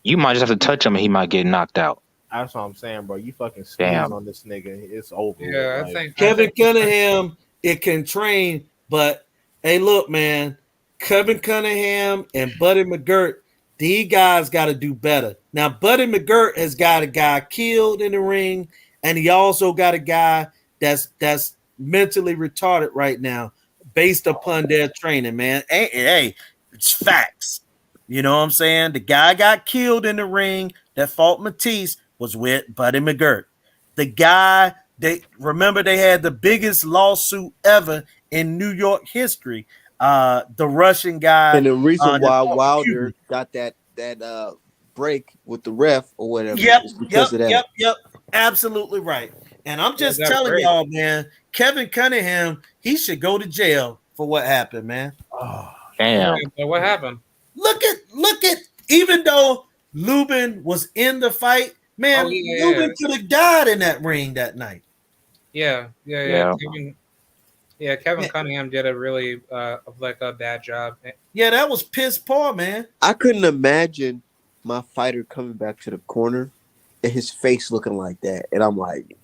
Speaker 8: You might just have to touch him and he might get knocked out.
Speaker 3: that's what I'm saying, bro. You fucking sneeze
Speaker 8: Damn.
Speaker 3: on this nigga, it's over.
Speaker 7: yeah,
Speaker 3: With.
Speaker 7: I
Speaker 3: Like,
Speaker 7: think
Speaker 2: Kevin Cunningham, it can train, but hey, look, man, Kevin Cunningham and Buddy McGirt, these guys got to do better. Now, Buddy McGirt has got a guy killed in the ring, and he also got a guy that's mentally retarded right now, based upon their training, man. Hey, it's facts. You know what I'm saying? The guy got killed in the ring that fought Matisse was with Buddy McGirt. The guy they had the biggest lawsuit ever in New York history. The Russian guy
Speaker 1: And the reason
Speaker 2: that
Speaker 1: why
Speaker 2: fought
Speaker 1: Wilder
Speaker 2: Cuban.
Speaker 1: got that break with the ref or whatever
Speaker 2: Yep,
Speaker 1: is because of that.
Speaker 2: yep. Absolutely right. And I'm
Speaker 7: yeah,
Speaker 2: just
Speaker 7: that
Speaker 2: telling
Speaker 7: break.
Speaker 2: y'all, man, Kevin Cunningham, he should go to jail for what happened, man.
Speaker 3: oh,
Speaker 8: Damn.
Speaker 7: Yeah, but what happened?
Speaker 2: Look at even though Lubin was in the fight, man,
Speaker 7: Oh yeah,
Speaker 2: Lubin could have died in that ring that night.
Speaker 7: yeah.
Speaker 8: Yeah.
Speaker 7: Kevin Cunningham did a really like a bad job.
Speaker 2: Yeah, that was piss poor, man.
Speaker 1: I couldn't imagine my fighter coming back to the corner and his face looking like that, and I'm like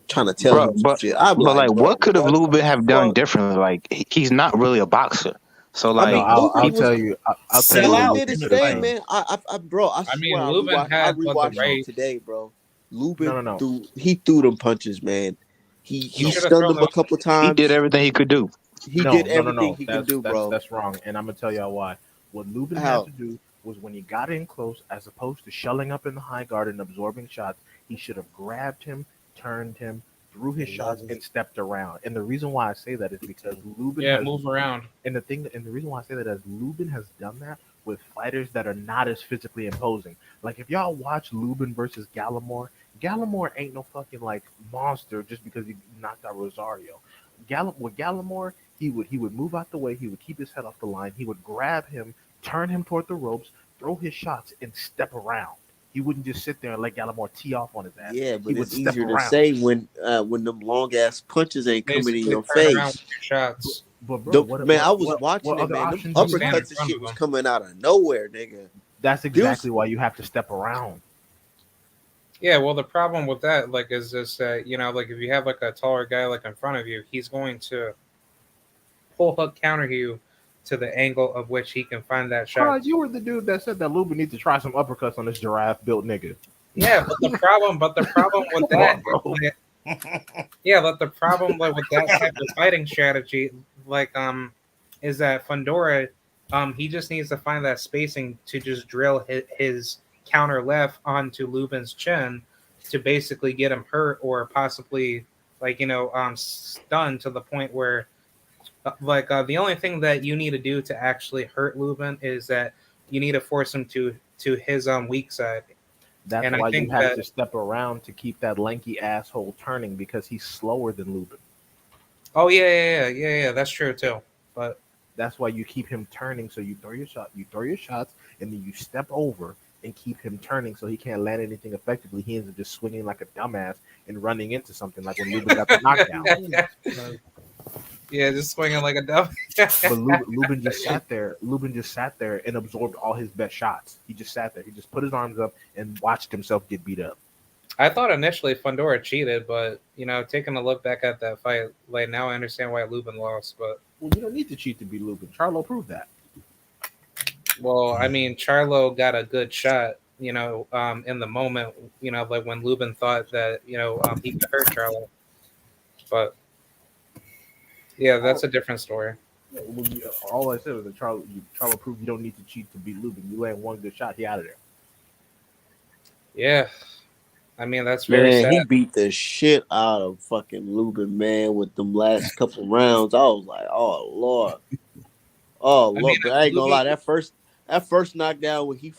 Speaker 1: trying to tell
Speaker 8: Bro,
Speaker 1: him some
Speaker 8: but
Speaker 1: shit. I'm
Speaker 8: but
Speaker 1: like,
Speaker 8: like,
Speaker 1: bro,
Speaker 8: what could have
Speaker 1: what
Speaker 8: Lubin
Speaker 1: the
Speaker 8: have done
Speaker 1: fuck?
Speaker 8: differently? Like, he's not really a boxer, so
Speaker 1: I
Speaker 3: no,
Speaker 1: mean,
Speaker 8: like,
Speaker 1: Lubin,
Speaker 3: I'll
Speaker 1: he was
Speaker 3: tell you, I'll tell
Speaker 2: Sell
Speaker 3: you what
Speaker 2: out.
Speaker 1: Lubin
Speaker 3: Lubin
Speaker 1: did his
Speaker 3: could have
Speaker 1: thing,
Speaker 3: done.
Speaker 1: man. Bro, I swear, I
Speaker 7: Lubin
Speaker 1: rewatched,
Speaker 7: had the
Speaker 1: rewatched
Speaker 7: right.
Speaker 1: it today, bro. Lubin
Speaker 3: No.
Speaker 1: threw them punches, man. He
Speaker 7: should have
Speaker 1: stunned
Speaker 7: thrown
Speaker 1: him a
Speaker 7: those.
Speaker 1: couple
Speaker 8: he did
Speaker 1: times.
Speaker 8: everything he could do.
Speaker 1: He did everything
Speaker 3: No.
Speaker 1: he can do,
Speaker 3: That's
Speaker 1: bro.
Speaker 3: that's wrong, and I'm gonna tell y'all why. What Lubin had
Speaker 1: How?
Speaker 3: to do was when he got in close, as opposed to shelling up in the high guard and absorbing shots, he should have grabbed him, turned him, threw his shots, and stepped around. And the reason why I say that is because Lubin
Speaker 7: Yeah,
Speaker 3: has
Speaker 7: move around.
Speaker 3: and the reason why I say that is Lubin has done that with fighters that are not as physically imposing. Like if y'all watch Lubin versus Gallimore, Gallimore ain't no fucking like monster just because he knocked out Rosario. With Gallimore, he would move out the way, he would keep his head off the line, he would grab him, turn him toward the ropes, throw his shots, and step around. He wouldn't just sit there and let Gallimore tee off on his ass.
Speaker 1: Yeah,
Speaker 3: He
Speaker 1: but
Speaker 3: would
Speaker 1: it's
Speaker 3: step
Speaker 1: easier to
Speaker 3: around.
Speaker 1: say when them long ass punches ain't coming in
Speaker 7: Basically,
Speaker 1: your
Speaker 7: turn around
Speaker 1: face.
Speaker 7: with your shots.
Speaker 3: But bro, what
Speaker 1: Man, I was watching
Speaker 3: what
Speaker 1: it,
Speaker 3: other
Speaker 1: man. Them
Speaker 3: options
Speaker 7: Go
Speaker 3: do you
Speaker 7: stand in
Speaker 3: have?
Speaker 1: uppercuts and
Speaker 7: front
Speaker 1: shit
Speaker 7: of
Speaker 1: was
Speaker 7: him.
Speaker 1: coming out of nowhere, nigga.
Speaker 3: That's
Speaker 1: He was,
Speaker 3: exactly why you have to step around.
Speaker 7: Yeah, well, the problem with that, like, is just that like if you have like a taller guy like in front of you, he's going to pull hook counter you to the angle of which he can find that shot.
Speaker 3: Carl, you were the dude that said that Lubin needs to try some uppercuts on this giraffe built nigga.
Speaker 7: Yeah, but the problem with
Speaker 3: Come
Speaker 7: that,
Speaker 3: on, bro.
Speaker 7: yeah, but the problem like with that type of fighting strategy, like is that Fundora, he just needs to find that spacing to just drill his counter left onto Lubin's chin to basically get him hurt or possibly like stunned to the point where the only thing that you need to do to actually hurt Lubin is that you need to force him to his weak side.
Speaker 3: That's
Speaker 7: And I
Speaker 3: why you
Speaker 7: think
Speaker 3: have
Speaker 7: that
Speaker 3: to step around to keep that lanky asshole turning because he's slower than Lubin.
Speaker 7: oh yeah, that's true too. But
Speaker 3: That's why you keep him turning. So you throw your shots, and then you step over and keep him turning so he can't land anything effectively. He ends up just swinging like a dumbass and running into something like when Lubin got the knockdown.
Speaker 7: yeah, just swinging like a dove.
Speaker 3: But Lubin just sat there. Lubin just sat there and absorbed all his best shots. He just sat there. He just put his arms up and watched himself get beat up.
Speaker 7: I thought initially Fundora cheated, but taking a look back at that fight, like now I understand why Lubin lost. But
Speaker 3: Well, you don't need to cheat to beat Lubin. Charlo proved that.
Speaker 7: well, I mean, Charlo got a good shot, in the moment, like when Lubin thought that he could hurt Charlo. But yeah, that's a different story.
Speaker 3: Well, all I said was that Charlo proved you don't need to cheat to beat Lubin. You land one good shot, he out of there.
Speaker 7: Yeah, I mean that's very
Speaker 1: man,
Speaker 7: sad.
Speaker 1: he beat the shit out of fucking Lubin, man, with them last couple rounds. I was like, oh Lord. Oh Lord.
Speaker 7: mean,
Speaker 1: But I ain't gonna lie,
Speaker 7: Lubin,
Speaker 1: that first knockdown when he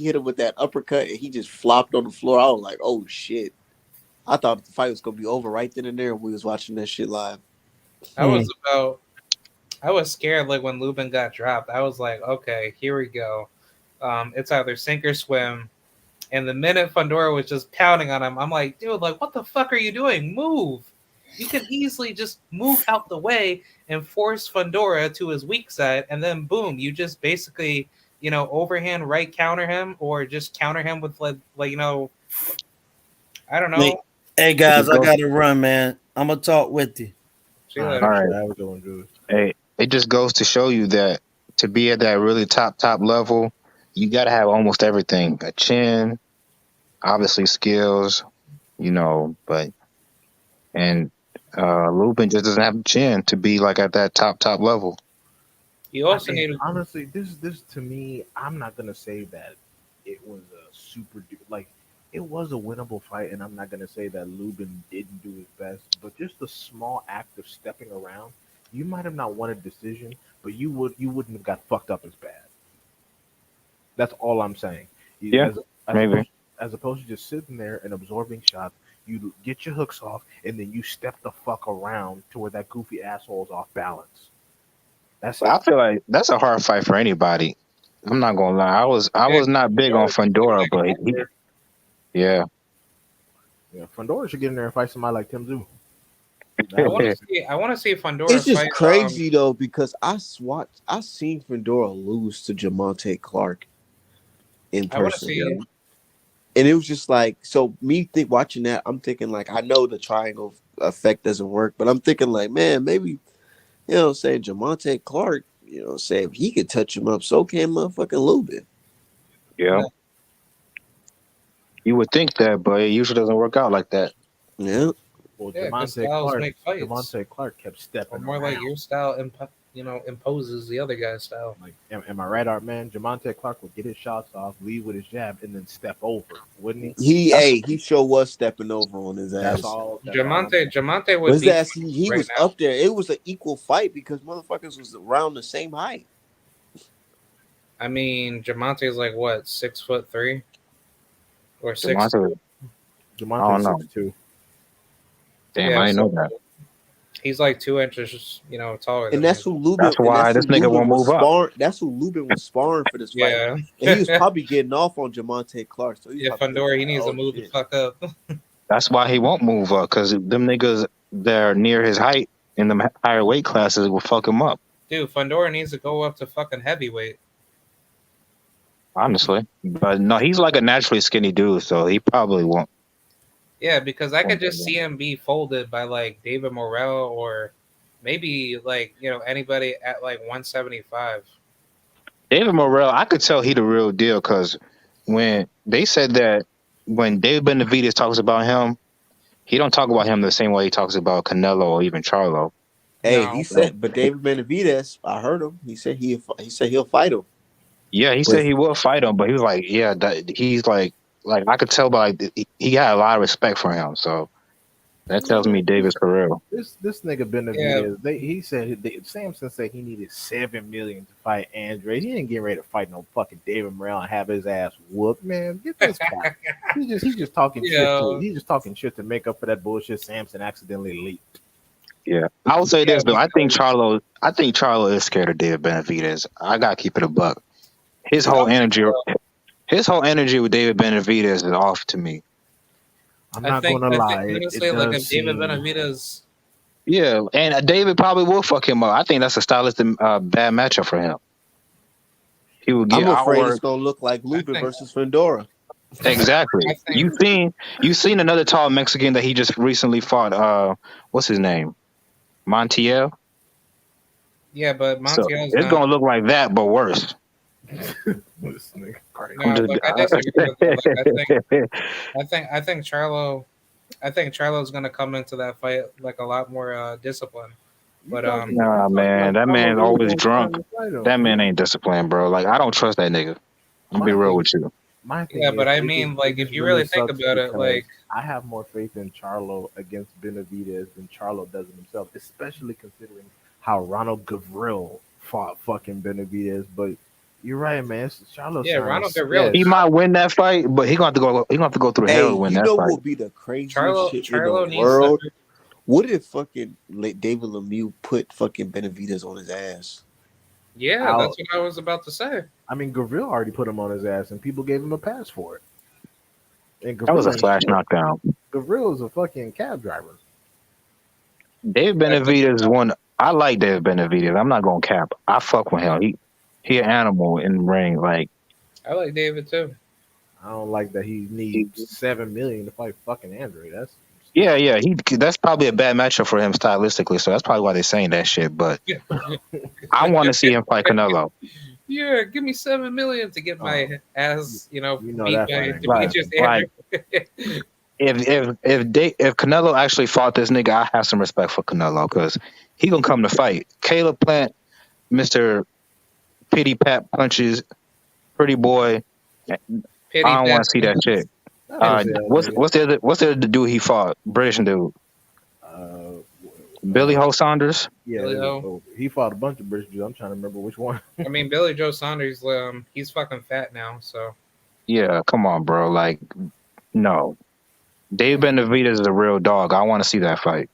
Speaker 1: hit him with that uppercut and he just flopped on the floor. I was like, oh shit. I thought the fight was gonna be over right then and there when we was watching that shit live.
Speaker 7: I was scared like when Lubin got dropped. I was like, okay, here we go. It's either sink or swim. And the minute Fundora was just pounding on him, I'm like, dude, like, what the fuck are you doing? Move. You can easily just move out the way and force Fundora to his weak side, and then boom, you just basically, overhand right counter him or just counter him with like I don't know.
Speaker 2: Hey guys, I gotta run, man. I'm gonna talk with you.
Speaker 7: See
Speaker 3: All
Speaker 7: you later.
Speaker 3: right.
Speaker 8: All right.
Speaker 3: We're doing good.
Speaker 8: Hey, it just goes to show you that to be at that really top level, you got to have almost everything: a chin, obviously skills, but Lubin just doesn't have a chin to be like at that top level.
Speaker 7: You also need
Speaker 3: honestly, this to me, I'm not gonna say that it was a super like it was a winnable fight, and I'm not gonna say that Lubin didn't do his best, but just the small act of stepping around, you might have not won a decision, but you wouldn't have got fucked up as bad. That's all I'm saying.
Speaker 8: Yeah, maybe.
Speaker 3: As opposed to just sitting there and absorbing shots, you get your hooks off, and then you step the fuck around to where that goofy asshole is off balance.
Speaker 8: I feel like that's a hard fight for anybody. I'm not gonna lie. I was not big on Fundora, but yeah.
Speaker 3: Yeah, Fundora should get in there and fight somebody like Tim Zoo.
Speaker 7: I want to see Fundora
Speaker 1: It's just
Speaker 7: fight,
Speaker 1: crazy though, because I seen Fundora lose to Jamonte Clark in
Speaker 7: I want to
Speaker 1: person.
Speaker 7: see.
Speaker 1: And it was just like, so watching that, I'm thinking like, I know the triangle effect doesn't work, but I'm thinking like, man, maybe, saying Jamonte Clark, say if he could touch him up, so can motherfucking Lubin.
Speaker 8: Yeah. You would think that, but it usually doesn't work out like that.
Speaker 1: Yeah.
Speaker 3: Well,
Speaker 7: Yeah, 'cause styles make fights.
Speaker 3: Jamonte Clark kept stepping.
Speaker 7: Or more
Speaker 3: around.
Speaker 7: like your style, imposes the other guy's style.
Speaker 3: Like, am I right, Art man? Jamonte Clark would get his shots off, lead with his jab, and then step over, wouldn't he?
Speaker 1: He sure was stepping over on his ass.
Speaker 3: That's all.
Speaker 7: Jamonte would
Speaker 1: His
Speaker 7: be
Speaker 1: ass, he
Speaker 7: right
Speaker 1: was
Speaker 7: now.
Speaker 1: up there. It was an equal fight because motherfuckers was around the same height.
Speaker 7: I mean, Jamonte is like what, 6'3" or 6'2"?
Speaker 8: I don't know.
Speaker 3: 6'2".
Speaker 8: Damn, I didn't know that.
Speaker 7: He's like 2 inches, taller.
Speaker 1: And
Speaker 7: than
Speaker 1: that's
Speaker 7: me.
Speaker 1: who Lubin.
Speaker 8: That's why this nigga won't move up.
Speaker 1: That's who Lubin was sparring for this fight.
Speaker 7: Yeah.
Speaker 1: And he was probably getting off on Jamonte Clark. So
Speaker 7: Yeah, Fundora, he needs to move the fuck up.
Speaker 8: That's why he won't move up, because them niggas, they're near his height in the higher weight classes will fuck him up.
Speaker 7: Dude, Fundora needs to go up to fucking heavyweight.
Speaker 8: Honestly, but no, he's like a naturally skinny dude, so he probably won't.
Speaker 7: Yeah, because I could just see him be folded by like David Morrell or maybe like anybody at like 175.
Speaker 8: David Morrell, I could tell he the real deal because when they said that when David Benavidez talks about him, he don't talk about him the same way he talks about Canelo or even Charlo.
Speaker 1: Hey,
Speaker 7: No.
Speaker 1: he said, but David Benavidez, I heard him. He said he'll fight him.
Speaker 8: Yeah, he
Speaker 1: But
Speaker 8: said he will fight him, but he was like, yeah, he's like I could tell by he had a lot of respect for him. So that tells me David's for real.
Speaker 3: This nigga Benavidez, he said Samson said he needed $7 million to fight Andre. He ain't getting ready to fight no fucking David Morrell and have his ass whooped, man. Get this guy. He's just talking shit. He's just talking shit to make up for that bullshit Samson accidentally leaked.
Speaker 8: Yeah, I would say this though. I think Charlo is scared of David Benavidez. I gotta keep it a buck. His whole energy with David Benavidez is off to me.
Speaker 3: I'm not gonna lie.
Speaker 7: Honestly, like if David Benavidez.
Speaker 8: Yeah, and David probably will fuck him up. I think that's a stylistic bad matchup for him. He will get
Speaker 1: I'm afraid
Speaker 8: outworked.
Speaker 1: it's gonna look like Lupin versus Fendora.
Speaker 8: Exactly. You seen another tall Mexican that he just recently fought. What's his name? Montiel.
Speaker 7: Yeah, but
Speaker 8: So
Speaker 7: Montiel's
Speaker 8: it's gonna look like that, but worse.
Speaker 3: This nigga crazy.
Speaker 7: No, look, I disagree with that. Like, I think Charlo's gonna come into that fight like a lot more disciplined. But
Speaker 8: Nah, man, that man's always drunk. That man ain't disciplined, bro. Like I don't trust that nigga. I'm be real with you.
Speaker 7: Yeah, but I mean, like if you really think about it, like
Speaker 3: I have more faith in Charlo against Benavidez than Charlo does in himself, especially considering how Ronald Gavril fought fucking Benavidez. But you're right, man. Charlo.
Speaker 7: Yeah, Ronald Gavril.
Speaker 8: He might win that fight, but he gonna have to go. He gonna have to go through hell to win that fight.
Speaker 1: You know what would be the craziest shit
Speaker 7: Charlo
Speaker 1: in the world? What if fucking David Lemieux put fucking Benavidez on his ass?
Speaker 7: Yeah, that's what I was about to say.
Speaker 3: I mean, Gavril already put him on his ass, and people gave him a pass for it. And
Speaker 8: That was a flash knockdown.
Speaker 3: Gavril is a fucking cab driver.
Speaker 8: David Benavidez is one. I like David Benavidez. I'm not gonna cap. I fuck with him. He an animal in the ring. Like
Speaker 7: I like David too.
Speaker 3: I don't like that he needs $7 million to fight fucking Andre.
Speaker 8: yeah. That's probably a bad matchup for him stylistically. So that's probably why they're saying that shit. But I want to see him fight Canelo.
Speaker 7: Yeah, give me $7 million to get my ass, beat by Demetrius
Speaker 8: Andrew. If Canelo actually fought this nigga, I have some respect for Canelo because he gonna come to fight. Caleb Plant, Mr. Pity Pat punches, pretty boy. I don't want to see that shit. What's the other dude he fought? British dude. Billy Ho Saunders.
Speaker 3: Yeah, he fought a bunch of British dudes. I'm trying to remember which one.
Speaker 7: I mean, Billy Joe Saunders. He's fucking fat now. So.
Speaker 8: Yeah, come on, bro. Like, no. David Benavidez is a real dog. I want to see that fight.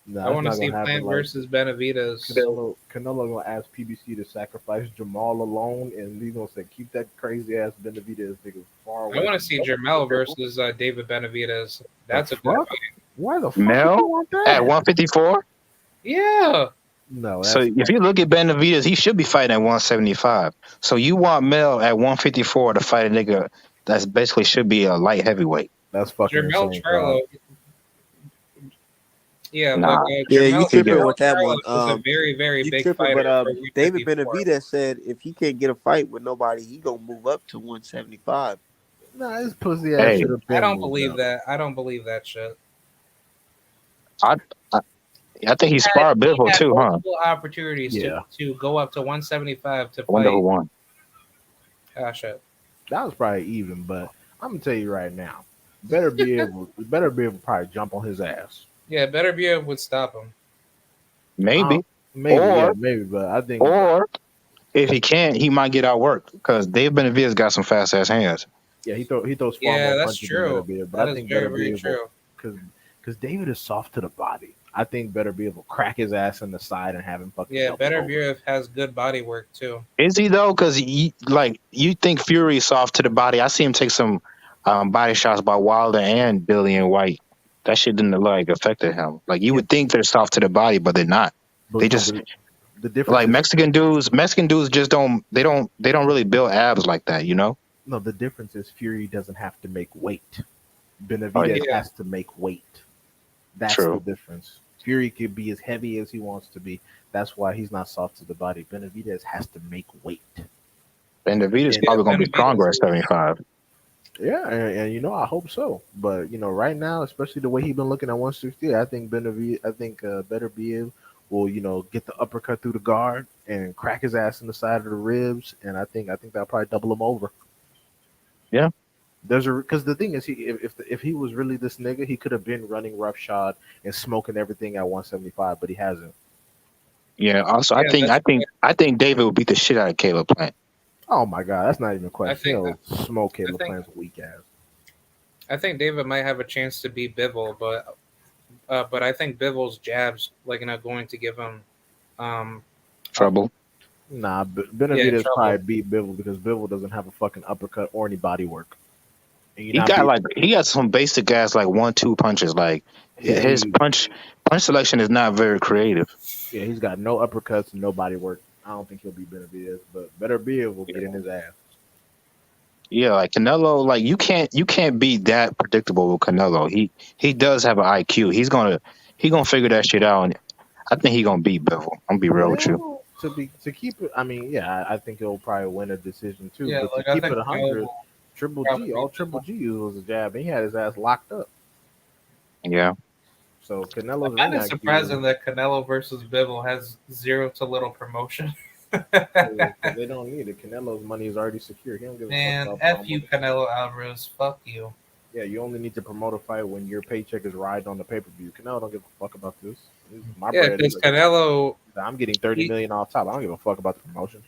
Speaker 3: No,
Speaker 7: I want to see Plant versus Benavidez.
Speaker 3: Canelo gonna ask PBC to sacrifice Jamal alone, and he's gonna say, "Keep that crazy ass Benavidez nigga far away."
Speaker 7: I want to see Jamal versus David Benavidez. That's a good fight.
Speaker 3: Why the fuck
Speaker 8: Mel
Speaker 3: you want that?
Speaker 8: at 154?
Speaker 7: Yeah.
Speaker 3: No.
Speaker 8: So if you look at Benavidez, he should be fighting at 175. So you want Mel at 154 to fight a nigga that's basically should be a light heavyweight.
Speaker 3: That's fucking
Speaker 7: Jermell
Speaker 3: insane,
Speaker 7: Charlo. Yeah,
Speaker 8: nah.
Speaker 1: You tripping with that one.
Speaker 7: A very, very big
Speaker 1: tripping,
Speaker 7: fighter.
Speaker 1: But David Benavidez said if he can't get a fight with nobody, he gonna move up to 175.
Speaker 3: Nah, his pussy ass should have been.
Speaker 7: I don't believe that. I don't believe that shit.
Speaker 8: I think he's spar Bizzle too, huh?
Speaker 7: Opportunities to go up to 175 to fight.
Speaker 8: Wonder who won.
Speaker 7: Ah, shit.
Speaker 3: That was probably even, but I'm gonna tell you right now, better be able to probably jump on his ass.
Speaker 7: Yeah, better be able to stop him.
Speaker 8: Maybe,
Speaker 3: but I think.
Speaker 8: Or if he can't, he might get outworked because Dave Benavidez got some fast ass hands.
Speaker 3: Yeah, he throws.
Speaker 7: Yeah, that's true.
Speaker 3: But I think very, very true. Because David is soft to the body. I think better be able to crack his ass in the side and have him fucking.
Speaker 7: Yeah, Better Burev has good body work too.
Speaker 8: Is he though? Because you think Fury is soft to the body. I see him take some body shots by Wilder and Billy and White. that shit didn't like affected him. Like you would think they're soft to the body, but they're not.
Speaker 3: But
Speaker 8: They
Speaker 3: no,
Speaker 8: just
Speaker 3: but the difference
Speaker 8: like
Speaker 3: is
Speaker 8: Mexican dudes just don't really build abs like that, you know?
Speaker 3: no. The difference is Fury doesn't have to make weight.
Speaker 8: Oh yeah,
Speaker 3: Benavidez
Speaker 7: Yeah.
Speaker 3: has to make weight. That's the
Speaker 8: true.
Speaker 3: difference. Fury could be as heavy as he wants to be. That's why he's not soft to the body. Benavidez has to make weight.
Speaker 8: And Davida's
Speaker 3: And
Speaker 7: Yeah,
Speaker 8: probably gonna be stronger
Speaker 7: Benavidez
Speaker 8: at
Speaker 7: is.
Speaker 8: 75.
Speaker 3: yeah, and I hope so. But right now, especially the way he's been looking at 160, I think Better Biev will get the uppercut through the guard and crack his ass in the side of the ribs, and I think that'll probably double him over.
Speaker 8: Yeah.
Speaker 3: Because the thing is, if he was really this nigga, he could have been running roughshod and smoking everything at 175, but he hasn't.
Speaker 8: Yeah. Also,
Speaker 7: Yeah, that's.
Speaker 8: I think David would beat the shit out of Caleb Plant.
Speaker 3: Oh my god, that's not even a
Speaker 7: I
Speaker 3: question.
Speaker 7: think.
Speaker 3: Smoke
Speaker 7: I
Speaker 3: Caleb
Speaker 7: think.
Speaker 3: Plant's weak ass.
Speaker 7: I think David might have a chance to beat Bivol, but I think Bivol's jabs going to give him um
Speaker 8: Trouble.
Speaker 3: Nah, Benavidez
Speaker 7: trouble.
Speaker 3: probably beat Bivol because Bivol doesn't have a fucking uppercut or any body work. And
Speaker 8: He got some basic ass like 1-2 punches. Like his punch selection is not very creative.
Speaker 3: yeah, he's got no uppercuts and no body work. I don't think he'll beat Benavidez, but Better Bill will get in his ass.
Speaker 8: Yeah, like Canelo, like you can't be that predictable with Canelo. He does have an IQ. He's gonna figure that shit out. And I think he's gonna beat Bivol. I'm gonna be real with you.
Speaker 3: Well, to keep it, I mean, yeah, I think he'll probably win a decision too.
Speaker 7: Yeah,
Speaker 3: but
Speaker 7: like
Speaker 3: to
Speaker 7: I
Speaker 3: keep
Speaker 7: think
Speaker 3: it 100, Triple
Speaker 7: probably
Speaker 3: G, all
Speaker 7: beat
Speaker 3: Triple G used was a jab, and he had his ass locked up.
Speaker 8: Yeah.
Speaker 3: So Canelo's
Speaker 7: I find
Speaker 3: ring
Speaker 7: it
Speaker 3: IQ,
Speaker 7: surprising that Canelo versus Bivol has zero to little promotion.
Speaker 3: they don't need it. Canelo's money is already secure. He don't give a
Speaker 7: Man,
Speaker 3: fuck
Speaker 7: F
Speaker 3: about
Speaker 7: you, Canelo Alvarez. Fuck you.
Speaker 3: Yeah, you only need to promote a fight when your paycheck is riding on the pay per view. Canelo don't give a fuck about this. My
Speaker 7: Yeah,
Speaker 3: bread
Speaker 7: because
Speaker 3: is
Speaker 7: Canelo.
Speaker 3: I'm getting 30 million off top. I don't give a fuck about the promotion.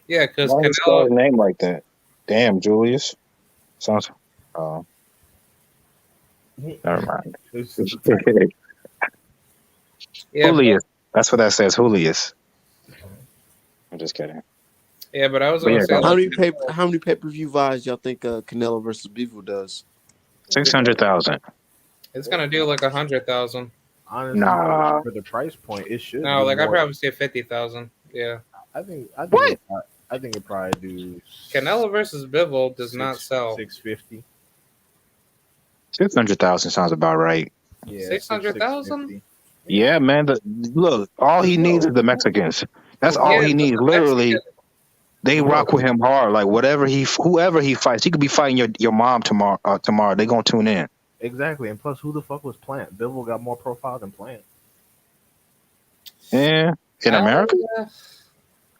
Speaker 7: Yeah, because
Speaker 8: Why is spell his
Speaker 7: Canelo.
Speaker 8: name like that? Damn, Julius. Sounds. Oh, never mind.
Speaker 7: Yeah,
Speaker 8: Julius. That's what that says. Julius. I'm just kidding.
Speaker 7: but I was
Speaker 8: But
Speaker 7: gonna
Speaker 8: yeah,
Speaker 7: say
Speaker 8: go.
Speaker 1: How many pay per view vibes y'all think Canelo versus Bivol does?
Speaker 8: 600,000.
Speaker 7: it's gonna do like 100,000.
Speaker 3: Honestly,
Speaker 8: Nah.
Speaker 3: for the price point, it should.
Speaker 7: No,
Speaker 3: do
Speaker 7: like I
Speaker 3: more.
Speaker 7: probably say 50,000. Yeah,
Speaker 3: I think
Speaker 8: What?
Speaker 3: I think it probably do.
Speaker 7: Canelo versus Bivol does not sell.
Speaker 3: 650.
Speaker 8: 600,000 sounds about right.
Speaker 3: Yeah,
Speaker 7: 600,000?
Speaker 8: Yeah, man. Look, all he needs is the Mexicans. That's all
Speaker 7: Yeah,
Speaker 8: he
Speaker 7: but
Speaker 8: needs.
Speaker 7: the
Speaker 8: Literally,
Speaker 7: Mexican-
Speaker 8: they rock with him hard. Like whoever he fights, he could be fighting your mom tomorrow. Tomorrow they gonna tune in.
Speaker 3: Exactly, and plus, who the fuck was Plant? Bivol got more profile than Plant.
Speaker 8: Yeah, in America.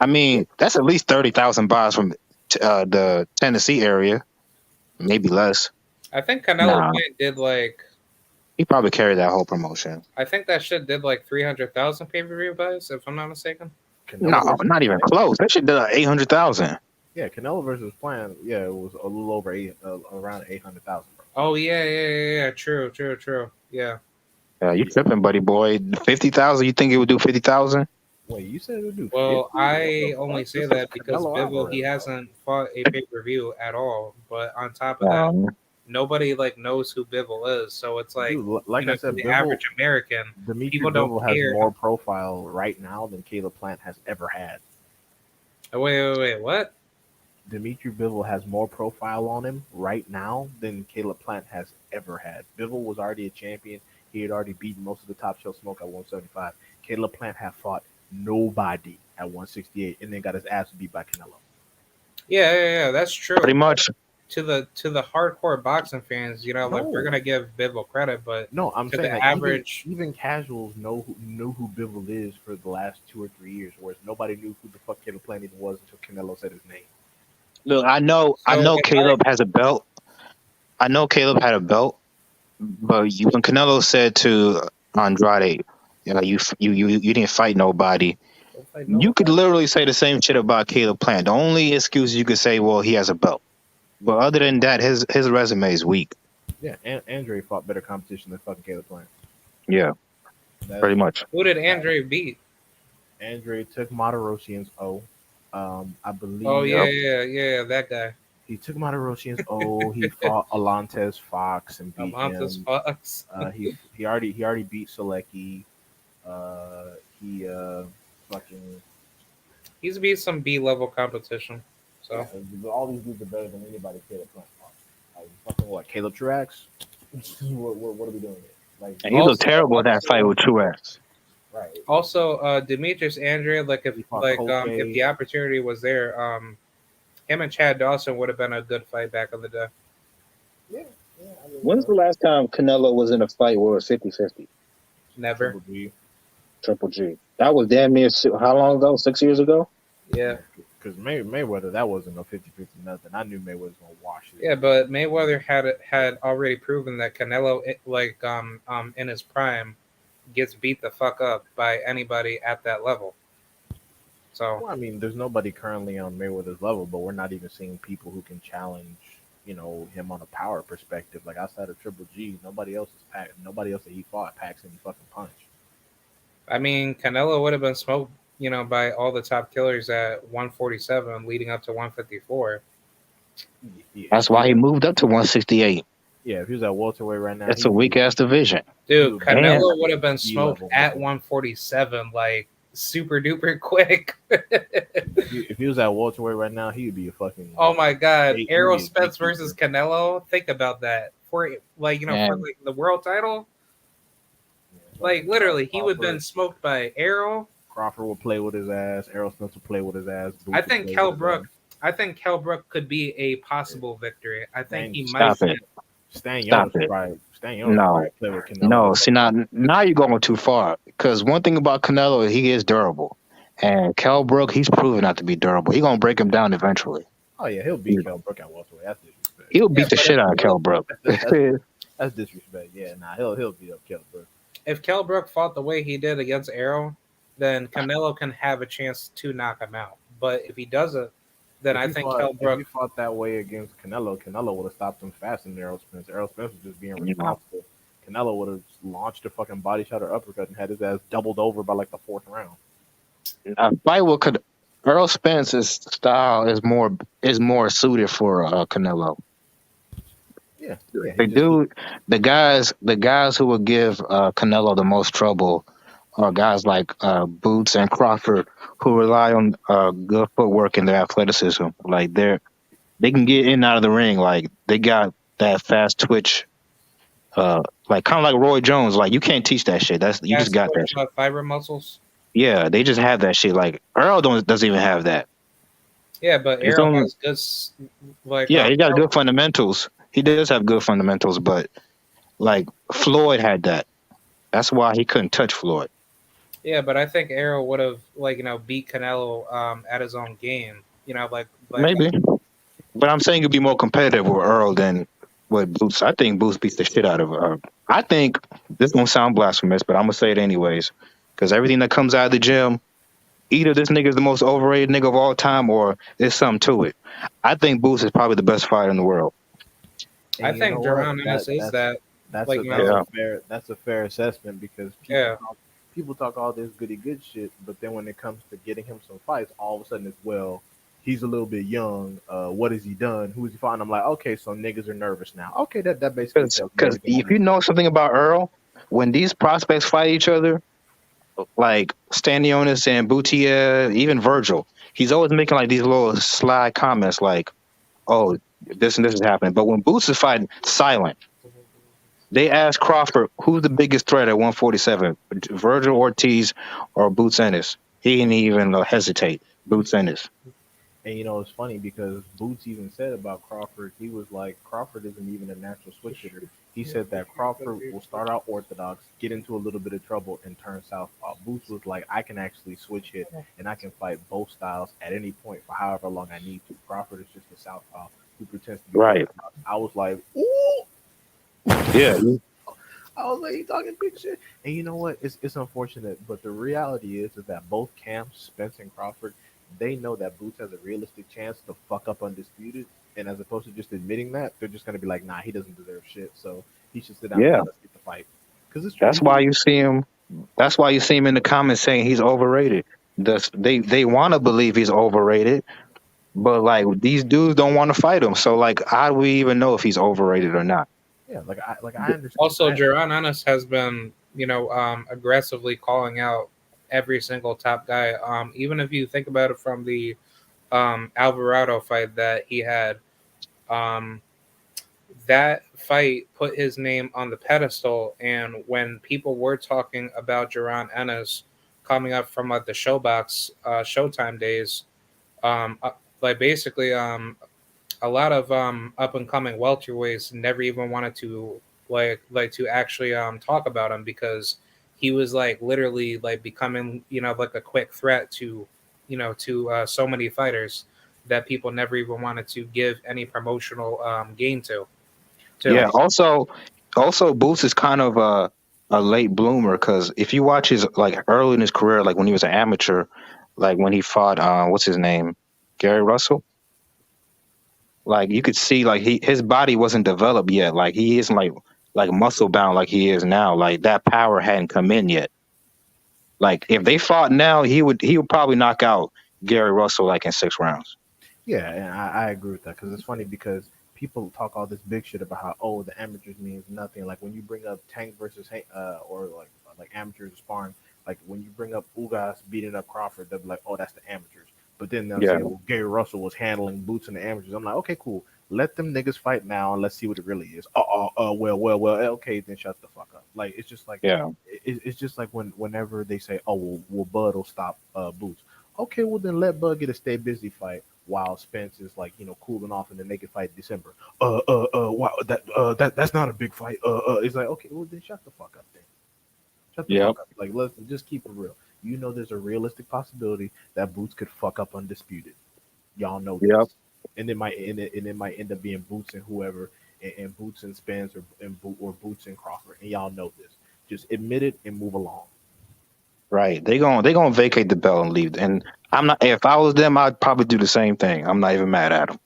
Speaker 8: I mean, that's at least 30,000 buys from the Tennessee area, maybe less.
Speaker 7: I think Canelo
Speaker 8: Nah.
Speaker 7: Plant did like.
Speaker 8: He probably carried that whole promotion.
Speaker 7: I think that shit did like 300,000 pay per view buys, if I'm not mistaken.
Speaker 3: Canelo
Speaker 8: No,
Speaker 3: versus
Speaker 8: not even
Speaker 3: Plant?
Speaker 8: close. That shit did 800,000.
Speaker 3: Yeah, Canelo versus Plant. Yeah, it was a little over around 800,000.
Speaker 7: Oh yeah. True. Yeah.
Speaker 8: You tripping, buddy boy? 50,000? You think it would do 50,000?
Speaker 3: Wait, you said it would do.
Speaker 7: Well,
Speaker 3: 50?
Speaker 7: I
Speaker 3: What the
Speaker 7: only
Speaker 3: fuck?
Speaker 7: say
Speaker 3: This
Speaker 7: that
Speaker 3: is
Speaker 7: because
Speaker 3: Canelo
Speaker 7: Bivol, he
Speaker 3: Alvarez, bro.
Speaker 7: hasn't fought a pay per view at all. But on top of that, nobody like knows who Bivol is. So it's like,
Speaker 3: Dude, like I said,
Speaker 7: the
Speaker 3: Bivol,
Speaker 7: average American,
Speaker 3: Dimitri
Speaker 7: people don't
Speaker 3: Bivol has
Speaker 7: care.
Speaker 3: more profile right now than Caleb Plant has ever had.
Speaker 7: Oh, wait, what?
Speaker 3: Dimitri Bivol has more profile on him right now than Caleb Plant has ever had. Bivol was already a champion. He had already beaten most of the top shelf smoke at 175. Caleb Plant had fought nobody at 168 and then got his ass beat by Canelo.
Speaker 7: Yeah, that's true.
Speaker 8: Pretty much.
Speaker 7: To the hardcore boxing fans, like
Speaker 3: No.
Speaker 7: we're gonna give Bivol credit, but
Speaker 3: No, I'm
Speaker 7: to
Speaker 3: saying
Speaker 7: the
Speaker 3: that
Speaker 7: average,
Speaker 3: even casuals knew who Bivol is for the last 2 or 3 years, whereas nobody knew who the fuck Caleb Plant even was until Canelo said his name.
Speaker 8: Look, I know Caleb has a belt. I know Caleb had a belt, but when Canelo said to Andrade, you didn't fight nobody. You could literally say the same shit about Caleb Plant. The only excuse you could say, well, he has a belt. But other than that, his resume is weak.
Speaker 3: Yeah, and Andre fought better competition than fucking Caleb Plant.
Speaker 8: Yeah, pretty much.
Speaker 7: who did Andre beat?
Speaker 3: Andre took Martirosyan's O. I believe.
Speaker 7: Oh yeah, that guy.
Speaker 3: He took him out of Roshian's. Oh, he fought Alantez Fox and beat
Speaker 7: Amontes
Speaker 3: him.
Speaker 7: Fox.
Speaker 3: He already beat Selecki. He fucking
Speaker 7: He's beat some B level competition. So
Speaker 3: all these dudes are better than anybody could at Plant Fox. Like fucking what? Caleb Truax? what are we doing here? Like
Speaker 8: And he looked
Speaker 7: also,
Speaker 8: terrible at that fight with Truax.
Speaker 3: right.
Speaker 7: also Demetrius Andre, like if
Speaker 3: He fought
Speaker 7: like
Speaker 3: Koke.
Speaker 7: if the opportunity was there, him and Chad Dawson would have been a good fight back in the day.
Speaker 3: Yeah, I mean,
Speaker 8: When's the last time Canelo was in a fight where it was 50-50?
Speaker 7: Never.
Speaker 3: Triple G.
Speaker 8: Triple G. That was damn near how long ago? 6 years ago?
Speaker 7: Yeah.
Speaker 3: Because Mayweather, that wasn't no 50-50 nothing. I knew Mayweather was gonna wash it.
Speaker 7: Yeah, but Mayweather had already proven that Canelo, like in his prime, gets beat the fuck up by anybody at that level. So
Speaker 3: Well, I mean, there's nobody currently on Mayweather's level, but we're not even seeing people who can challenge, him on a power perspective. Like outside of Triple G, nobody else that he fought packs any fucking punch.
Speaker 7: I mean, Canelo would have been smoked, by all the top killers at 147, leading up to 154.
Speaker 3: Yeah,
Speaker 8: That's why he moved up to 168.
Speaker 3: yeah, if he was at welterweight right now,
Speaker 8: That's a weak ass division.
Speaker 7: Dude,
Speaker 3: And-
Speaker 7: Canelo would have been smoked
Speaker 3: B-level.
Speaker 7: at 147, like super duper quick.
Speaker 3: if he was at welterweight right now, he would be a fucking.
Speaker 7: Oh my god,
Speaker 3: He
Speaker 7: Errol
Speaker 3: would be a
Speaker 7: Spence
Speaker 3: gatekeeper.
Speaker 7: versus Canelo. Think about that for like
Speaker 8: Yeah.
Speaker 7: for like the world title. Like literally, he would have been smoked by Errol.
Speaker 3: Crawford will play with his ass. Errol Spence will play with his ass. Boots
Speaker 7: I
Speaker 3: will
Speaker 7: think
Speaker 3: play
Speaker 7: Kell
Speaker 3: with his
Speaker 7: Brook.
Speaker 3: ass.
Speaker 7: I think Kell Brook could be a possible victory. I think he
Speaker 8: Stop
Speaker 7: might.
Speaker 8: it.
Speaker 3: Stan
Speaker 8: Stop
Speaker 3: Jones
Speaker 8: it.
Speaker 3: probably. Stan Jones
Speaker 8: No.
Speaker 3: probably play with Canelo.
Speaker 8: No, see now you're going too far. Because one thing about Canelo, he is durable. And Kell Brook, he's proven not to be durable. He's going to break him down eventually.
Speaker 3: Oh yeah, he'll beat Kell Brook at welterweight. That's disrespect.
Speaker 8: He'll beat the
Speaker 7: but
Speaker 8: shit out of Kell Brook.
Speaker 3: That's disrespect. Yeah, he'll beat up Kell Brook.
Speaker 7: If Kell Brook fought the way he did against Errol, then Canelo can have a chance to knock him out. But if he doesn't, then I think Kell
Speaker 3: If
Speaker 7: Brook.
Speaker 3: he fought that way against Canelo would have stopped him fast than Errol Spence. Errol Spence was just being responsible. Canelo would have launched a fucking body shot or uppercut and had his ass doubled over by like the fourth round.
Speaker 8: A fight with Earl Spence's style is more suited for Canelo.
Speaker 3: Yeah,
Speaker 8: The guys who would give Canelo the most trouble are guys like Boots and Crawford, who rely on good footwork and their athleticism. Like they can get in and out of the ring. Like they got that fast twitch. Like kind of like Roy Jones. Like you can't teach that shit. You just got that shit.
Speaker 7: Fiber muscles.
Speaker 8: Yeah, they just have that shit. Like Earl doesn't even have that.
Speaker 7: Yeah, but
Speaker 8: It's
Speaker 7: Errol
Speaker 8: only-
Speaker 7: has good. Like
Speaker 8: Yeah, he got good fundamentals. He does have good fundamentals, but like Floyd had that. That's why he couldn't touch Floyd.
Speaker 7: Yeah, but I think Errol would have beat Canelo at his own game. Like
Speaker 8: Maybe. But I'm saying he'd be more competitive with Earl than with Boots. I think Boots beats the shit out of Earl. I think this gonna sound blasphemous, but I'm gonna say it anyways. Because everything that comes out of the gym, either this nigga's the most overrated nigga of all time or there's something to it. I think Boots is probably the best fighter in the world.
Speaker 7: I think Jerome Ennis is that.
Speaker 3: That's
Speaker 7: Like,
Speaker 3: a fair assessment because people talk all this goody good shit, but then when it comes to getting him some fights, all of a sudden it's he's a little bit young. What has he done? Who is he fighting? I'm like, okay, so niggas are nervous now. Okay, that basically
Speaker 8: Because if you know something about Earl, when these prospects fight each other, like Stanionis and Boutier, even Virgil, he's always making like these little sly comments like, "Oh, this and this is happening." But when Boots is fighting, silent. They asked Crawford, "Who's the biggest threat at 147? Virgil Ortiz or Boots Ennis?" He didn't even hesitate. Boots Ennis.
Speaker 3: And it's funny because Boots even said about Crawford, he was like, Crawford isn't even a natural switch hitter. He said that Crawford will start out orthodox, get into a little bit of trouble, and turn southpaw. Boots was like, I can actually switch hit, and I can fight both styles at any point for however long I need to. Crawford is just a southpaw who pretends to be
Speaker 8: Right.
Speaker 3: orthodox. I was like, ooh.
Speaker 8: Yeah.
Speaker 3: I was like, he talking big shit. And you know what? It's unfortunate, but the reality is that both camps, Spence and Crawford, they know that Boots has a realistic chance to fuck up Undisputed. And as opposed to just admitting that, they're just going to be like, nah, he doesn't deserve shit. So he should sit down
Speaker 8: Yeah.
Speaker 3: and let's get the fight.
Speaker 8: That's why you see him. That's why you see him in the comments saying he's overrated. They want to believe he's overrated, But like these dudes don't want to fight him. So like, how do we even know if he's overrated or not?
Speaker 3: Yeah, I understand.
Speaker 7: Also, Jaron Ennis has been, aggressively calling out every single top guy. Even if you think about it from the Alvarado fight that he had, um, that fight put his name on the pedestal. And when people were talking about Jaron Ennis coming up from like the Showbox Showtime days, um, uh, like basically, a lot of up and coming welterweights never even wanted to like to actually talk about him because he was like literally like becoming like a quick threat to so many fighters that people never even wanted to give any promotional gain to.
Speaker 8: Yeah. Also, Boots is kind of a late bloomer because if you watch his like early in his career, like when he was an amateur, like when he fought, what's his name, Gary Russell. Like you could see, like his body wasn't developed yet. Like he isn't like muscle bound like he is now. Like that power hadn't come in yet. Like if they fought now, he would probably knock out Gary Russell like in 6 rounds.
Speaker 3: Yeah, and I agree with that because it's funny because people talk all this big shit about how the amateurs means nothing. Like when you bring up Tank versus or like amateurs sparring, like when you bring up Ugas beating up Crawford, they'll be like, oh, that's the amateurs. But then they'll
Speaker 8: Yeah,
Speaker 3: say, well, Gary Russell was handling Boots and the amateurs. I'm like, okay, cool. Let them niggas fight now and let's see what it really is. Well. Okay, then shut the fuck up. Like it's just like
Speaker 8: yeah,
Speaker 3: it's just like whenever they say, oh, well Bud will stop Boots. Okay, well then let Bud get a stay busy fight while Spence is like cooling off in the naked fight December. Wow, that's not a big fight. It's like okay, well then shut the fuck up then. Shut the
Speaker 8: yep,
Speaker 3: fuck up. Like let's just keep it real. There's a realistic possibility that Boots could fuck up Undisputed. Y'all know
Speaker 8: yep.
Speaker 3: this, and it might end up being Boots and whoever, and Boots and Spence or Boots and Crawford, and y'all know this. Just admit it and move along.
Speaker 8: Right. They gonna vacate the belt and leave. And I'm not. If I was them, I'd probably do the same thing. I'm not even mad at them.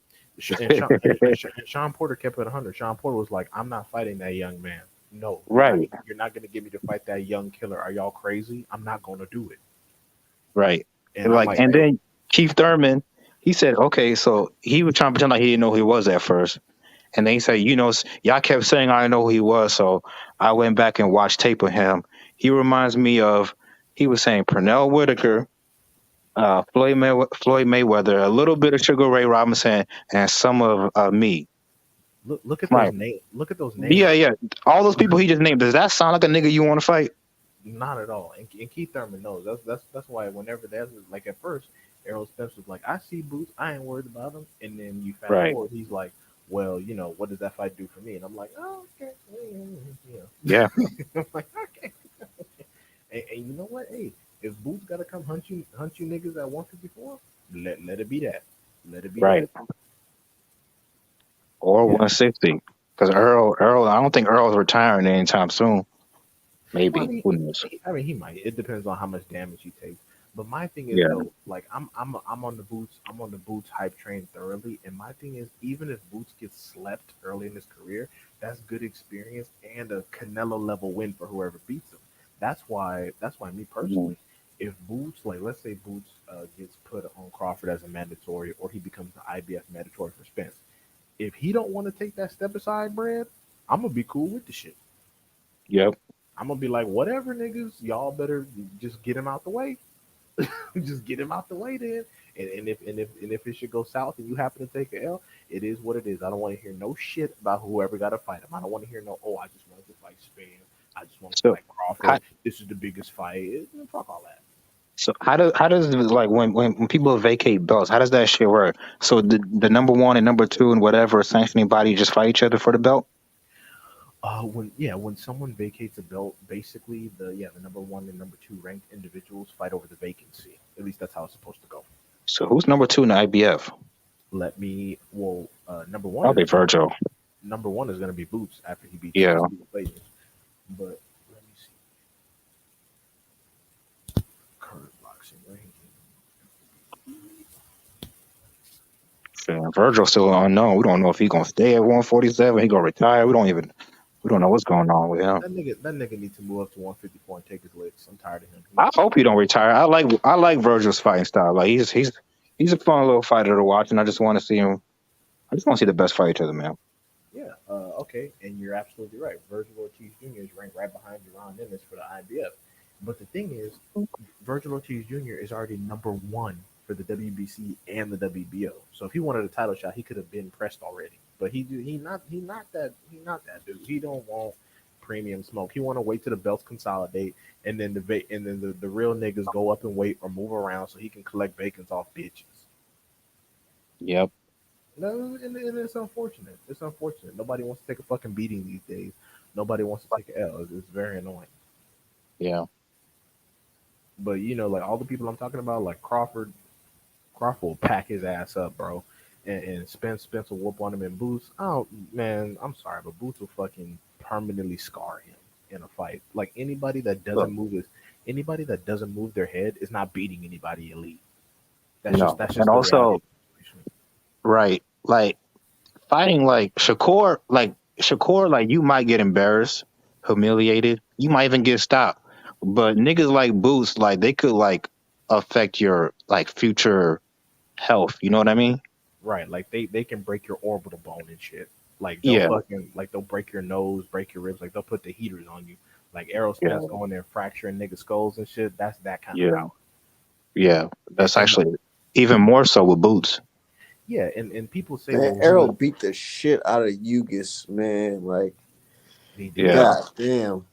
Speaker 3: And Sean Porter kept it 100. Sean Porter was like, "I'm not fighting that young man. No,
Speaker 8: Right.
Speaker 3: you're not going to get me to fight that young killer. Are y'all crazy? I'm not going to do it."
Speaker 8: Right.
Speaker 3: And
Speaker 8: And
Speaker 3: I'm
Speaker 8: like,
Speaker 3: like,
Speaker 8: and
Speaker 3: "Hey,
Speaker 8: then Keith Thurman, he said, okay, so he was trying to pretend like he didn't know who he was at first. And then he said, y'all kept saying I didn't know who he was, so I went back and watched tape of him. He reminds me of, he was saying Pernell Whitaker, Floyd Mayweather, a little bit of Sugar Ray Robinson, and some of me.
Speaker 3: look at those
Speaker 8: Right.
Speaker 3: names. Look at those
Speaker 8: Yeah,
Speaker 3: names.
Speaker 8: yeah. All those people he just named. Does that sound like a nigga you want to fight?
Speaker 3: Not at all." And Keith Thurman knows. That's why whenever there's like at first, Errol Spence was like, "I see Boots. I ain't worried about him." And then you fast
Speaker 8: Right.
Speaker 3: forward, he's like, "Well, what does that fight do for me?" And I'm like, "Oh, okay."
Speaker 8: Yeah.
Speaker 3: I'm like, okay. And you know what? Hey, if Boots gotta come hunt you niggas at 154, let it be that. Let it be
Speaker 8: Right.
Speaker 3: that.
Speaker 8: Or
Speaker 3: Yeah.
Speaker 8: 160. Because Earl, I don't think Earl's retiring anytime soon.
Speaker 3: Well,
Speaker 8: Maybe. Who knows?
Speaker 3: he might. It depends on how much damage he takes. But my thing is
Speaker 8: Yeah.
Speaker 3: though, like I'm on the Boots. I'm on the Boots hype train thoroughly. And my thing is, even if Boots gets slept early in his career, that's good experience and a Canelo level win for whoever beats him. That's why me
Speaker 8: Mhm.
Speaker 3: personally, if Boots, like let's say Boots gets put on Crawford as a mandatory, or he becomes the IBF mandatory for Spence. If he don't want to take that step aside, Brad, I'm gonna be cool with the shit.
Speaker 8: Yep.
Speaker 3: I'm gonna be like, whatever, niggas, y'all better just get him out the way. Just get him out the way, then. And if it should go south and you happen to take a L, it is what it is. I don't want to hear no shit about whoever got to fight him. I don't want to hear no, oh, I just wanted to fight Spain. I just wanted to
Speaker 8: So
Speaker 3: fight
Speaker 8: how
Speaker 3: Crawford. This is the biggest fight. Fuck all that.
Speaker 8: so how does like when people vacate belts, how does that shit work? So the number one and number two and whatever sanctioning body just fight each other for the belt?
Speaker 3: When someone vacates a belt, basically the number one and number two ranked individuals fight over the vacancy. At least that's how it's supposed to go.
Speaker 8: So who's number two in the IBF?
Speaker 3: Number one
Speaker 8: Probably
Speaker 3: is
Speaker 8: Virgil.
Speaker 3: gonna be Boots after he beats
Speaker 8: Yeah.
Speaker 3: Steve Blazers. But let me see. Current boxing ranking.
Speaker 8: And Virgil's still unknown. We don't know if he's gonna stay at 147. He gonna retire. We don't know what's going on with him.
Speaker 3: That nigga needs to move up to 154 and take his licks. I'm tired of him.
Speaker 8: I hope he don't retire. I like Virgil's fighting style. Like he's He's a fun little fighter to watch, and I just want to see him. I just want to see the best fight each other, man.
Speaker 3: Yeah, okay, and you're absolutely right. Virgil Ortiz Jr. is ranked right behind Jaron Ennis for the IBF. But the thing is, Virgil Ortiz Jr. is already number one for the WBC and the WBO. So if he wanted a title shot, he could have been pressed already. But he not that dude. He don't want premium smoke. He want to wait till the belts consolidate, and then the real niggas go up and wait or move around so he can collect bacons off bitches.
Speaker 8: Yep.
Speaker 3: No, and it's unfortunate. It's unfortunate. Nobody wants to take a fucking beating these days. Nobody wants to take an L. It's very annoying.
Speaker 8: Yeah.
Speaker 3: But like all the people I'm talking about, like Crawford will pack his ass up, bro. And Spence will whoop on him in Boots. Oh man, I'm sorry, but Boots will fucking permanently scar him in a fight. Like anybody that doesn't move their head is not beating anybody elite. That's just
Speaker 8: And
Speaker 3: the reality
Speaker 8: also,
Speaker 3: of the situation.
Speaker 8: right, like fighting Shakur, like you might get embarrassed, humiliated. You might even get stopped. But niggas like Boots, like they could like affect your like future health. You know what I mean?
Speaker 3: Right, like they can break your orbital bone and shit. Like they'll
Speaker 8: Yeah.
Speaker 3: fucking like they'll break your nose, break your ribs. Like they'll put the heaters on you. Like Errol
Speaker 8: Yeah.
Speaker 3: Spence going there and fracturing niggas' skulls and shit. That's that kind of
Speaker 8: Yeah.
Speaker 3: power.
Speaker 8: Yeah.
Speaker 3: And,
Speaker 8: That's
Speaker 3: and
Speaker 8: actually even more so with Boots.
Speaker 3: yeah, and people say,
Speaker 1: Man,
Speaker 3: well,
Speaker 1: Errol beat the shit out of Yugis, man. Like,
Speaker 3: he did.
Speaker 8: Yeah.
Speaker 1: god damn.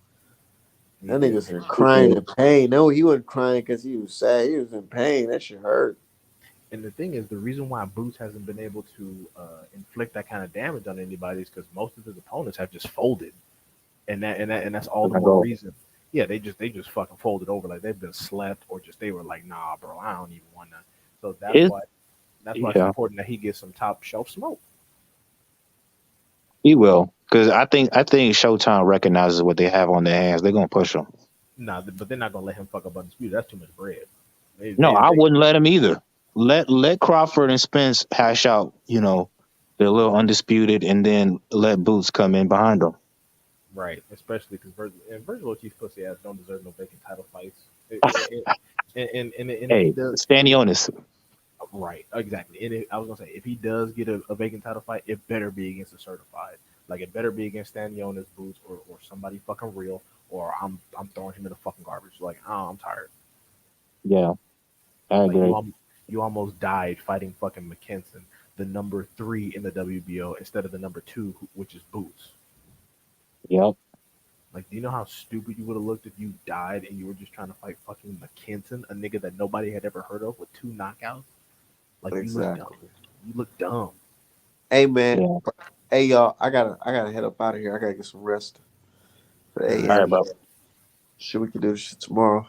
Speaker 3: He
Speaker 1: That
Speaker 3: did.
Speaker 1: nigga's in crying in pain. No, he wasn't crying because he was sad. He was in pain. That shit hurt.
Speaker 3: And the thing is, the reason why Boots hasn't been able to inflict that kind of damage on anybody is because most of his opponents have just folded, and that's all the
Speaker 8: I
Speaker 3: more
Speaker 8: go.
Speaker 3: reason. Yeah, they just fucking folded over like they've been slept or just they were like, nah, bro, I don't even want to. So
Speaker 8: His
Speaker 3: that's why it's
Speaker 8: Yeah,
Speaker 3: important that he gets some top shelf smoke.
Speaker 8: he will. Because I think Showtime recognizes what they have on their hands. They're gonna push him.
Speaker 3: Nah, but they're not gonna let him fuck up undisputed. That's too much bread. They,
Speaker 8: No,
Speaker 3: they,
Speaker 8: I
Speaker 3: they,
Speaker 8: wouldn't let him either. Let Crawford and Spence hash out, their little undisputed, and then let Boots come in behind them.
Speaker 3: right, especially because Virgil Ortiz pussy ass don't deserve no vacant title fights. And if he
Speaker 8: Hey,
Speaker 3: does,
Speaker 8: Stanionis.
Speaker 3: right, exactly. And I was gonna say, if he does get a vacant title fight, it better be against a certified. Like it better be against Stanionis, Boots, or somebody fucking real, or I'm throwing him in the fucking garbage. Like, oh, I'm tired.
Speaker 8: Yeah, I
Speaker 3: Like
Speaker 8: agree.
Speaker 3: you almost died fighting fucking McKenson, the number 3 in the WBO, instead of the number 2, which is Boots.
Speaker 8: Yep.
Speaker 3: Like, do you know how stupid you would have looked if you died and you were just trying to fight fucking McKenson, a nigga that nobody had ever heard of with 2 knockouts? Like, you look dumb.
Speaker 1: Exactly.
Speaker 3: You look dumb.
Speaker 1: Hey man.
Speaker 8: Yeah.
Speaker 1: Hey y'all. I gotta head up out of here. I gotta get some rest for the
Speaker 3: All
Speaker 8: All
Speaker 3: right.
Speaker 8: right,
Speaker 1: AM.
Speaker 8: bro.
Speaker 1: Shit, we can do this shit tomorrow.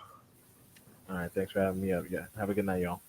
Speaker 3: All right. Thanks for having me up. Yeah. Have a good night, y'all.